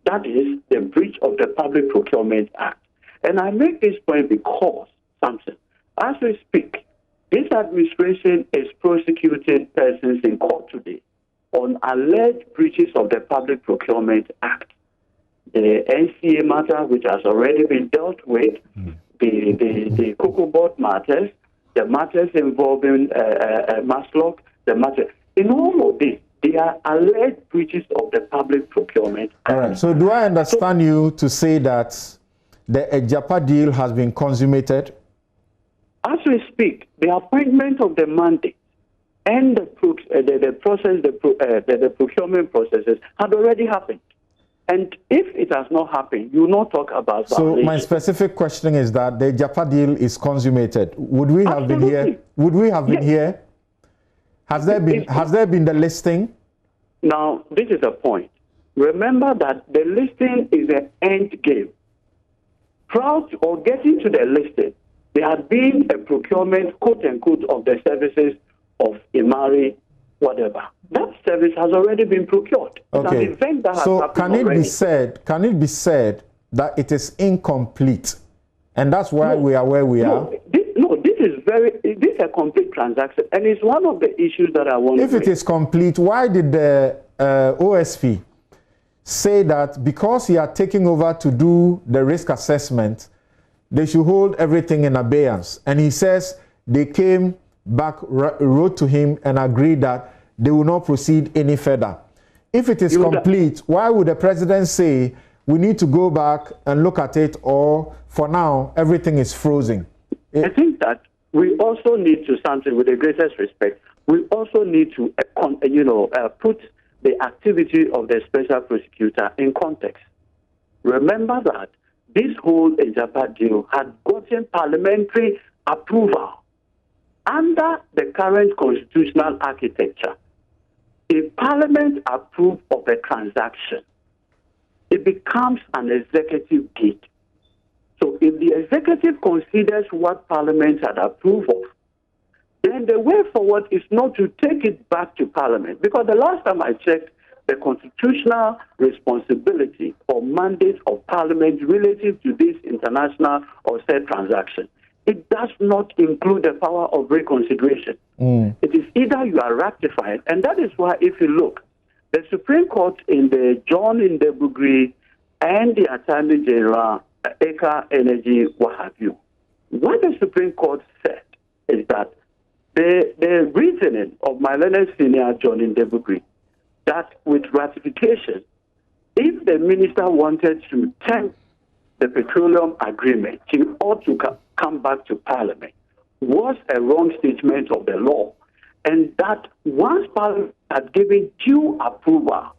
that is the breach of the Public Procurement Act. And I make this point because, Samson, as we speak, this administration is prosecuting persons in court today on alleged breaches of the Public Procurement Act. The NCA matter, which has already been dealt with, the Cocoa Board matters, the matters involving Maslow, the matter. In all of this, they are alleged breaches of the public procurement. All right. So do I understand you to say that the Agyapa deal has been consummated? As we speak, the appointment of the mandate and the procurement processes had already happened. And if it has not happened, you will not talk about So my specific question is that the Agyapa deal is consummated. Would we have been here? Would we have been here? Has there been the listing? Now, this is a point. Remember that the listing is the end game. Prior to or getting to the listing, there had been a procurement, quote unquote, of the services of Imari, whatever. That service has already been procured. Okay. It's an event that has so happened can it already. be said? Can it be said that it is incomplete, and that's why we are where we are? This is a complete transaction, and it's one of the issues that I want to If it is complete, why did the OSP say that because he had taken over to do the risk assessment, they should hold everything in abeyance? And he says they came back, wrote to him and agreed that they will not proceed any further. If it is complete, why would the president say we need to go back and look at it, or for now everything is frozen? I think that we also need to, something with the greatest respect, we also need to, put the activity of the special prosecutor in context. Remember that this whole Agyapa deal had gotten parliamentary approval under the current constitutional architecture. If Parliament approves of a transaction, it becomes an executive deed. So if the executive considers what Parliament had approved of, then the way forward is not to take it back to Parliament. Because the last time I checked, the constitutional responsibility or mandate of Parliament relative to this international or said transaction, it does not include the power of reconsideration. It is either you are ratified, and that is why if you look, the Supreme Court in the John Indebugri and the Attorney General, Eka Energy, what have you, what the Supreme Court said is that the reasoning of my learned senior John Indebugri, that with ratification, if the minister wanted to tempt the petroleum agreement, he ought to come back to Parliament, was a wrong statement of the law. And that once Parliament had given due approval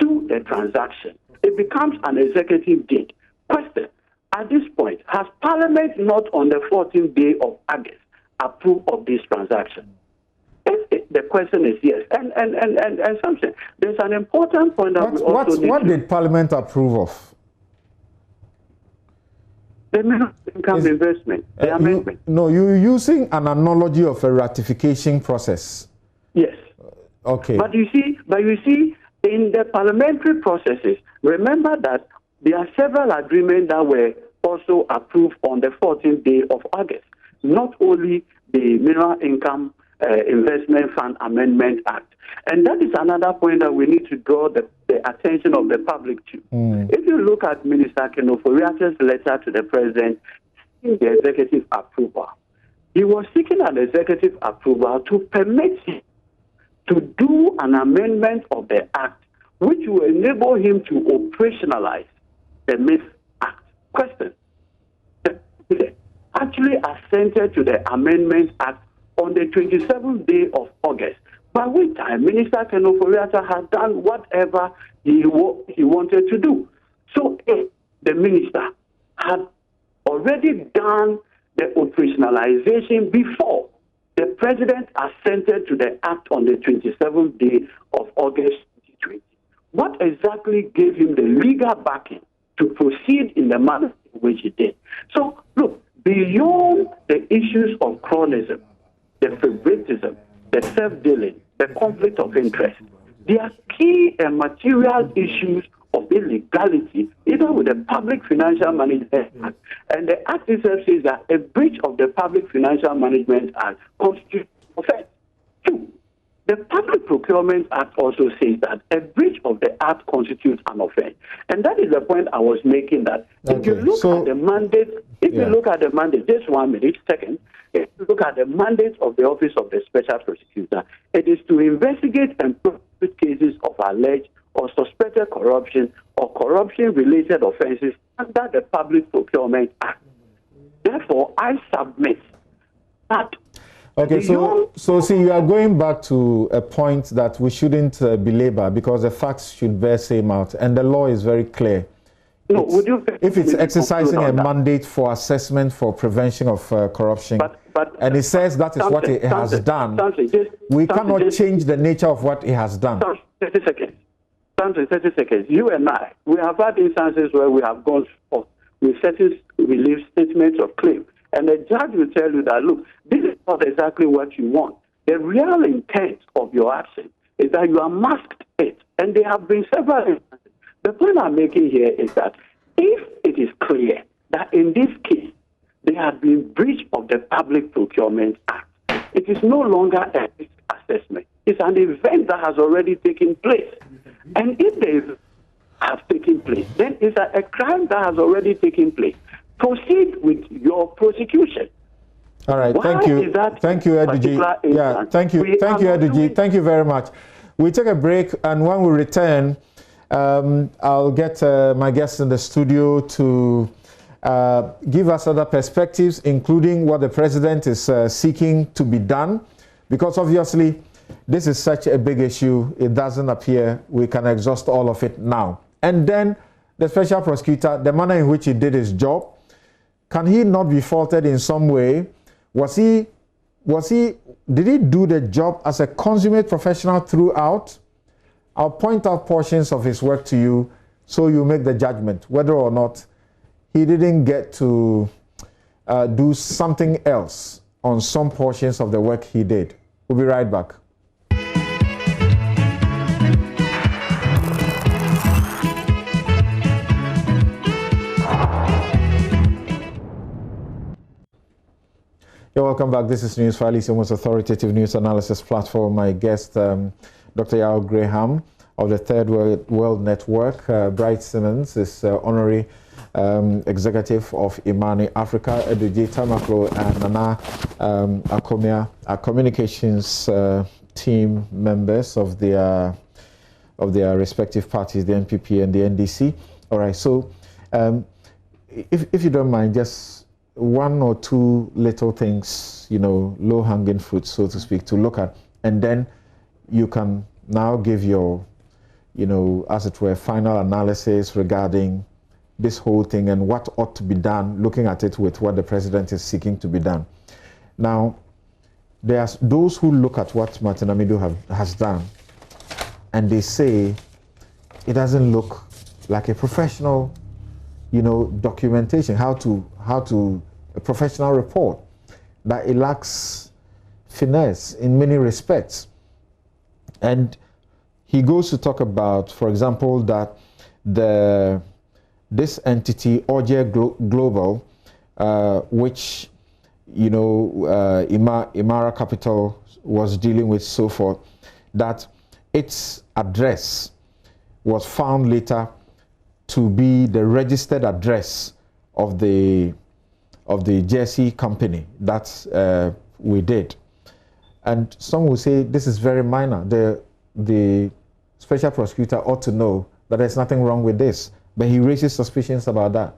to the transaction, it becomes an executive deed. Question, at this point, has Parliament not on the 14th day of August approved of this transaction? The question is yes. And something, there's an important point that what did Parliament approve of? The minimum income investment, the amendment. You're using an analogy of a ratification process. Yes. Okay. But you see, in the parliamentary processes, remember that there are several agreements that were also approved on the 14th day of August. Not only the Mineral Income Investment Fund Amendment Act. And that is another point that we need to draw the attention of the public to. If you look at Minister Kenoforiate's letter to the president seeking the executive approval, he was seeking an executive approval to permit him to do an amendment of the act which will enable him to operationalize the MIF Act. Question. The president actually assented to the Amendment Act on the 27th day of August, by which time Minister Kenoforiate had done whatever he wanted to do. So if the minister had already done the operationalization before the president assented to the act on the 27th day of August 2020, what exactly gave him the legal backing to proceed in the manner in which he did? So look, beyond the issues of cronyism, the favoritism, the self-dealing, the conflict of interest, there are key and material issues of illegality, even with the Public Financial Management Act. And the Act itself says that a breach of the Public Financial Management Act constitutes offense. Two, The Public Procurement Act also says that a breach of the Act constitutes an offense. And that is the point I was making, that if you look at the mandate, you look at the mandate, just 1 minute, second, if you look at the mandate of the Office of the Special Prosecutor, it is to investigate and prosecute cases of alleged or suspected corruption or corruption-related offenses under the Public Procurement Act. Therefore, I submit that. Okay, so see, you are going back to a point that we shouldn't belabor, because the facts should bear same out, and the law is very clear. No, would you if it's exercising a mandate for assessment for prevention of corruption, and it says that is what it has done, we cannot change the nature of what it has done. 30 seconds. 30 seconds. You and I, we have had instances where we have gone forth with certain relief statements of claim, and the judge will tell you that, look, this is not exactly what you want. The real intent of your action is that you are masked it, and there have been several instances. The point I'm making here is that if it is clear that in this case there has been breach of the Public Procurement Act, it is no longer a risk assessment. It's an event that has already taken place. And if they have taken place, then it's a crime that has already taken place. Proceed with your prosecution. All right, thank you. Thank you, Ediji. Yeah, thank you, Ediji. Thank you very much. We take a break, and when we return, I'll get my guests in the studio to give us other perspectives, including what the president is seeking to be done, because obviously this is such a big issue. It doesn't appear we can exhaust all of it now. And then the special prosecutor, the manner in which he did his job, can he not be faulted in some way? Did he do the job as a consummate professional throughout? I'll point out portions of his work to you so you make the judgment whether or not he didn't get to do something else on some portions of the work he did. We'll be right back. You're welcome back. This is NewsFile, the most authoritative news analysis platform. My guest, Dr. Yao Graham of the Third World Network. Bright Simmons is honorary executive of Imani Africa. Ediji Tamaklo and Nana Akomia are communications team members of their respective parties, the NPP and the NDC. All right, so if you don't mind, just one or two little things, low-hanging fruit, so to speak, to look at, and then you can now give your, as it were, final analysis regarding this whole thing and what ought to be done, looking at it with what the president is seeking to be done. Now, there's those who look at what Martin Amidu has done, and they say it doesn't look like a professional, documentation, how to a professional report, that it lacks finesse in many respects. And he goes to talk about, for example, that this entity, Oje Global, which Imara Capital was dealing with, so forth, that its address was found later to be the registered address of the Jersey company that we did. And some will say this is very minor. The special prosecutor ought to know that there's nothing wrong with this, but he raises suspicions about that.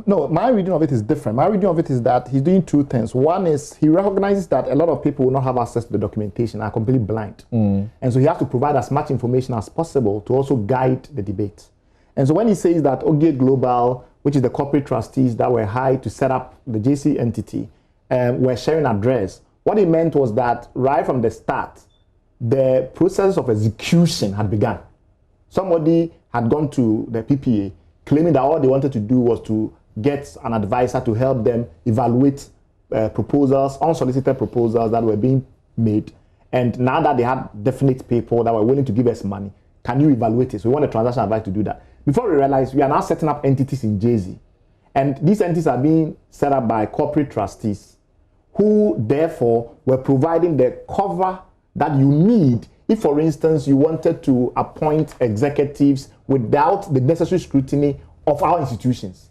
No, my reading of it is different. My reading of it is that he's doing two things. One is he recognizes that a lot of people will not have access to the documentation, are completely blind. And so he has to provide as much information as possible to also guide the debate. And so when he says that Oge Global, which is the corporate trustees that were hired to set up the JC entity, were sharing address, what he meant was that right from the start, the process of execution had begun. Somebody had gone to the PPA claiming that all they wanted to do was to get an advisor to help them evaluate proposals, unsolicited proposals that were being made. And now that they had definite people that were willing to give us money, can you evaluate it? So we want a transaction advice to do that. Before we realize, we are now setting up entities in Jersey. And these entities are being set up by corporate trustees who therefore were providing the cover that you need if, for instance, you wanted to appoint executives without the necessary scrutiny of our institutions.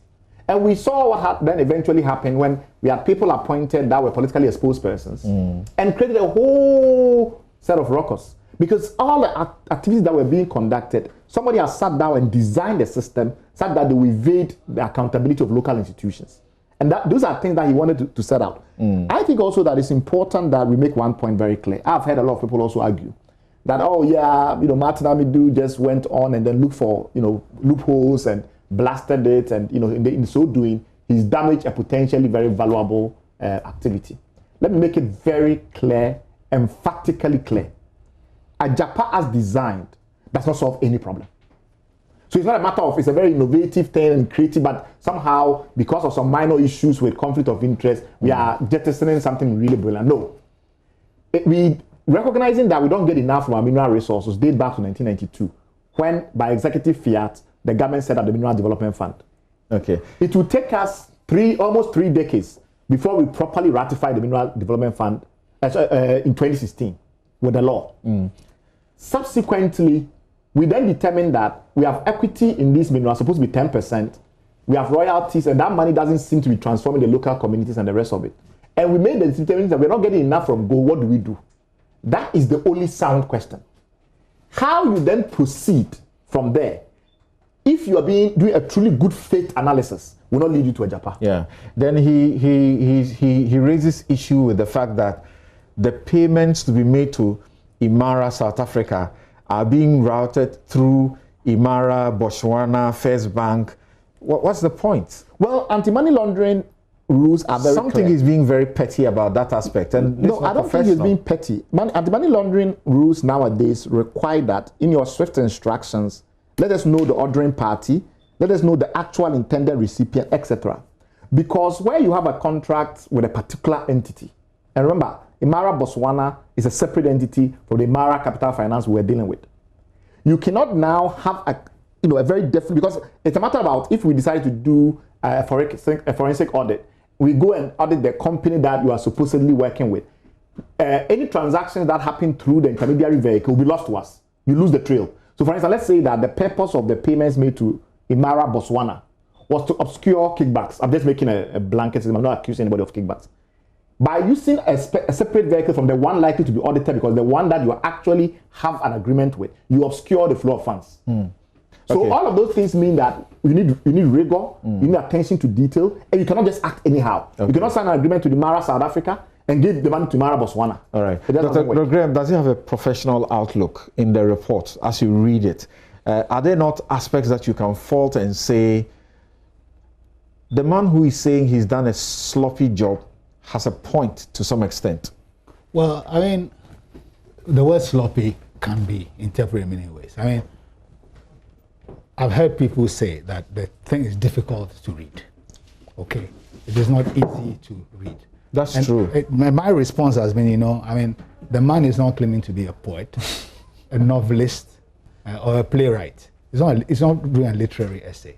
And we saw what then eventually happened when we had people appointed that were politically exposed persons and created a whole set of ruckus. Because all the activities that were being conducted, somebody has sat down and designed a system such that they will evade the accountability of local institutions. And those are things that he wanted to set out. I think also that it's important that we make one point very clear. I've heard a lot of people also argue that, oh yeah, Martin Amidu just went on and then looked for, loopholes and blasted it, and in so doing, he's damaged a potentially very valuable activity. Let me make it very clear, emphatically clear. Agyapa as designed does not solve any problem. So it's not a matter of, it's a very innovative thing and creative, but somehow, because of some minor issues with conflict of interest, we are jettisoning something really brilliant. No. We recognizing that we don't get enough from our mineral resources date back to 1992, when, by executive fiat, the government set up the Mineral Development Fund. Okay. It will take us almost 3 decades before we properly ratify the Mineral Development Fund in 2016 with the law. Subsequently, we then determined that we have equity in these minerals, supposed to be 10%. We have royalties, and that money doesn't seem to be transforming the local communities and the rest of it. And we made the determination that we're not getting enough from gold. What do we do? That is the only sound question. How you then proceed from there, if you are doing a truly good faith analysis, will not lead you to Agyapa. Yeah. Then he raises issue with the fact that the payments to be made to Imara, South Africa, are being routed through Imara, Botswana, First Bank. What's the point? Well, anti-money laundering rules are very clear. Is being very petty about that aspect. And no, I don't think it's being petty. Anti-money laundering rules nowadays require that in your SWIFT instructions, let us know the ordering party, let us know the actual intended recipient, etc. Because where you have a contract with a particular entity, and remember, Imara Botswana is a separate entity from the Imara Capital Finance we're dealing with. You cannot now have a very different, because it's a matter about if we decide to do a forensic audit, we go and audit the company that you are supposedly working with. Any transactions that happen through the intermediary vehicle will be lost to us. You lose the trail. So for instance, let's say that the purpose of the payments made to Imara Botswana was to obscure kickbacks. I'm just making a blanket statement. I'm not accusing anybody of kickbacks. By using a separate vehicle from the one likely to be audited, because the one that you actually have an agreement with, you obscure the flow of funds. So all of those things mean that you need rigor, you need attention to detail, and you cannot just act anyhow. You cannot sign an agreement to the Imara South Africa and give the money to Imara Botswana. All right. Dr. Graham, does he have a professional outlook in the report as you read it? Are there not aspects that you can fault and say, the man who is saying he's done a sloppy job has a point to some extent? Well, I mean, the word sloppy can be interpreted in many ways. I mean, I've heard people say that the thing is difficult to read. Okay, it is not easy to read. That's true. My response has been, I mean, the man is not claiming to be a poet, a novelist, or a playwright. It's not doing a literary essay.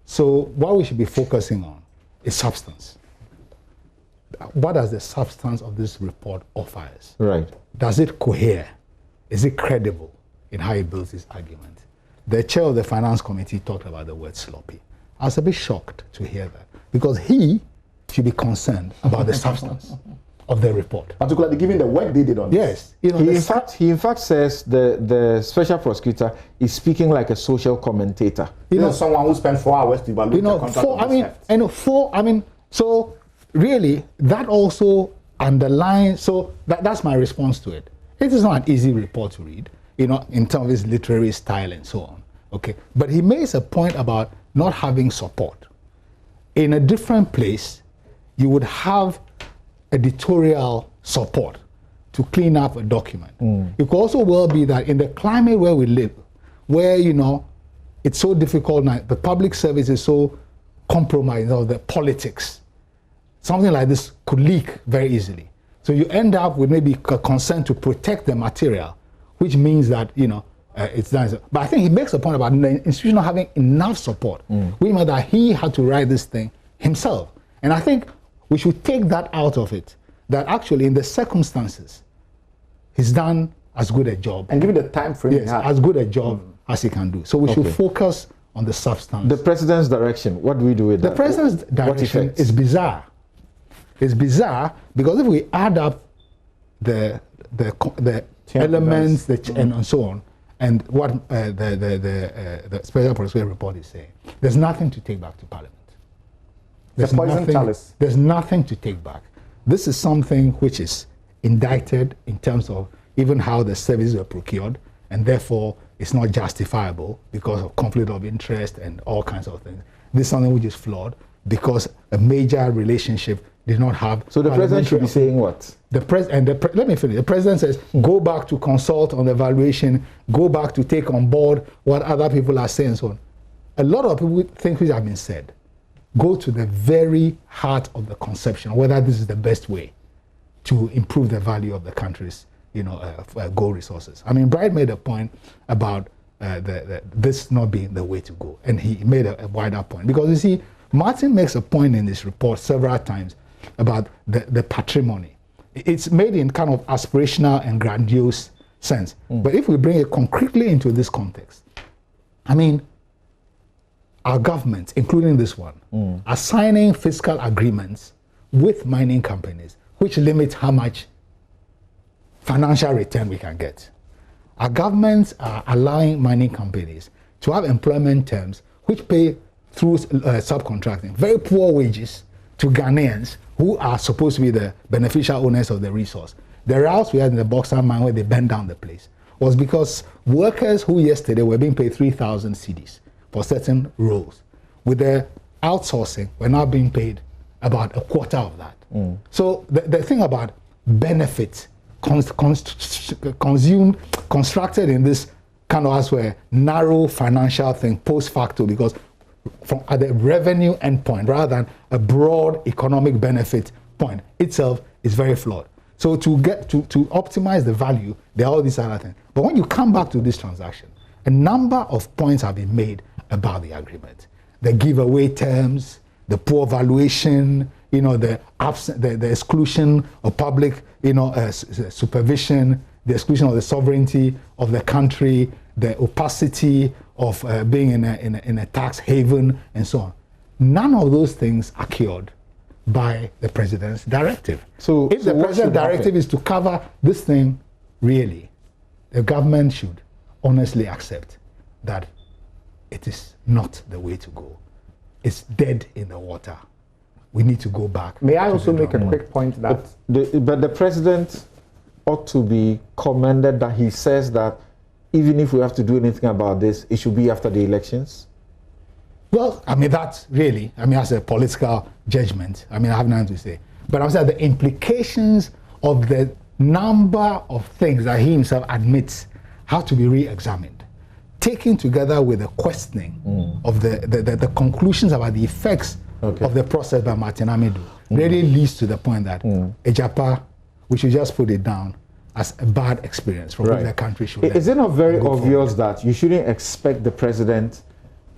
So what we should be focusing on is substance. What does the substance of this report offer us? Right. Does it cohere? Is it credible in how it builds its argument? The chair of the finance committee talked about the word sloppy. I was a bit shocked to hear that, because he should be concerned about the substance of the report. Particularly given the work they did on this. Yes. He in fact says the special prosecutor is speaking like a social commentator. Someone who spent 4 hours to evaluate the contract. So really, that also underlines, so that's my response to it. It is not an easy report to read, in terms of his literary style and so on. Okay, but he makes a point about not having support. In a different place, you would have editorial support to clean up a document. It could also well be that in the climate where we live, where, it's so difficult now, the public service is so compromised, the politics, something like this could leak very easily. So you end up with maybe a concern to protect the material, which means that, it's done. But I think he makes a point about the institution not having enough support. We mean that he had to write this thing himself. And I think we should take that out of it, that actually in the circumstances, he's done as good a job. And given the time frame, yes, as good a job as he can do. So we should focus on the substance. The president's direction, what do we do with that? The president's direction is bizarre. It's bizarre because if we add up the elements and so on, and what the special prosecutor report is saying, there's nothing to take back to Parliament. There's nothing to take back. This is something which is indicted in terms of even how the services were procured, and therefore it's not justifiable because of conflict of interest and all kinds of things. This is something which is flawed because a major relationship did not have. So the president should be saying what? Let me finish. The president says, go back to consult on the evaluation, go back to take on board what other people are saying, so on. A lot of people think which have been said go to the very heart of the conception, whether this is the best way to improve the value of the country's gold resources. I mean, Bright made a point about this not being the way to go, and he made a wider point. Because you see, Martin makes a point in this report several times about the patrimony. It's made in kind of aspirational and grandiose sense. But if we bring it concretely into this context, I mean, our government, including this one, are signing fiscal agreements with mining companies which limit how much financial return we can get. Our governments are allowing mining companies to have employment terms which pay through subcontracting very poor wages to Ghanaians who are supposed to be the beneficial owners of the resource. The routes we had in the Boxer mine where they burned down the place was because workers who yesterday were being paid 3,000 cedis for certain roles, with the outsourcing, we're now being paid about a quarter of that. So the thing about benefits constructed in this kind of as well narrow financial thing post facto, because from at the revenue endpoint rather than a broad economic benefit point itself is very flawed. So to get to optimize the value, there are all these other things. But when you come back to this transaction, a number of points have been made about the agreement. The giveaway terms, the poor valuation, the exclusion of public, supervision, the exclusion of the sovereignty of the country, the opacity of being in a tax haven, and so on. None of those things are cured by the president's directive. So if the president's directive is to cover this thing, really, the government should honestly accept that it is not the way to go. It's dead in the water. We need to go back. May I also make a quick point that... But the president ought to be commended that he says that even if we have to do anything about this, it should be after the elections? Well, I mean, that's really, as a political judgment, I have nothing to say. But I'm saying the implications of the number of things that he himself admits have to be re-examined, taken together with the questioning of the conclusions about the effects of the process by Martin Amidu, really leads to the point that Agyapa, we should just put it down as a bad experience from which the country should learn. Is it not very obvious that you shouldn't expect the president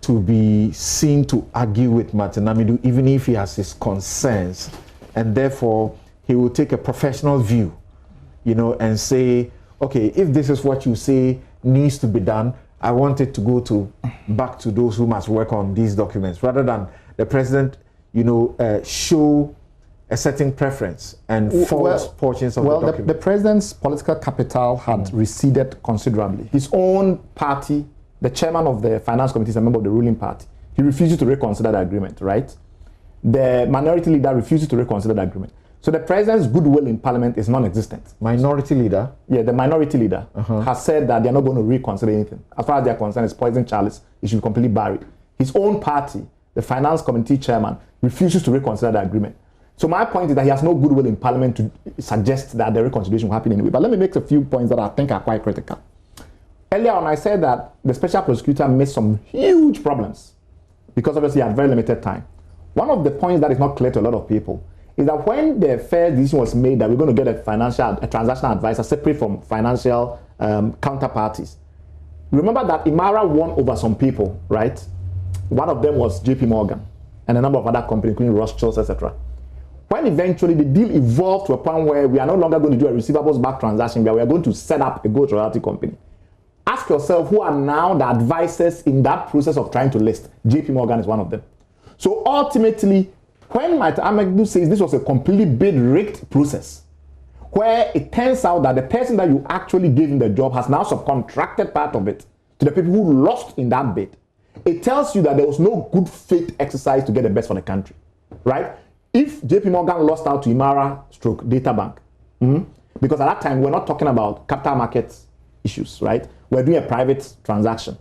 to be seen to argue with Martin Amidu, even if he has his concerns, and therefore he will take a professional view, and say, okay, if this is what you say needs to be done, I want it to go back to those who must work on these documents, rather than the president, show a certain preference and force portions of the document. The president's political capital had receded considerably. His own party, the chairman of the finance committee is a member of the ruling party. He refuses to reconsider the agreement, right? The minority leader refuses to reconsider the agreement. So the president's goodwill in parliament is non-existent. Minority leader? Yeah, the minority leader has said that they're not going to reconsider anything. As far as they're concerned, it's poison chalice. It should be completely buried. His own party, the finance committee chairman, refuses to reconsider the agreement. So my point is that he has no goodwill in parliament to suggest that the reconciliation will happen anyway. But let me make a few points that I think are quite critical. Earlier on, I said that the special prosecutor missed some huge problems because obviously he had very limited time. One of the points that is not clear to a lot of people is that when the first decision was made that we're going to get a transactional advisor separate from financial counterparties, remember that Imara won over some people, right? One of them was JP Morgan and a number of other companies, including Rothschilds, etc. When eventually the deal evolved to a point where we are no longer going to do a receivables-backed transaction, where we are going to set up a gold royalty company. Ask yourself who are now the advisors in that process of trying to list. JP Morgan is one of them. So ultimately, when Mike Amagdu says this was a completely bid-rigged process, where it turns out that the person that you actually gave him the job has now subcontracted part of it to the people who lost in that bid, it tells you that there was no good faith exercise to get the best for the country, right? If JP Morgan lost out to Imara stroke data bank, because at that time we're not talking about capital markets issues, right? We're doing a private transaction.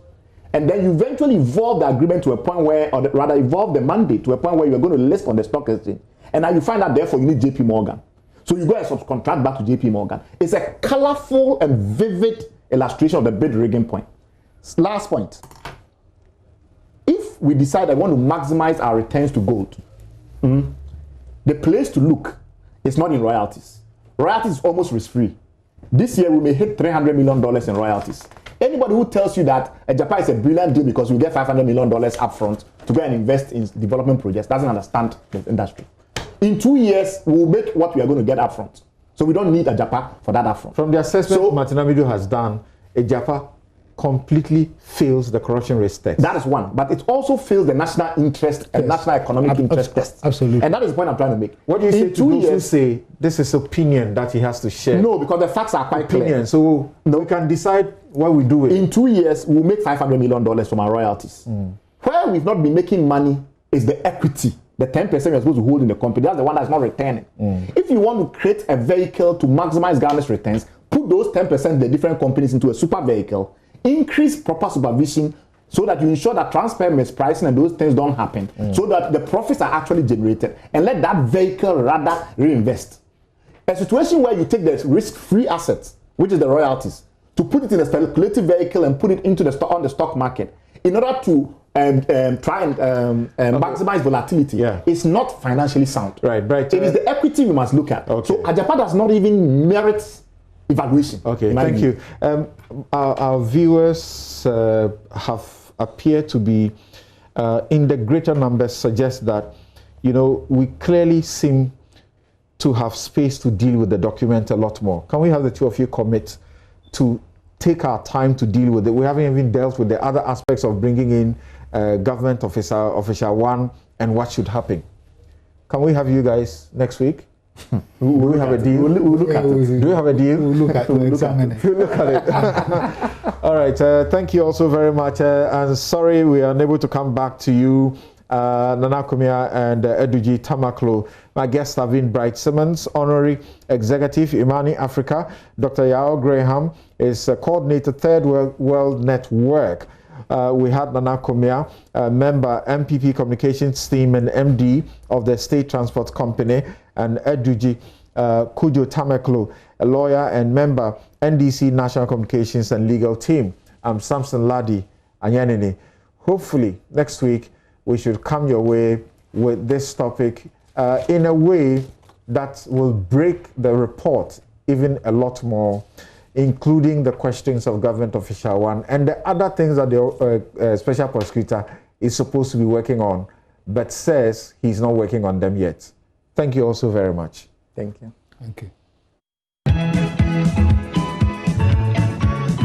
And then you eventually evolve the agreement to a point where, or rather evolve the mandate to a point where you're going to list on the stock exchange. And now you find out therefore you need JP Morgan. So you go and subcontract back to JP Morgan. It's a colorful and vivid illustration of the bid rigging point. Last point. If we decide I want to maximize our returns to gold, the place to look is not in royalties. Royalties is almost risk-free. This year we may hit $300 million in royalties. Anybody who tells you that Agyapa is a brilliant deal because we get $500 million upfront to go and invest in development projects doesn't understand the industry. In 2 years, we'll make what we are going to get upfront. So we don't need Agyapa for that upfront. From the assessment Martin Amidu has done, Agyapa completely fails the corruption risk test. That is one. But it also fails the national interest and national economic interest test. Absolutely. And that is the point I'm trying to make. What do you say to those who say this is opinion that he has to share? No, because the facts are quite clear. So we can decide what we do with it. In 2 years, we'll make $500 million from our royalties. Where we've not been making money is the equity. The 10% you're supposed to hold in the company, that's the one that's not returning. If you want to create a vehicle to maximize government's returns, put those 10% in the different companies into a super vehicle, increase proper supervision so that you ensure that transparent mispricing and those things don't happen, so that the profits are actually generated, and let that vehicle rather reinvest. A situation where you take the risk-free assets, which is the royalties, to put it in a speculative vehicle and put it into the on the stock market in order to try and maximize volatility, it's not financially sound. Right. It is the equity we must look at. So Agyapa does not even merit evaluation. Okay, thank you. Our viewers have appeared to be in the greater numbers suggest that, we clearly seem to have space to deal with the document a lot more. Can we have the two of you commit to take our time to deal with it? We haven't even dealt with the other aspects of bringing in government officer one and what should happen. Can we have you guys next week? Will we have a deal? We'll look at it. Do we have a deal? We'll look at it. We'll look at it. All right. Thank you also very much. And sorry we are unable to come back to you, Nana Kumia and Eduji Tamaklo. My guests have been Bright Simmons, Honorary Executive, Imani Africa. Dr. Yao Graham is Coordinator, Third World Network. We had Nana Kumia, member MPP Communications Team and MD of the State Transport Company, and Eduji Kujo Tamaklo, a lawyer and member NDC National Communications and Legal Team. I'm Samson Ladi Anyanini. Hopefully next week we should come your way with this topic in a way that will break the report even a lot more, including the questions of government official one and the other things that the special prosecutor is supposed to be working on, but says he's not working on them yet. Thank you also very much. Thank you. Thank you.